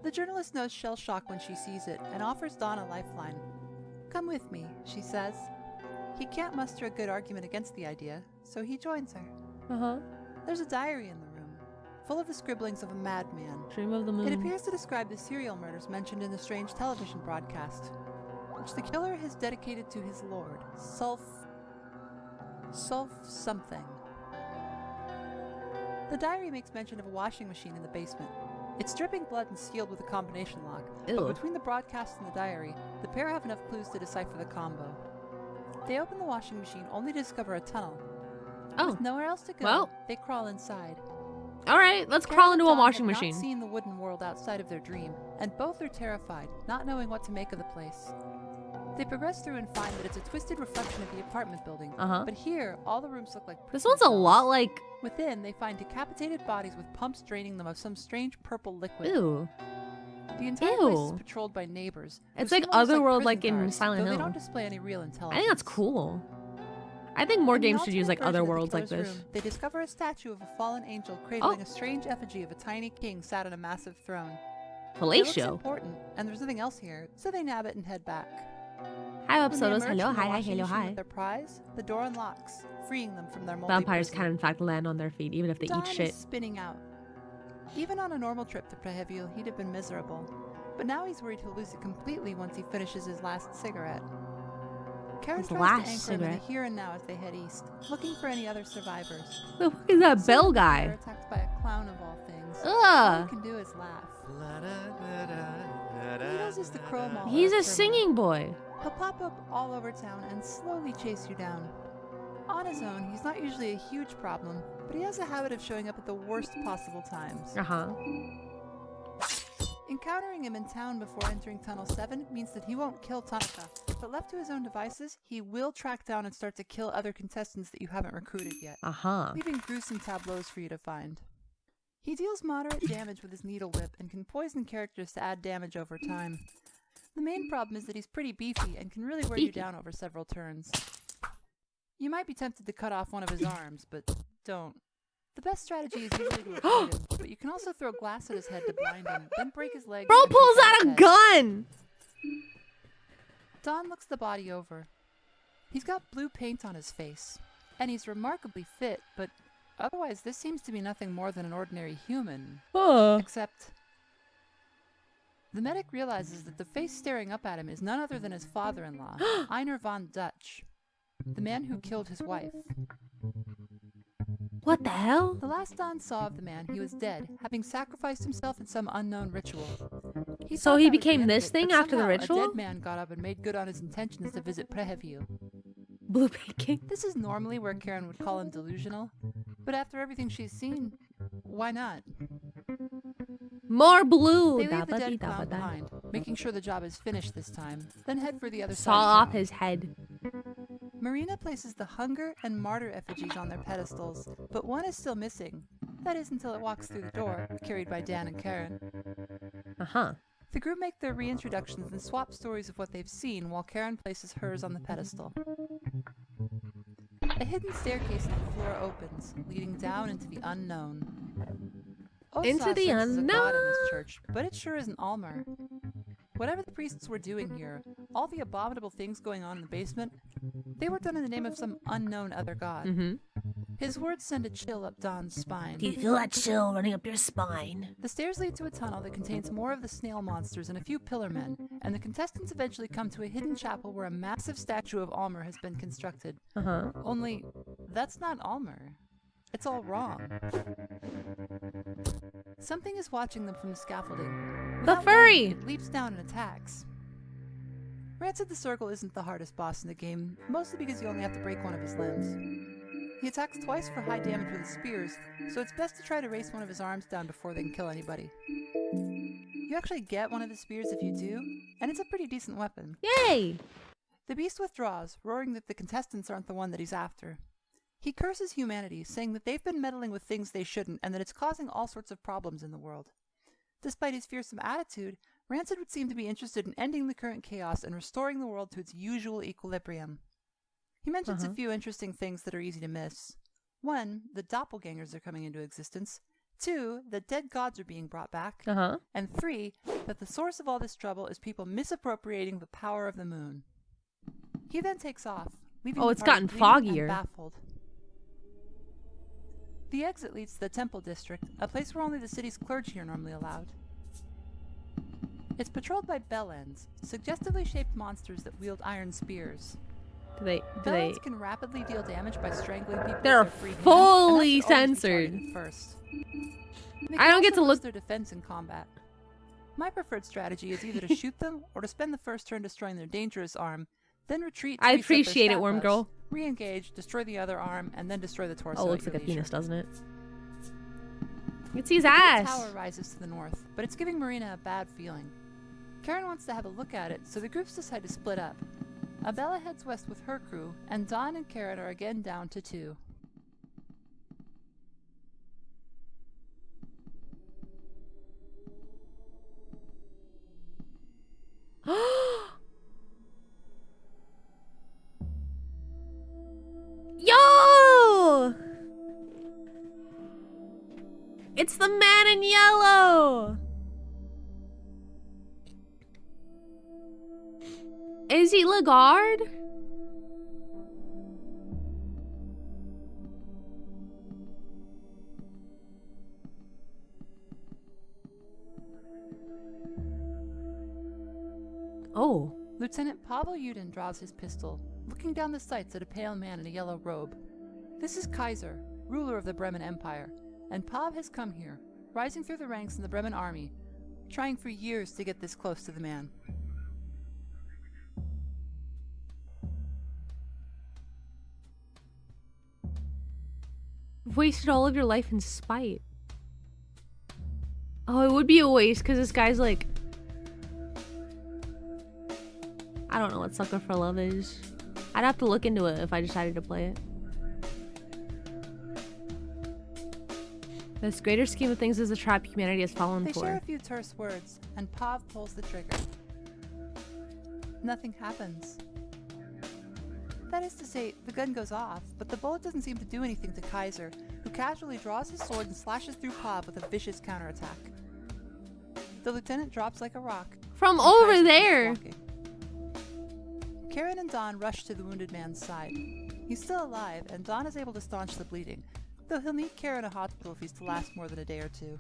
The journalist knows shell shock when she sees it, and offers Don a lifeline. "Come with me," she says. He can't muster a good argument against the idea, so he joins her. Uh-huh. There's a diary in the room, full of the scribblings of a madman. Dream of the moon. It appears to describe the serial murders mentioned in the strange television broadcast, which the killer has dedicated to his lord, Sulf something. The diary makes mention of a washing machine in the basement. It's dripping blood and sealed with a combination lock, Ew. but between the broadcast and the diary, the pair have enough clues to decipher the combo. They open the washing machine only to discover a tunnel. Oh. With nowhere else to go, Well. they crawl inside. Alright, let's Karen crawl and into a Don washing have machine. Not seen the wooden world outside of their dream, and both are terrified, not knowing what to make of the place. They progress through and find that it's a twisted reflection of the apartment building. Uh-huh. But here, all the rooms look like This prison one's a cells. lot like... Within, they find decapitated bodies with pumps draining them of some strange purple liquid. Ew. The entire place Ew. is patrolled by neighbors. who It's like seem almost Otherworld, prison like in guards, Silent though Hill. They don't display any real intelligence. I think that's cool. I think more In the games should use like alternate other version of worlds the like killer's this. room, they discover a statue of a fallen angel cradling Oh. a strange effigy of a tiny king sat on a massive throne. It looks Fellatio. important, and there's nothing else here, so they nab it and head back. Hi, When they Upsodos. emerge Hello, from the hi, washing hello, machine hi. with their prize, the door unlocks, freeing them from their moldy Vampires prison. can in fact land on their feet even if they Don eat shit. is spinning out. Even on a normal trip to Prehevio, he'd have been miserable. But now he's worried he'll lose it completely once he finishes his last cigarette. Karen His tries last to anchor him in cigarette? the here and now as they head east, looking for any other survivors. Who the fuck is that Some bell of them guy? are attacked by a clown of all things. All he Ugh. can do is laugh. Needles is the crow mauler He's of a Termina. singing boy. He'll pop up all over town and slowly chase you down. On his own, he's not usually a huge problem, but he has a habit of showing up at the worst possible times. Uh-huh. Encountering him in town before entering Tunnel 7 means that he won't kill Tanaka, but left to his own devices, he will track down and start to kill other contestants that you haven't recruited yet, Uh-huh. leaving gruesome tableaus for you to find. He deals moderate damage with his needle whip and can poison characters to add damage over time. The main problem is that he's pretty beefy and can really wear you Beefy. down over several turns. You might be tempted to cut off one of his arms, but don't. The best strategy is usually to avoid him, but you can also throw glass at his head to blind him, then break his legs. Bro and pulls take out his a head. gun! Don looks the body over. He's got blue paint on his face, and he's remarkably fit, but otherwise this seems to be nothing more than an ordinary human. Except... The medic realizes that the face staring up at him is none other than his father-in-law, Einar von Dutch, the man who killed his wife. What the hell? The last Don saw of the man, he was dead, having sacrificed himself in some unknown ritual. So thought he that was the became end of this it, thing but after the somehow ritual? A dead man got up and made good on his intentions to visit Prehevio. Blue painting. This is normally where Karen would call him delusional, but after everything she's seen, why not? More blue. They leave the Dabba-dee, dead clown dabba-da. behind, making sure the job is finished this time, then head for the other Saw side of off town. his head. Marina places the hunger and martyr effigies on their pedestals, but one is still missing. That is until it walks through the door, carried by Dan and Karen. Uh-huh. The group make their reintroductions and swap stories of what they've seen while Karen places hers on the pedestal. A hidden staircase in the floor opens, leading down into the unknown. Into Osa the senses a god in unknown. this church, but it sure isn't Alll-mer. Whatever the priests were doing here, all the abominable things going on in the basement, they were done in the name of some unknown other god. Mm-hmm. His words send a chill up Don's spine. Do you feel that chill running up your spine? The stairs lead to a tunnel that contains more of the snail monsters and a few pillar men, and the contestants eventually come to a hidden chapel where a massive statue of Alll-mer has been constructed. Uh-huh. Only, that's not Alll-mer. It's all wrong. Something is watching them from the scaffolding. The Without furry! warning, it leaps down and attacks. Rancid the Circle isn't the hardest boss in the game, mostly because you only have to break one of his limbs. He attacks twice for high damage with his spears, so it's best to try to race one of his arms down before they can kill anybody. You actually get one of his spears if you do, and it's a pretty decent weapon. Yay! The beast withdraws, roaring that the contestants aren't the one that he's after. He curses humanity, saying that they've been meddling with things they shouldn't and that it's causing all sorts of problems in the world. Despite his fearsome attitude, Rancid would seem to be interested in ending the current chaos and restoring the world to its usual equilibrium. He mentions a few interesting things that are easy to miss. 1, the doppelgangers are coming into existence. 2, that dead gods are being brought back. Uh-huh. And 3, that the source of all this trouble is people misappropriating the power of the moon. He then takes off, leaving Oh, the it's party gotten bleeding foggier. and baffled. The exit leads to the Temple District, a place where only the city's clergy are normally allowed. It's patrolled by bellends, suggestively shaped monsters that wield iron spears. Bellends can rapidly deal damage by strangling people They're with their free hand, fully and that should always be censored. targeted first. They I don't can get to also look- boost their defense in combat. My preferred strategy is either to shoot them or to spend the first turn destroying their dangerous arm, then retreat to I reset their appreciate it, stat Worm buffs, Girl. re-engage, destroy the other arm, and then destroy the torso. Oh, at looks your like a leisure. penis, doesn't it? You can see his The big ass. tower rises to the north, but it's giving Marina a bad feeling. Karen wants to have a look at it, so the groups decide to split up. Abella heads west with her crew, and Don and Karen are again down to 2. Yo! It's the man in yellow! Is he Lagarde? Oh. Lieutenant Pavel Yudin draws his pistol, looking down the sights at a pale man in a yellow robe. This is Kaiser, ruler of the Bremen Empire, and Pav has come here, rising through the ranks in the Bremen army, trying for years to get this close to the man. Wasted all of your life in spite. Oh, it would be a waste because this guy's like... I don't know what Sucker for Love is. I'd have to look into it if I decided to play it. This greater scheme of things is a trap humanity has fallen They for. share a few terse words, and Pav pulls the trigger. Nothing happens. That is to say, the gun goes off, but the bullet doesn't seem to do anything to Kaiser, who casually draws his sword and slashes through Pav with a vicious counterattack. The lieutenant drops like a rock. From and over Kaiser there! keeps walking. Karen and Don rush to the wounded man's side. He's still alive, and Don is able to staunch the bleeding, though he'll need care in a hospital if he's to last more than a day or two.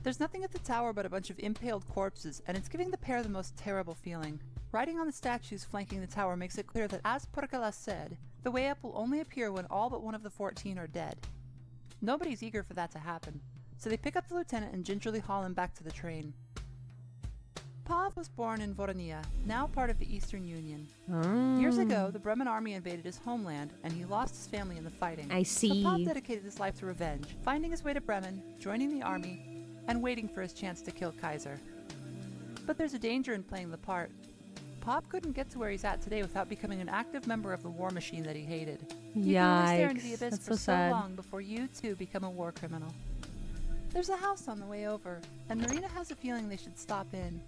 There's nothing at the tower but a bunch of impaled corpses, and it's giving the pair the most terrible feeling. Writing on the statues flanking the tower makes it clear that, as Porcala said, the way up will only appear when all but one of the 14 are dead. Nobody's eager for that to happen, so they pick up the lieutenant and gingerly haul him back to the train. Pav was born in Voronia, now part of the Eastern Union. Years ago, the Bremen army invaded his homeland, and he lost his family in the fighting. I see. So Pav dedicated his life to revenge, finding his way to Bremen, joining the army, and waiting for his chance to kill Kaiser. But there's a danger in playing the part. Pav couldn't get to where he's at today without becoming an active member of the war machine that he hated. You can only stare into the Yikes. abyss That's for so sad. long before you too become a war criminal. There's a house on the way over, and Marina has a feeling they should stop in.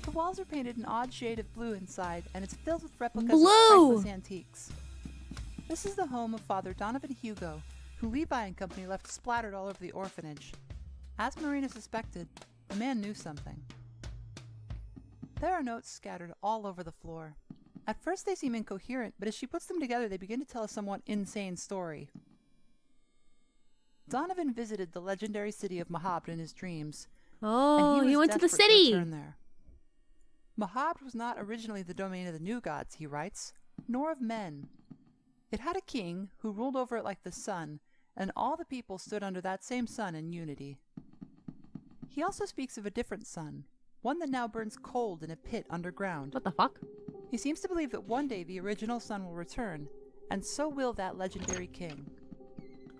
The walls are painted an odd shade of blue inside, and it's filled with replicas of priceless antiques. This is the home of Father Donovan Hugo, who Levi and company left splattered all over the orphanage. As Marina suspected, the man knew something. There are notes scattered all over the floor. At first they seem incoherent, but as she puts them together they begin to tell a somewhat insane story. Donovan visited the legendary city of Mahabd in his dreams. Oh, and he went to the desperate city! return there. Mahabd was not originally the domain of the new gods, he writes, nor of men. It had a king who ruled over it like the sun, and all the people stood under that same sun in unity. He also speaks of a different sun, one that now burns cold in a pit underground. What the fuck? He seems to believe that one day the original sun will return, and so will that legendary king.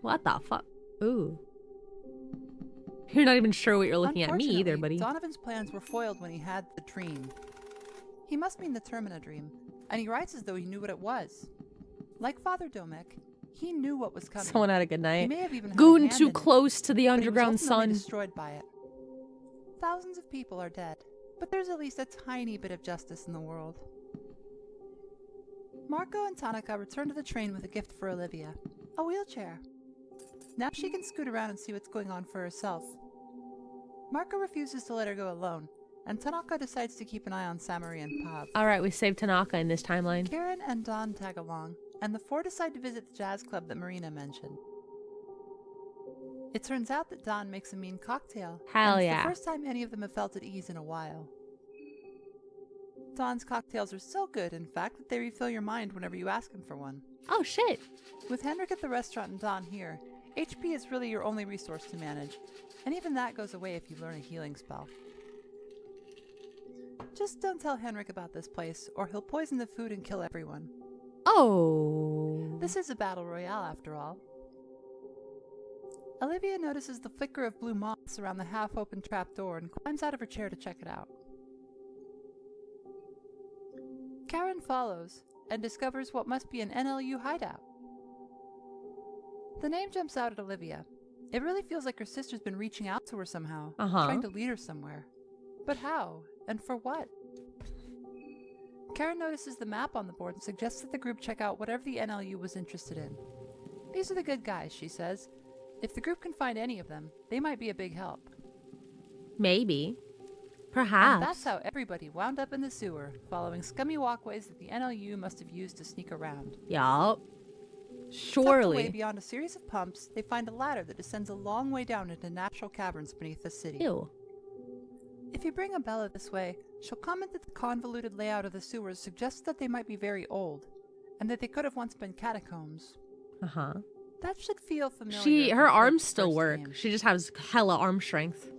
What the fuck? Ooh. You're not even sure what you're looking at me either, Unfortunately, buddy. Donovan's plans were foiled when he had the dream. He must mean the Termina dream, and he writes as though he knew what it was. Like Father Domek, he knew what was coming. Someone had a good He night. may have even had a Goon hand too in it, close to the but he was underground ultimately sun. destroyed by it. Thousands of people are dead, but there's at least a tiny bit of justice in the world. Marco and Tanaka return to the train with a gift for Olivia, a wheelchair. Now she can scoot around and see what's going on for herself. Marco refuses to let her go alone, and Tanaka decides to keep an eye on Samarie and Pav. Alright, we saved Tanaka in this timeline. Karen and Don tag along, and the four decide to visit the jazz club that Marina mentioned. It turns out that Don makes a mean cocktail. Hell and it's yeah. the first time any of them have felt at ease in a while. Don's cocktails are so good, in fact, that they refill your mind whenever you ask him for one. Oh shit. With Henrik at the restaurant and Don here, HP is really your only resource to manage, and even that goes away if you learn a healing spell. Just don't tell Henrik about this place, or he'll poison the food and kill everyone. Oh. This is a battle royale, after all. Olivia notices the flicker of blue moths around the half-open trapdoor and climbs out of her chair to check it out. Karen follows and discovers what must be an NLU hideout. The name jumps out at Olivia. It really feels like her sister's been reaching out to her somehow, trying to lead her somewhere. But how? And for what? Karen notices the map on the board and suggests that the group check out whatever the NLU was interested in. These are the good guys, she says. If the group can find any of them, they might be a big help. Maybe. Perhaps. And that's how everybody wound up in the sewer, following scummy walkways that the NLU must have used to sneak around. Yup. Tucked away Surely. beyond a series of pumps, they find a ladder that descends a long way down into natural caverns beneath the city. Ew. If you bring Abella this way, she'll comment that the convoluted layout of the sewers suggests that they might be very old, and that they could have once been catacombs. Uh-huh. That should feel familiar. Her if you played arms the still first work. game. She just has hella arm strength.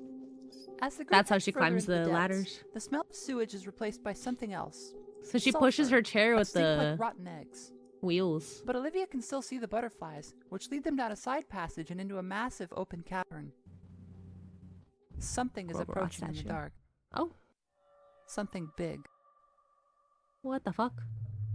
As the group That's how heads she further climbs into the depths, ladders. The smell of sewage is replaced by something else. So she pushes Sulfur, her chair a with stink like the rotten eggs. wheels. But Olivia can still see the butterflies, which lead them down a side passage and into a massive open cavern. Something is Grover approaching in the statue. dark. Oh, Something big. what the fuck?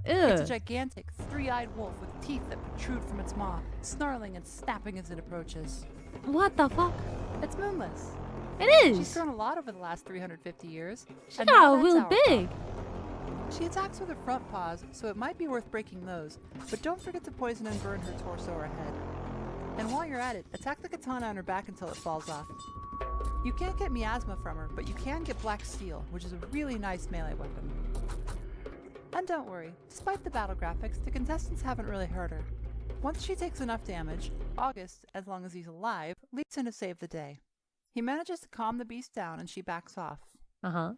It's a Ew. gigantic, three-eyed wolf with teeth that protrude from its maw, snarling and snapping as it approaches. What the fuck? It's Moonless. It She's is. grown a lot over the last 350 years. She and got now real that's our big. problem. She attacks with her front paws, so it might be worth breaking those, but don't forget to poison and burn her torso or head. And while you're at it, attack the katana on her back until it falls off. You can't get miasma from her, but you can get black steel, which is a really nice melee weapon. And don't worry, despite the battle graphics, the contestants haven't really hurt her. Once she takes enough damage, August, as long as he's alive, leaps in to save the day. He manages to calm the beast down and she backs off. Uh-huh.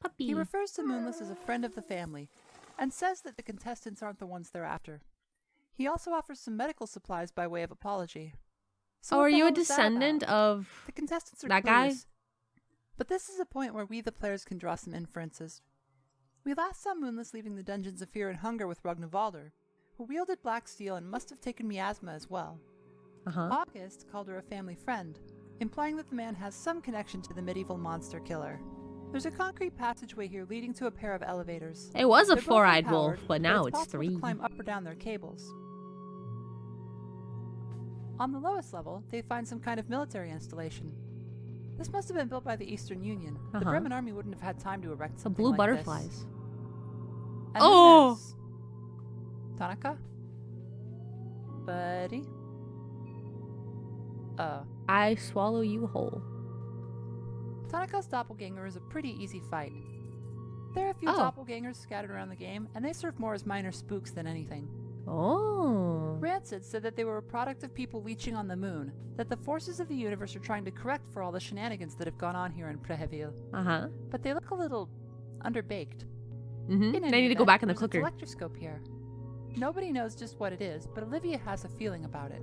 Puppy. He refers to Moonless as a friend of the family, and says that the contestants aren't the ones they're after. He also offers some medical supplies by way of apology. So Oh, what are the you a hell was that descendant about? of The contestants are that guy? clueless. But this is a point where we, the players, can draw some inferences. We last saw Moonless leaving the Dungeons of Fear and Hunger with Ragnvaldr, who wielded black steel and must have taken miasma as well. Uh-huh. August called her a family friend, implying that the man has some connection to the medieval monster killer. There's a concrete passageway here leading to a pair of elevators. It was a They're both four-eyed unpowered, wolf, but now it's possible three. to climb up or down their cables. On the lowest level, they find some kind of military installation. This must have been built by the Eastern Union. The Uh-huh. Bremen army wouldn't have had time to erect The something blue like butterflies. this. And then Oh! there's Tanaka? Buddy? I swallow you whole. Tanaka's doppelganger is a pretty easy fight. There are a few Oh. doppelgangers scattered around the game, and they serve more as minor spooks than anything. Oh. Rancid said that they were a product of people leeching on the moon, that the forces of the universe are trying to correct for all the shenanigans that have gone on here in Preheville. Uh-huh. But they look a little underbaked. Mm-hmm. In They any need to go event, back in the there's an cooker. electroscope here. Nobody knows just what it is, but Olivia has a feeling about it.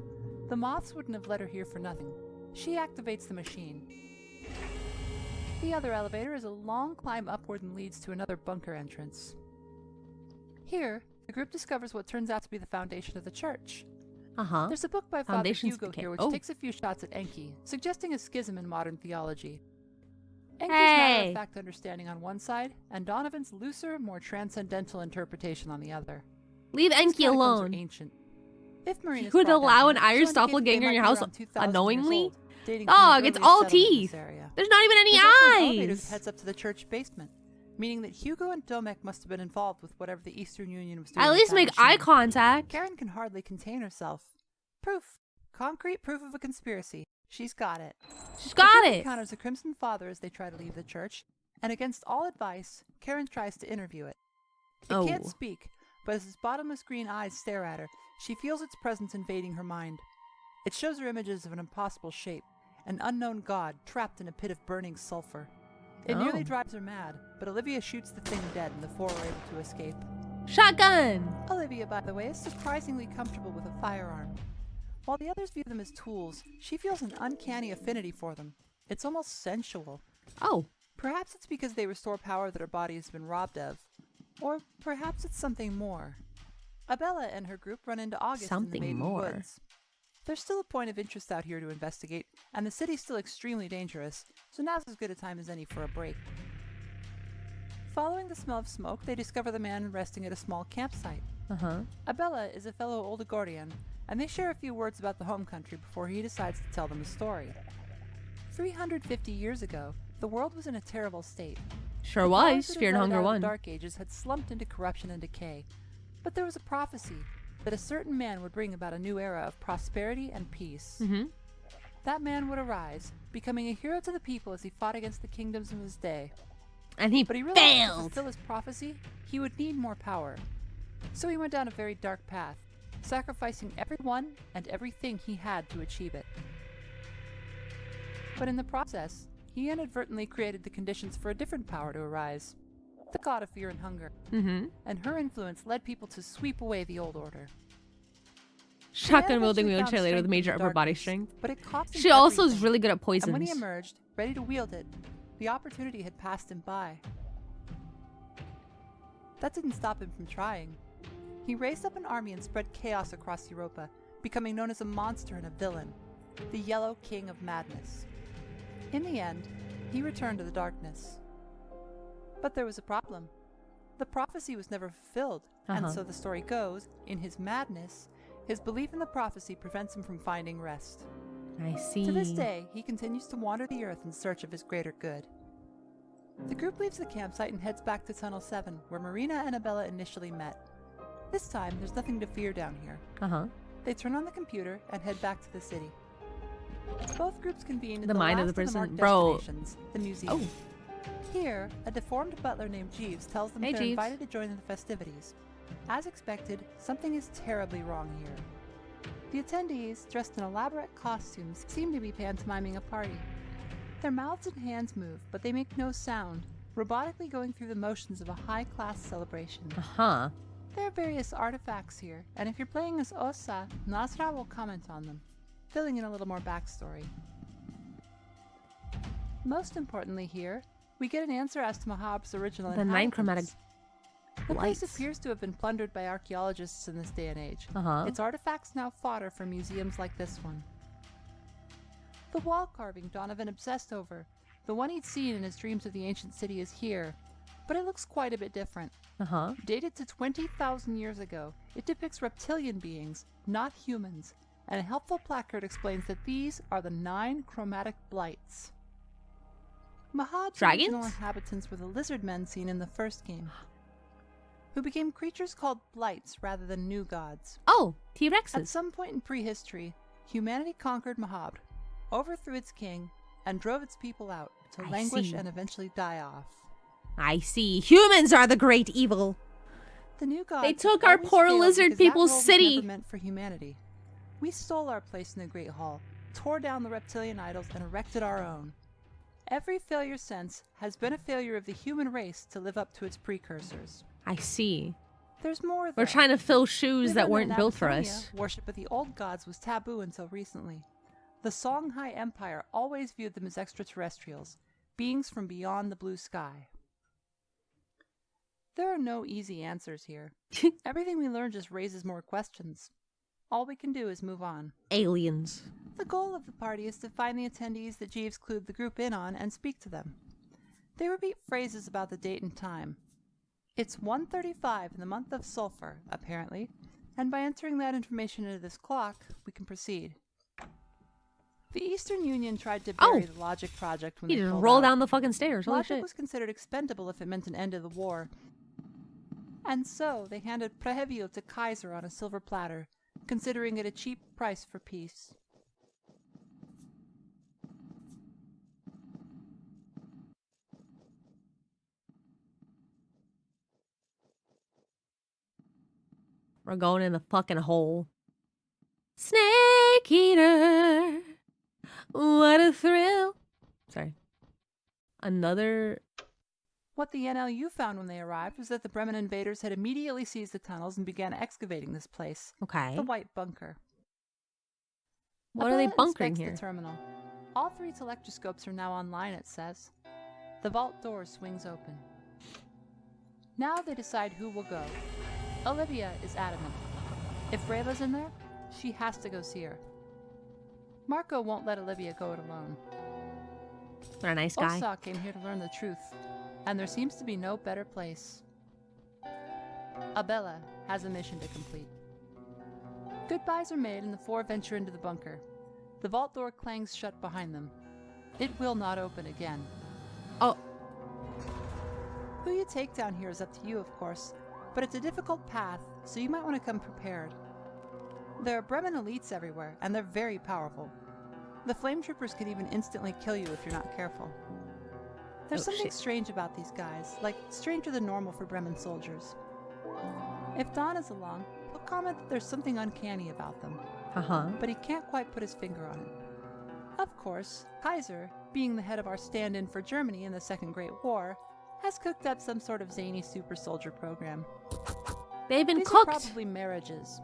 The moths wouldn't have let her here for nothing. She activates the machine. The other elevator is a long climb upward and leads to another bunker entrance. Here, the group discovers what turns out to be the foundation of the church. Uh-huh. There's a book by Father Foundations Hugo decay. here which Oh. takes a few shots at Enki, suggesting a schism in modern theology. Enki's Hey! matter-of-fact understanding on one side, and Donovan's looser, more transcendental interpretation on the other. Leave These Enki catacombs are alone. ancient. If Marina's You would thought allow that, an Irish she'll indicate that they doppelganger in might your be house around 2,000 years unknowingly? old, dating from the Dog, it's earliest all settlement in teeth. this area. There's not even any There's also an elevator that eyes. heads up to the church basement, meaning that Hugo and Domek must have been involved with whatever the Eastern Union was doing. At with least that make eye machine. contact. Karen can hardly contain herself. Proof. Concrete proof of a conspiracy. She's got it. She's The got group it. encounters a Crimson Father as they try to leave the church, and against all advice, Karen tries to interview it. It can't Oh. speak, but as its bottomless green eyes stare at her, she feels its presence invading her mind. It shows her images of an impossible shape, an unknown god trapped in a pit of burning sulfur. It nearly Oh. drives her mad, but Olivia shoots the thing dead and the four are able to escape. Shotgun. Olivia, by the way, is surprisingly comfortable with a firearm. While the others view them as tools, she feels an uncanny affinity for them. It's almost sensual. Oh. Perhaps it's because they restore power that her body has been robbed of. Or perhaps it's something more. Abella and her group run into August Something in the Maiden more. Woods. There's still a point of interest out here to investigate, and the city's still extremely dangerous, so now's as good a time as any for a break. Following the smell of smoke, they discover the man resting at a small campsite. Uh-huh. Abella is a fellow Oldegordian, and they share a few words about the home country before he decides to tell them a story. 350 years ago, the world was in a terrible state. Sure The powers was. that had Fear and led it Hunger out of the 1. Dark Ages had slumped into corruption and decay. But there was a prophecy that a certain man would bring about a new era of prosperity and peace. Mm-hmm. That man would arise, becoming a hero to the people as he fought against the kingdoms of his day. And he But he realized to failed. fulfill his prophecy, he would need more power. So he went down a very dark path, sacrificing everyone and everything he had to achieve it. But in the process, he inadvertently created the conditions for a different power to arise, the god of fear and hunger. And her influence led people to sweep away the old order. Shotgun wielding eventually wheelchair found lady with strength major in the upper body darkness, strength. But it cost him She also is everything. really good at And when he poisons. emerged, ready to wield it, the opportunity had passed him by. That didn't stop him from trying. He raised up an army and spread chaos across Europa, becoming known as a monster and a villain, the Yellow King of Madness. In the end, he returned to the darkness. But there was a problem. The prophecy was never fulfilled, and so the story goes, in his madness, his belief in the prophecy prevents him from finding rest. I see. To this day, he continues to wander the earth in search of his greater good. The group leaves the campsite and heads back to Tunnel 7, where Marina and Abella initially met. This time, there's nothing to fear down here. They turn on the computer and head back to the city. Both groups convene in The mind of the last person. marked Bro. destinations, the museum. Here, a deformed butler named Jeeves tells them Hey, they're Jeeves. invited to join in the festivities. As expected, something is terribly wrong here. The attendees, dressed in elaborate costumes, seem to be pantomiming a party. Their mouths and hands move, but they make no sound, robotically going through the motions of a high-class celebration. There are various artifacts here, and if you're playing as Osa, Nasra will comment on them, filling in a little more backstory. Most importantly here, we get an answer as to Mahab's original The 9 chromatic inhabitants. The place lights. appears to have been plundered by archaeologists in this day and age. Its artifacts now fodder for museums like this one. The wall carving Donovan obsessed over, the one he'd seen in his dreams of the ancient city, is here, but it looks quite a bit different. Dated to 20,000 years ago, it depicts reptilian beings, not humans, and a helpful placard explains that these are the 9 chromatic blights. Mahab's original Dragons? inhabitants were the lizard men seen in the first game, who became creatures called blights rather than new gods. Oh, At T-Rexes. some point in prehistory, humanity conquered Mahab, overthrew its king, and drove its people out to I languish see. and eventually die off. I see. Humans are the great evil. The new gods They have took our always poor failed lizard because that people's world was city. never meant for humanity. We stole our place in the Great Hall, tore down the reptilian idols, and erected our own. Every failure since has been a failure of the human race to live up to its precursors. I see. There's more, though. We're trying to fill shoes that Given weren't in built for Abyssinia, us. Worship of the old gods was taboo until recently. The Songhai Empire always viewed them as extraterrestrials, beings from beyond the blue sky. There are no easy answers here. Everything we learn just raises more questions. All we can do is move on. Aliens. The goal of the party is to find the attendees that Jeeves clued the group in on and speak to them. They repeat phrases about the date and time. It's 1:35 in the month of sulfur, apparently, and by entering that information into this clock, we can proceed. The Eastern Union tried to bury the Logic Project when He they just pulled rolled out. down the fucking stairs. Holy Logic shit. was considered expendable if it meant an end to the war. And so they handed Prehevio to Kaiser on a silver platter, considering it a cheap price for peace. We're going in the fucking hole. Snake Eater. What a thrill. Sorry. Another. What the NLU found when they arrived was that the Bremen invaders had immediately seized the tunnels and began excavating this place. Okay. The White Bunker. What are they Abella bunkering inspects here? The terminal. All 3 telectroscopes are now online, it says. The vault door swings open. Now they decide who will go. Olivia is adamant. If Rayla's in there, she has to go see her. Marco won't let Olivia go it alone. What a nice guy. Osa came here to learn the truth, and there seems to be no better place. Abella has a mission to complete. Goodbyes are made and the 4 venture into the bunker. The vault door clangs shut behind them. It will not open again. Oh. Who you take down here is up to you, of course, but it's a difficult path, so you might want to come prepared. There are Bremen elites everywhere, and they're very powerful. The flame troopers could even instantly kill you if you're not careful. There's something strange about these guys, like stranger than normal for Bremen soldiers. If Don is along, he'll comment that there's something uncanny about them. But he can't quite put his finger on it. Of course, Kaiser, being the head of our stand-in for Germany in the Second Great War, has cooked up some sort of zany super soldier program. They've been These cooked. are probably marriages.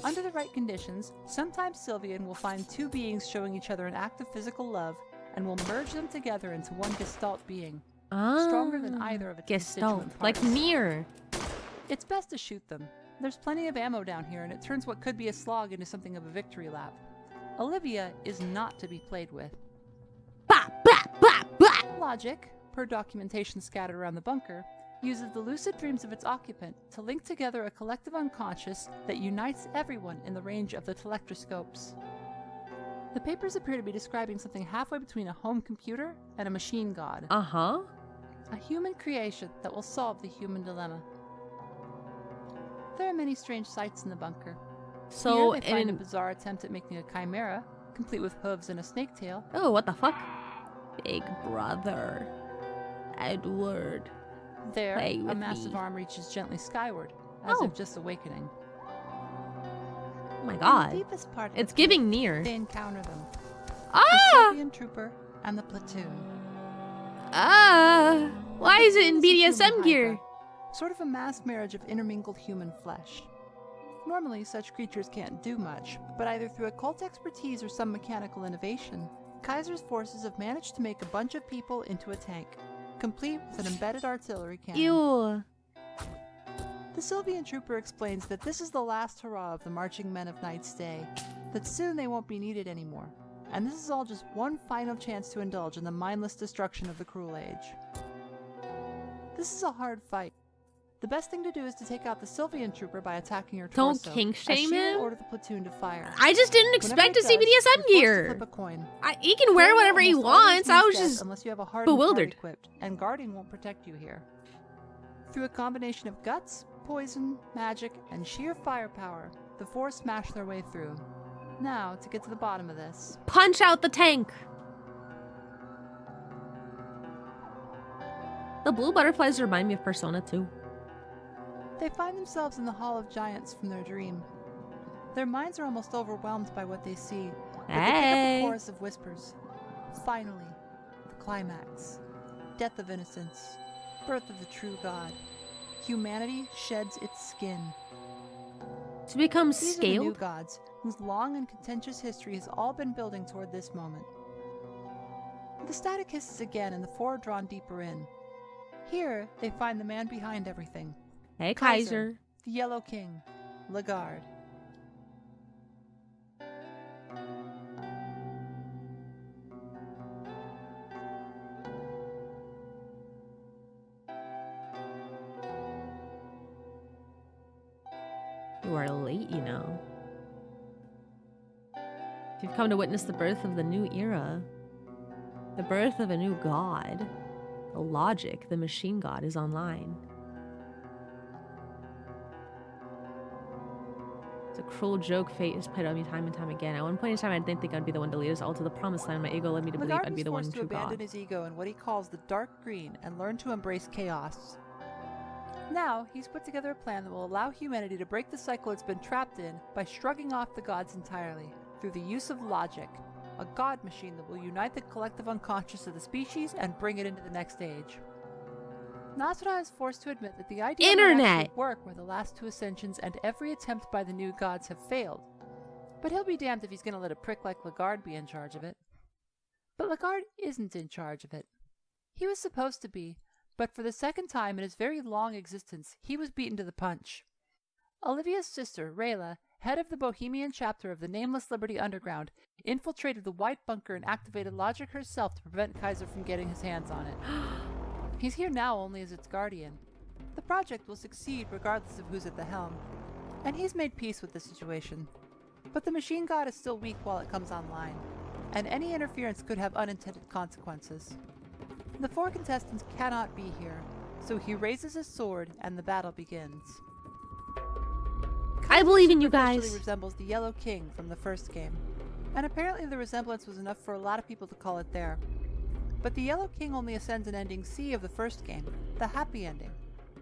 Under the right conditions, sometimes Sylvian will find two beings showing each other an act of physical love and will merge them together into one gestalt being, stronger than either of its constituent Gestalt, parts. like mirror. It's best to shoot them. There's plenty of ammo down here, and it turns what could be a slog into something of a victory lap. Olivia is not to be played with. Bah, bah, bah, bah. Logic, per documentation scattered around the bunker, uses the lucid dreams of its occupant to link together a collective unconscious that unites everyone in the range of the telectroscopes. The papers appear to be describing something halfway between a home computer and a machine god. A human creation that will solve the human dilemma. There are many strange sights in the bunker. So, here they find a bizarre attempt at making a chimera, complete with hooves and a snake tail. Oh, what the fuck? Big brother. Edward. There, Play a with massive me. arm reaches gently skyward, as if just awakening. Oh my In god. the deepest part of It's the giving cave, near. They encounter them. The Ah! Sylvian trooper and the platoon. Ah! Why is it in This is a BDSM human gear? hydra, sort of a mass marriage of intermingled human flesh. Normally, such creatures can't do much, but either through occult expertise or some mechanical innovation, Kaiser's forces have managed to make a bunch of people into a tank, complete with an embedded artillery cannon. Ew. The Sylvian trooper explains that this is the last hurrah of the marching men of Night's Day, that soon they won't be needed anymore, and this is all just one final chance to indulge in the mindless destruction of the cruel age. This is a hard fight. The best thing to do is to take out the Sylvian trooper by attacking her Don't torso. kink shame him. Order the platoon to fire. I just didn't Whenever expect it to see does, BDSM you're forced to gear. flip a coin. He can wear whatever he Almost always wants. I was means death just unless you have a hardened bewildered. card equipped, and guarding won't protect you here. Through a combination of guts, poison, magic, and sheer firepower, the four smash their way through. Now, to get to the bottom of this. punch out the tank. The blue butterflies remind me of Persona 2. They find themselves in the Hall of Giants from their dream. Their minds are almost overwhelmed by what they see, but they pick up Hey. a chorus of whispers. Finally, the climax. Death of innocence. Birth of the true God. Humanity sheds its skin. To become These are the new scaled? gods, whose long and contentious history has all been building toward this moment. The static hisses again, and the four are drawn deeper in. Here, they find the man behind everything. Hey, Kaiser. The Yellow King, Lagarde. You are late, you know. You've come to witness the birth of the new era. The birth of a new god. The logic, the machine god, is online. It's a cruel joke fate has played on me time and time again. At one point in time, I didn't think I'd be the one to lead us all to the promised land. My ego led me to believe Lagarde I'd be is the one forced to true abandon god. his ego in what he calls the dark green and learn to embrace chaos. Now, he's put together a plan that will allow humanity to break the cycle it's been trapped in by shrugging off the gods entirely, through the use of logic, a god machine that will unite the collective unconscious of the species and bring it into the next age. Nasra is forced to admit that the idea might Internet. actually work where the last two ascensions and every attempt by the new gods have failed, but he'll be damned if he's going to let a prick like Lagarde be in charge of it. But Lagarde isn't in charge of it. He was supposed to be, but for the second time in his very long existence, he was beaten to the punch. Olivia's sister, Rayla, head of the Bohemian chapter of the Nameless Liberty Underground, infiltrated the White Bunker and activated logic herself to prevent Kaiser from getting his hands on it. He's here now only as its guardian. The project will succeed regardless of who's at the helm, and he's made peace with the situation. But the machine god is still weak while it comes online, and any interference could have unintended consequences. The four contestants cannot be here, so he raises his sword and the battle begins. I believe in you Superficially guys. resembles the Yellow King from the first game. And apparently the resemblance was enough for a lot of people to call it there. But the Yellow King only ascends in ending C of the first game, the happy ending.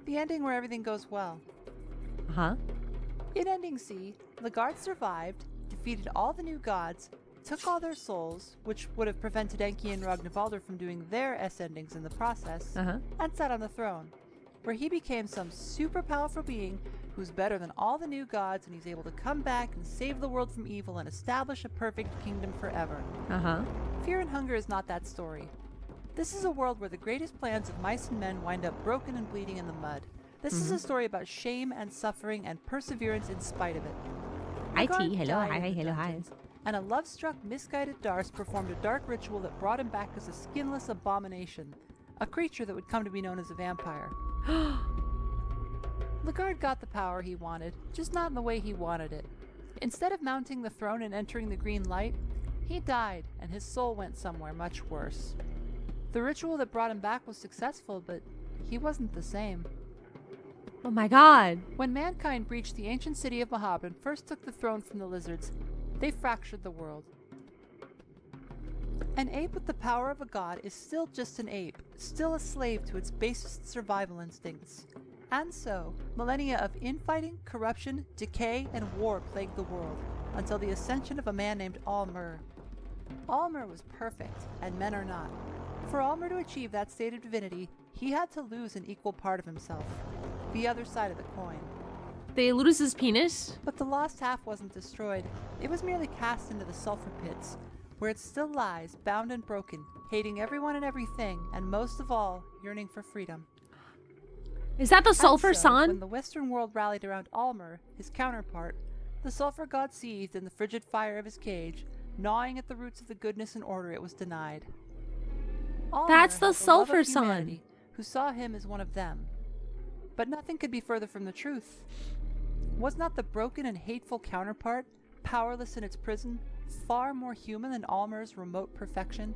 The ending where everything goes well. Uh-huh. In ending C, Legarde survived, defeated all the new gods, took all their souls, which would have prevented Enki and Ragnvaldr from doing their S-endings in the process, and sat on the throne, where he became some super powerful being who's better than all the new gods, and he's able to come back and save the world from evil and establish a perfect kingdom forever. Fear and Hunger is not that story. This is a world where the greatest plans of mice and men wind up broken and bleeding in the mud. This is a story about shame and suffering and perseverance in spite of it. Hi, Legarde T. Hello, died hi, in the hello, hi. dungeons, and a love-struck, misguided Darce performed a dark ritual that brought him back as a skinless abomination, a creature that would come to be known as a vampire. Legarde got the power he wanted, just not in the way he wanted it. Instead of mounting the throne and entering the green light, he died, and his soul went somewhere much worse. The ritual that brought him back was successful, but he wasn't the same. Oh my god. When mankind breached the ancient city of Mahabra and first took the throne from the lizards, they fractured the world. An ape with the power of a god is still just an ape, still a slave to its basest survival instincts. And so, millennia of infighting, corruption, decay, and war plagued the world, until the ascension of a man named Alll-mer. Alll-mer was perfect, and men are not. For Alll-mer to achieve that state of divinity, he had to lose an equal part of himself, the other side of the coin. They lose his penis? But the lost half wasn't destroyed. It was merely cast into the sulfur pits, where it still lies, bound and broken, hating everyone and everything, and most of all, yearning for freedom. Is that the sulfur And so, sun? when the Western world rallied around Alll-mer, his counterpart, the sulfur god seethed in the frigid fire of his cage, gnawing at the roots of the goodness and order it was denied. Alll-mer That's the had love sulfur of sun. humanity, who saw him as one of them. But nothing could be further from the truth. Was not the broken and hateful counterpart, powerless in its prison, far more human than Alll-mer's remote perfection?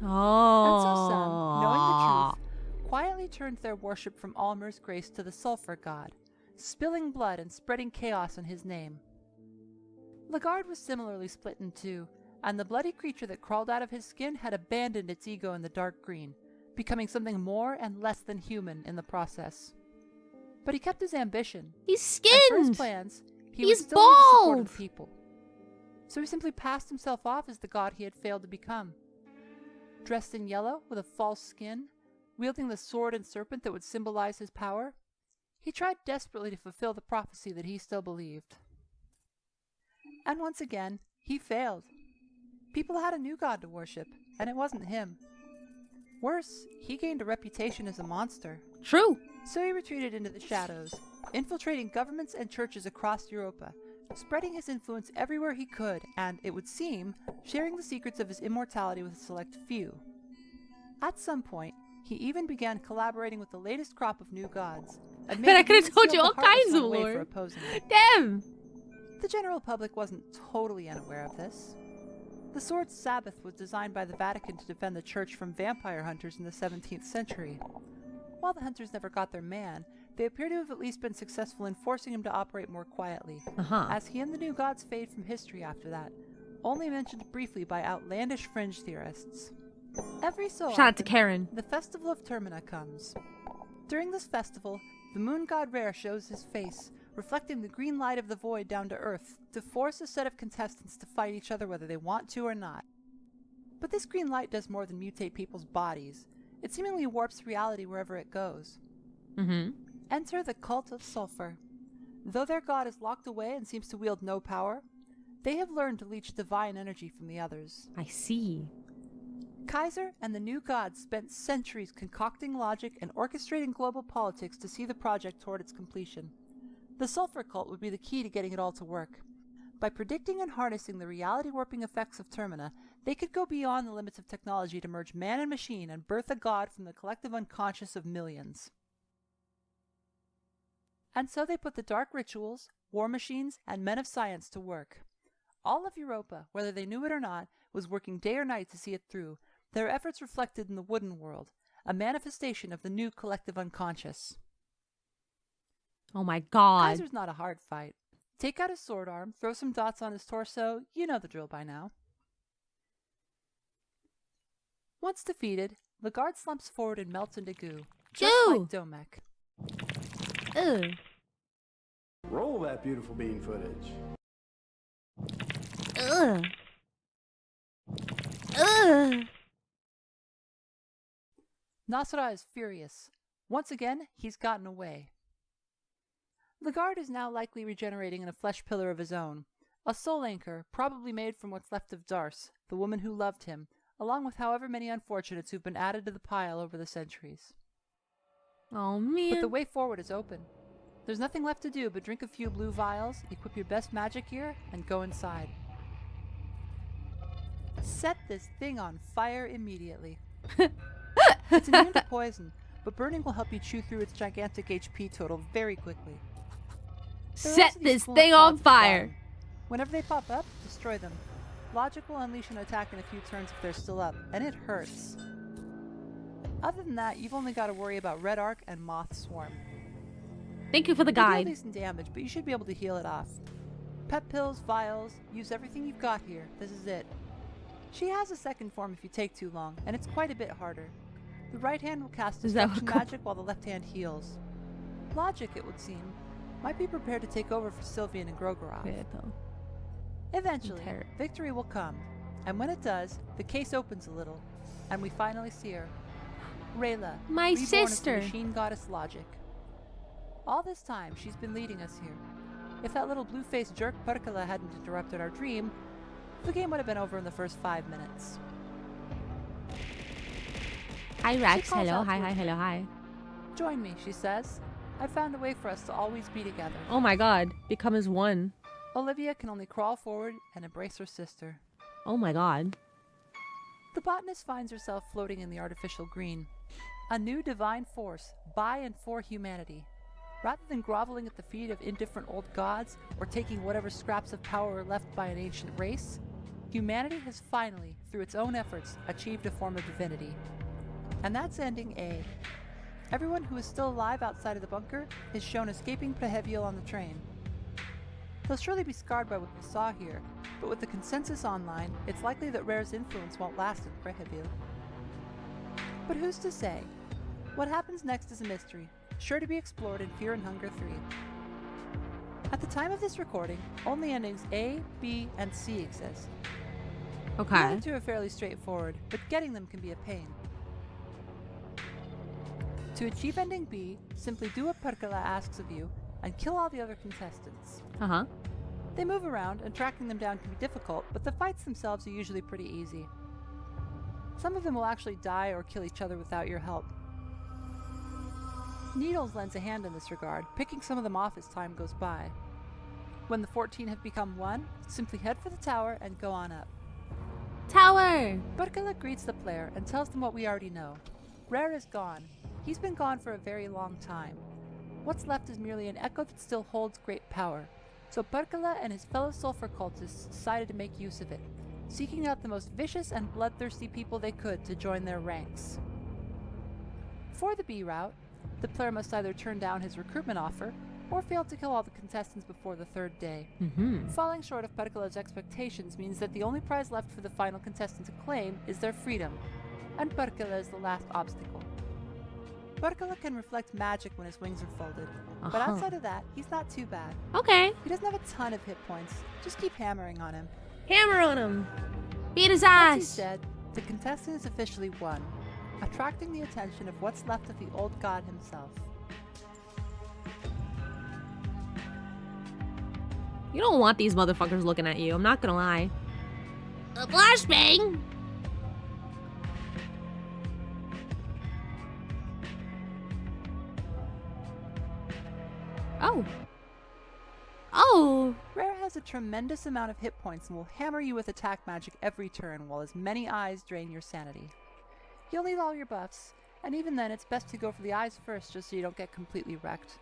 Oh. And so some, knowing the truth, quietly turned their worship from Alll-mer's grace to the sulfur god, spilling blood and spreading chaos in his name. Legarde was similarly split in two, and the bloody creature that crawled out of his skin had abandoned its ego in the dark green, becoming something more and less than human in the process. But he kept his ambition. He's And for his skinned. plans, he He's would still need the support bald. of people. So he simply passed himself off as the god he had failed to become. Dressed in yellow, with a false skin, wielding the sword and serpent that would symbolize his power, he tried desperately to fulfill the prophecy that he still believed. And once again, he failed. People had a new god to worship, and it wasn't him. Worse, he gained a reputation as a monster. True. So he retreated into the shadows, infiltrating governments and churches across Europa, spreading his influence everywhere he could, and, it would seem, sharing the secrets of his immortality with a select few. At some point, he even began collaborating with the latest crop of new gods. And But I maybe could have even told sealed you the all heartless kinds of one away lore. for opposing him. Damn. The general public wasn't totally unaware of this. The sword Sabbath was designed by the Vatican to defend the church from vampire hunters in the 17th century. While the hunters never got their man, they appear to have at least been successful in forcing him to operate more quietly, as he and the new gods fade from history after that, only mentioned briefly by outlandish fringe theorists. Every so Shout out to often, Karen. the festival of Termina comes. During this festival, the moon god Rare shows his face, reflecting the green light of the void down to Earth, to force a set of contestants to fight each other whether they want to or not. But this green light does more than mutate people's bodies. It seemingly warps reality wherever it goes. Enter the cult of sulfur. Though their god is locked away and seems to wield no power, they have learned to leech divine energy from the others. I see. Kaiser and the new gods spent centuries concocting logic and orchestrating global politics to see the project toward its completion. The sulfur cult would be the key to getting it all to work. By predicting and harnessing the reality-warping effects of Termina, they could go beyond the limits of technology to merge man and machine and birth a god from the collective unconscious of millions. And so they put the dark rituals, war machines, and men of science to work. All of Europa, whether they knew it or not, was working day or night to see it through, their efforts reflected in the wooden world, a manifestation of the new collective unconscious. Oh my god. Kaiser's not a hard fight. Take out his sword arm, throw some dots on his torso, you know the drill by now. Once defeated, the guard slumps forward and melts into goo, just Goo! like Domek. Ugh. Roll that beautiful bean footage. Ugh. Ugh. Nasra is furious. Once again, he's gotten away. The guard is now likely regenerating in a flesh pillar of his own, a soul anchor probably made from what's left of Darce, the woman who loved him, along with however many unfortunates who've been added to the pile over the centuries. Oh, man. But the way forward is open. There's nothing left to do but drink a few blue vials, equip your best magic gear, and go inside. Set this thing on fire immediately. It's immune to poison, but burning will help you chew through its gigantic HP total very quickly. There are Set also these this cool thing on pods at the fire. bottom. Whenever they pop up, destroy them. Logic will unleash an attack in a few turns if they're still up, and it hurts. Other than that, you've only got to worry about Red Arc and Moth Swarm. Thank you for the They deal guide. decent damage, but you should be able to heal it off. Pet pills, vials, use everything you've got here. This is it. She has a second form if you take too long, and it's quite a bit harder. The right hand will cast Is that destruction what- magic while the left hand heals. Logic, it would seem, might be prepared to take over for Sylvian and Grogorov. Eventually, Terror. victory will come, and when it does, the case opens a little, and we finally see her. Rayla, My reborn as the sister. machine goddess Logic. All this time, she's been leading us here. If that little blue-faced jerk Perkala hadn't interrupted our dream, the game would have been over in the first 5 minutes. Hi, Rex. calls Hello. out Hi, to hi, her. hello, hi. Join me, she says. I've found a way for us to always be together. Oh my god. Become as one. Olivia can only crawl forward and embrace her sister. Oh my god. The botanist finds herself floating in the artificial green. A new divine force by and for humanity. Rather than groveling at the feet of indifferent old gods or taking whatever scraps of power are left by an ancient race, humanity has finally, through its own efforts, achieved a form of divinity. And that's ending A. Everyone who is still alive outside of the bunker is shown escaping Prehevil on the train. They'll surely be scarred by what we saw here, but with the consensus online, it's likely that Rare's influence won't last at Prehevil. But who's to say? What happens next is a mystery, sure to be explored in Fear and Hunger 3. At the time of this recording, only endings A, B, and C exist. The Okay. other two are fairly straightforward, but getting them can be a pain. To achieve ending B, simply do what Perkala asks of you and kill all the other contestants. Uh-huh. They move around, and tracking them down can be difficult, but the fights themselves are usually pretty easy. Some of them will actually die or kill each other without your help. Needles lends a hand in this regard, picking some of them off as time goes by. When the 14 have become one, simply head for the tower and go on up. Tower! Perkala greets the player and tells them what we already know. Rare is gone. He's been gone for a very long time. What's left is merely an echo that still holds great power. So Perkala and his fellow sulfur cultists decided to make use of it, seeking out the most vicious and bloodthirsty people they could to join their ranks. For the B route, the player must either turn down his recruitment offer or fail to kill all the contestants before the third day. Mm-hmm. Falling short of Perkala's expectations means that the only prize left for the final contestant to claim is their freedom, and Perkala is the last obstacle. Perkala can reflect magic when his wings are folded, but Uh-huh. outside of that, he's not too bad. Okay. He doesn't have a ton of hit points, just keep hammering on him. Hammer on him. Beat his Once he's ass. dead, the contestant is officially won, attracting the attention of what's left of the old god himself. You don't want these motherfuckers looking at you. I'm not gonna lie. A flashbang! Oh. Oh. Rare has a tremendous amount of hit points and will hammer you with attack magic every turn while his many eyes drain your sanity. You'll need all your buffs, and even then it's best to go for the eyes first just so you don't get completely wrecked.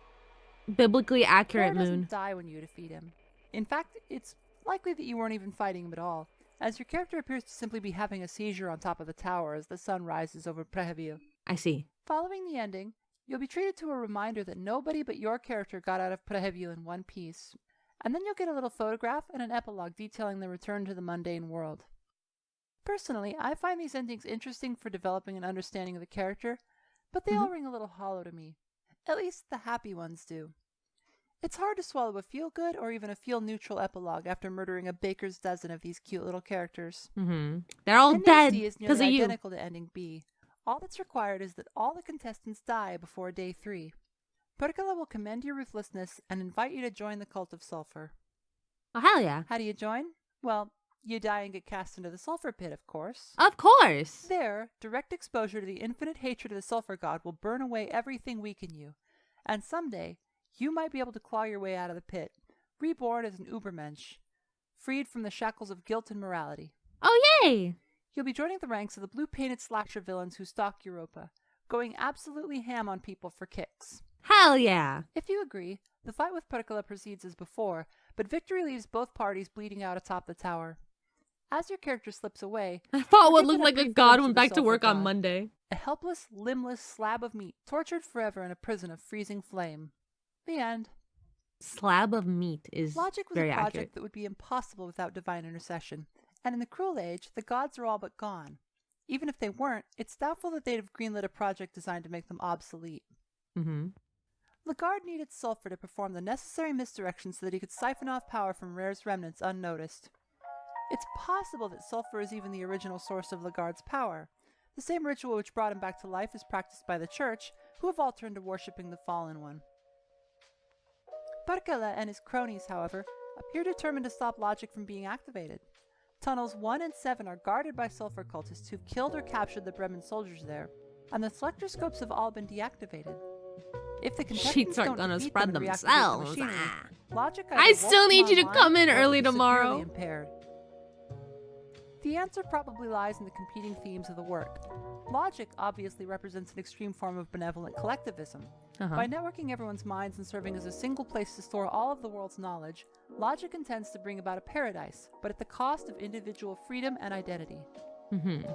Biblically Rare accurate doesn't moon. die when you defeat him. In fact, it's likely that you weren't even fighting him at all, as your character appears to simply be having a seizure on top of the tower as the sun rises over Prehevil. I see. Following the ending, you'll be treated to a reminder that nobody but your character got out of Prehevil in one piece, and then you'll get a little photograph and an epilogue detailing the return to the mundane world. Personally, I find these endings interesting for developing an understanding of the character, but they all ring a little hollow to me. At least the happy ones do. It's hard to swallow a feel-good or even a feel-neutral epilogue after murdering a baker's dozen of these cute little characters. They're all Ending dead C is because nearly of you. identical to ending B. All that's required is that all the contestants die before day 3. Pergola will commend your ruthlessness and invite you to join the cult of sulfur. Oh, hell yeah. How do you join? Well, you die and get cast into the sulfur pit, of course. Of course. There, direct exposure to the infinite hatred of the sulfur god will burn away everything weak in you. And someday, you might be able to claw your way out of the pit, reborn as an Ubermensch, freed from the shackles of guilt and morality. Oh, yay! You'll be joining the ranks of the blue-painted slasher villains who stalk Europa, going absolutely ham on people for kicks. Hell yeah. If you agree, the fight with Pergola proceeds as before, but victory leaves both parties bleeding out atop the tower. As your character slips away, I thought what you're looked given like a brief god glimpse went of the back to sulfur work on god, Monday. a helpless, limbless slab of meat, tortured forever in a prison of freezing flame. The end. Slab of meat is Logic was very a project accurate. that would be impossible without divine intercession, and in the Cruel Age, the gods are all but gone. Even if they weren't, it's doubtful that they'd have greenlit a project designed to make them obsolete. Legard needed sulfur to perform the necessary misdirection so that he could siphon off power from Rare's remnants unnoticed. It's possible that sulfur is even the original source of Legard's power. The same ritual which brought him back to life is practiced by the Church, who have all turned to worshipping the Fallen One. Pergola and his cronies, however, appear determined to stop Logic from being activated. Tunnels 1 and 7 are guarded by sulfur cultists who've killed or captured the Bremen soldiers there, and the selectroscopes have all been deactivated. If the contestants Sheets don't aren't gonna defeat spread them and reactivate the themselves. machinery, Ah. Logic I either still won't need you to online come in or it'll early be severely tomorrow. impaired. The answer probably lies in the competing themes of the work. Logic obviously represents an extreme form of benevolent collectivism. By networking everyone's minds and serving as a single place to store all of the world's knowledge, Logic intends to bring about a paradise, but at the cost of individual freedom and identity.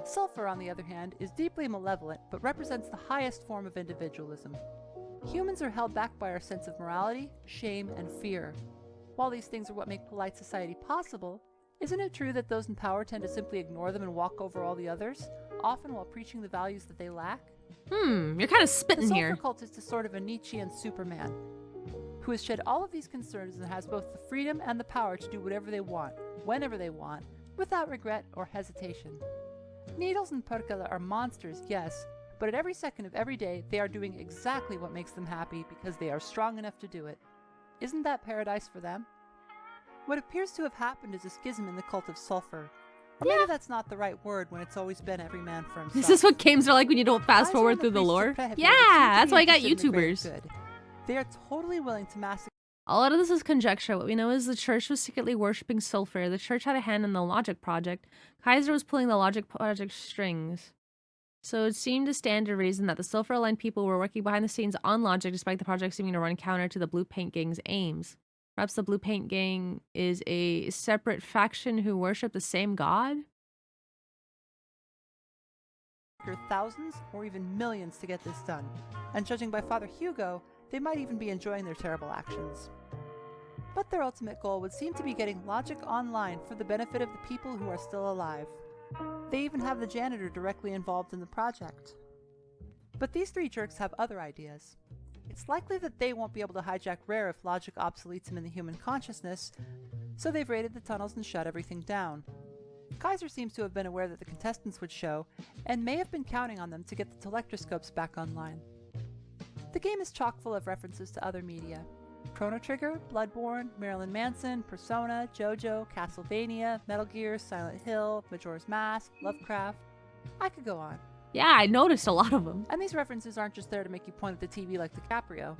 Sulfur, on the other hand, is deeply malevolent, but represents the highest form of individualism. Humans are held back by our sense of morality, shame, and fear. While these things are what make polite society possible, isn't it true that those in power tend to simply ignore them and walk over all the others, often while preaching the values that they lack? You're kind of The spitting sulfur here. cultist is sort of a Nietzschean Superman, who has shed all of these concerns and has both the freedom and the power to do whatever they want, whenever they want, without regret or hesitation. Needles and Pergola are monsters, yes, but at every second of every day, they are doing exactly what makes them happy because they are strong enough to do it. Isn't that paradise for them? What appears to have happened is a schism in the cult of sulfur. Or maybe that's not the right word when it's always been every man for himself. Is this what games are like when you don't fast Kaiser forward and through the priests of lore? Prehevia Yeah, seem to that's be why I got interested in the greater YouTubers. good. They are totally willing to massacre. A lot of this is conjecture. What we know is the church was secretly worshipping sulfur. The church had a hand in the Logic project. Kaiser was pulling the Logic project strings. So it seemed to stand to reason that the sulfur-aligned people were working behind the scenes on Logic despite the project seeming to run counter to the Blue Paint Gang's aims. Perhaps the Blue Paint Gang is a separate faction who worship the same god? Thousands or even millions to get this done. And judging by Father Hugo, they might even be enjoying their terrible actions. But their ultimate goal would seem to be getting Logic online for the benefit of the people who are still alive. They even have the janitor directly involved in the project. But these three jerks have other ideas. It's likely that they won't be able to hijack Rare if Logic obsoletes him in the human consciousness, so they've raided the tunnels and shut everything down. Kaiser seems to have been aware that the contestants would show, and may have been counting on them to get the telectroscopes back online. The game is chock full of references to other media. Chrono Trigger, Bloodborne, Marilyn Manson, Persona, JoJo, Castlevania, Metal Gear, Silent Hill, Majora's Mask, Lovecraft. I could go on. Yeah, I noticed a lot of them. And these references aren't just there to make you point at the TV like DiCaprio.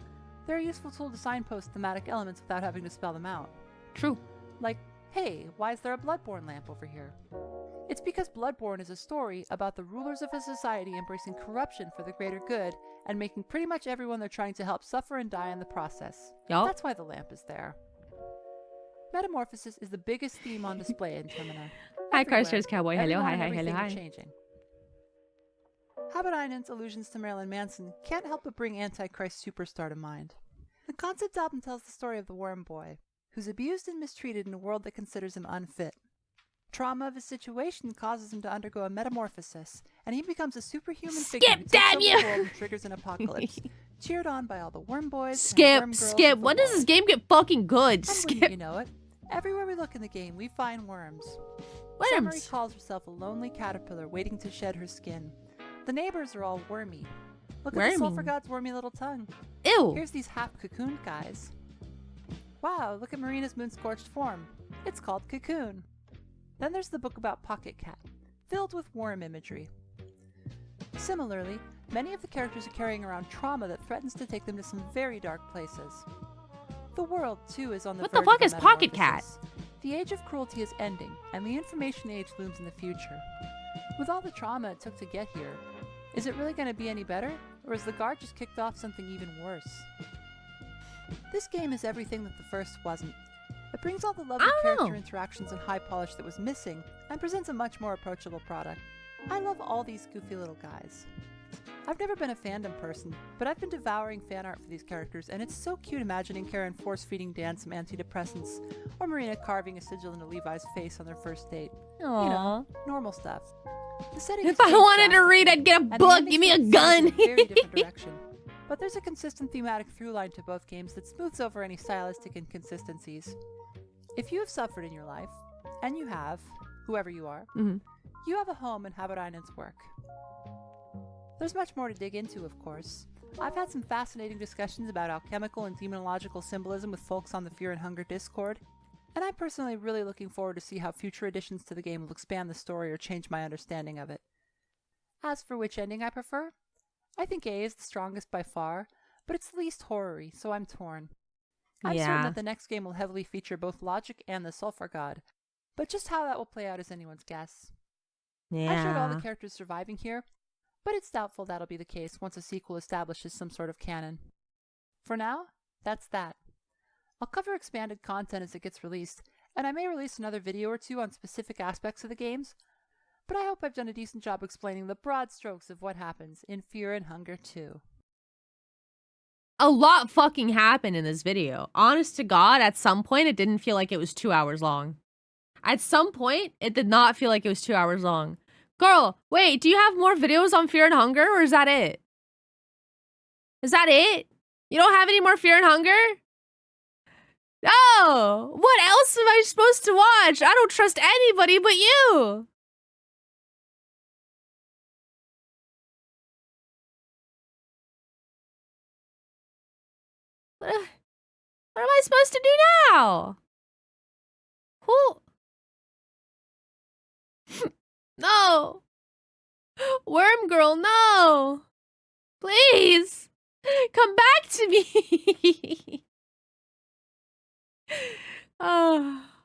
They're a useful tool to signpost thematic elements without having to spell them out. True. Like, hey, why is there a Bloodborne lamp over here? It's because Bloodborne is a story about the rulers of a society embracing corruption for the greater good and making pretty much everyone they're trying to help suffer and die in the process. Yup. That's why the lamp is there. Metamorphosis is the biggest theme on display in Termina. Hi, Everywhere, Carstairs Cowboy. Hello, everyone hi, and hi, hello, everything are hi. changing. Haberdinen's allusions to Marilyn Manson can't help but bring Antichrist Superstar to mind. The concept album tells the story of the worm boy, who's abused and mistreated in a world that considers him unfit. Trauma of his situation causes him to undergo a metamorphosis, and he becomes a superhuman figure who Skip, takes damn over you! the world and triggers an apocalypse, cheered on by all the worm boys and worm Skip, girls skip. of the When does this world. game get fucking good? And wouldn't Skip. you know it, everywhere we look in the game, we find worms. Worms. Samarie calls herself a lonely caterpillar waiting to shed her skin. The neighbors are all wormy. Look at the sulfur Wormy. god's wormy little tongue. Ew. Here's these half-cocooned guys. Wow, look at Marina's moon-scorched form. It's called Cocoon. Then there's the book about Pocket Cat, filled with worm imagery. Similarly, many of the characters are carrying around trauma that threatens to take them to some very dark places. The world, too, is on the What the verge fuck of a is Pocket Cat? metamorphosis. The age of cruelty is ending, and the information age looms in the future. With all the trauma it took to get here, is it really going to be any better, or has the guard just kicked off something even worse? This game is everything that the first wasn't. It brings all the lovely I don't know. character interactions and high polish that was missing, and presents a much more approachable product. I love all these goofy little guys. I've never been a fandom person, but I've been devouring fan art for these characters, and it's so cute imagining Karen force-feeding Dan some antidepressants, or Marina carving a sigil into Levi's face on their first date. Aww. You know, normal stuff. The setting If has I changed wanted to drastically, read, I'd get a and the book. ending Give me a takes gun. things in a very different direction. But there's a consistent thematic through line to both games that smooths over any stylistic inconsistencies. If you have suffered in your life, and you have, whoever you are, Mhm. you have a home in Haberainen's work. There's much more to dig into, of course. I've had some fascinating discussions about alchemical and demonological symbolism with folks on the Fear and Hunger Discord, and I'm personally really looking forward to see how future additions to the game will expand the story or change my understanding of it. As for which ending I prefer, I think A is the strongest by far, but it's the least horror-y, so I'm torn. I'm certain Yeah. that the next game will heavily feature both logic and the sulfur god, but just how that will play out is anyone's guess. I showed all the Yeah. characters surviving here, but it's doubtful that'll be the case once a sequel establishes some sort of canon. For now, that's that. I'll cover expanded content as it gets released, and I may release another video or two on specific aspects of the games, but I hope I've done a decent job explaining the broad strokes of what happens in Fear and Hunger 2. A lot fucking happened in this video. Honest to God, at some point, it didn't feel like it was 2 hours long. At some point, it did not feel like it was 2 hours long. Girl, wait, do you have more videos on Fear and Hunger, or is that it? Is that it? You don't have any more Fear and Hunger? No! What else am I supposed to watch? I don't trust anybody but you! What am I supposed to do now? Who? No! Worm girl, no! Please! Come back to me! Oh.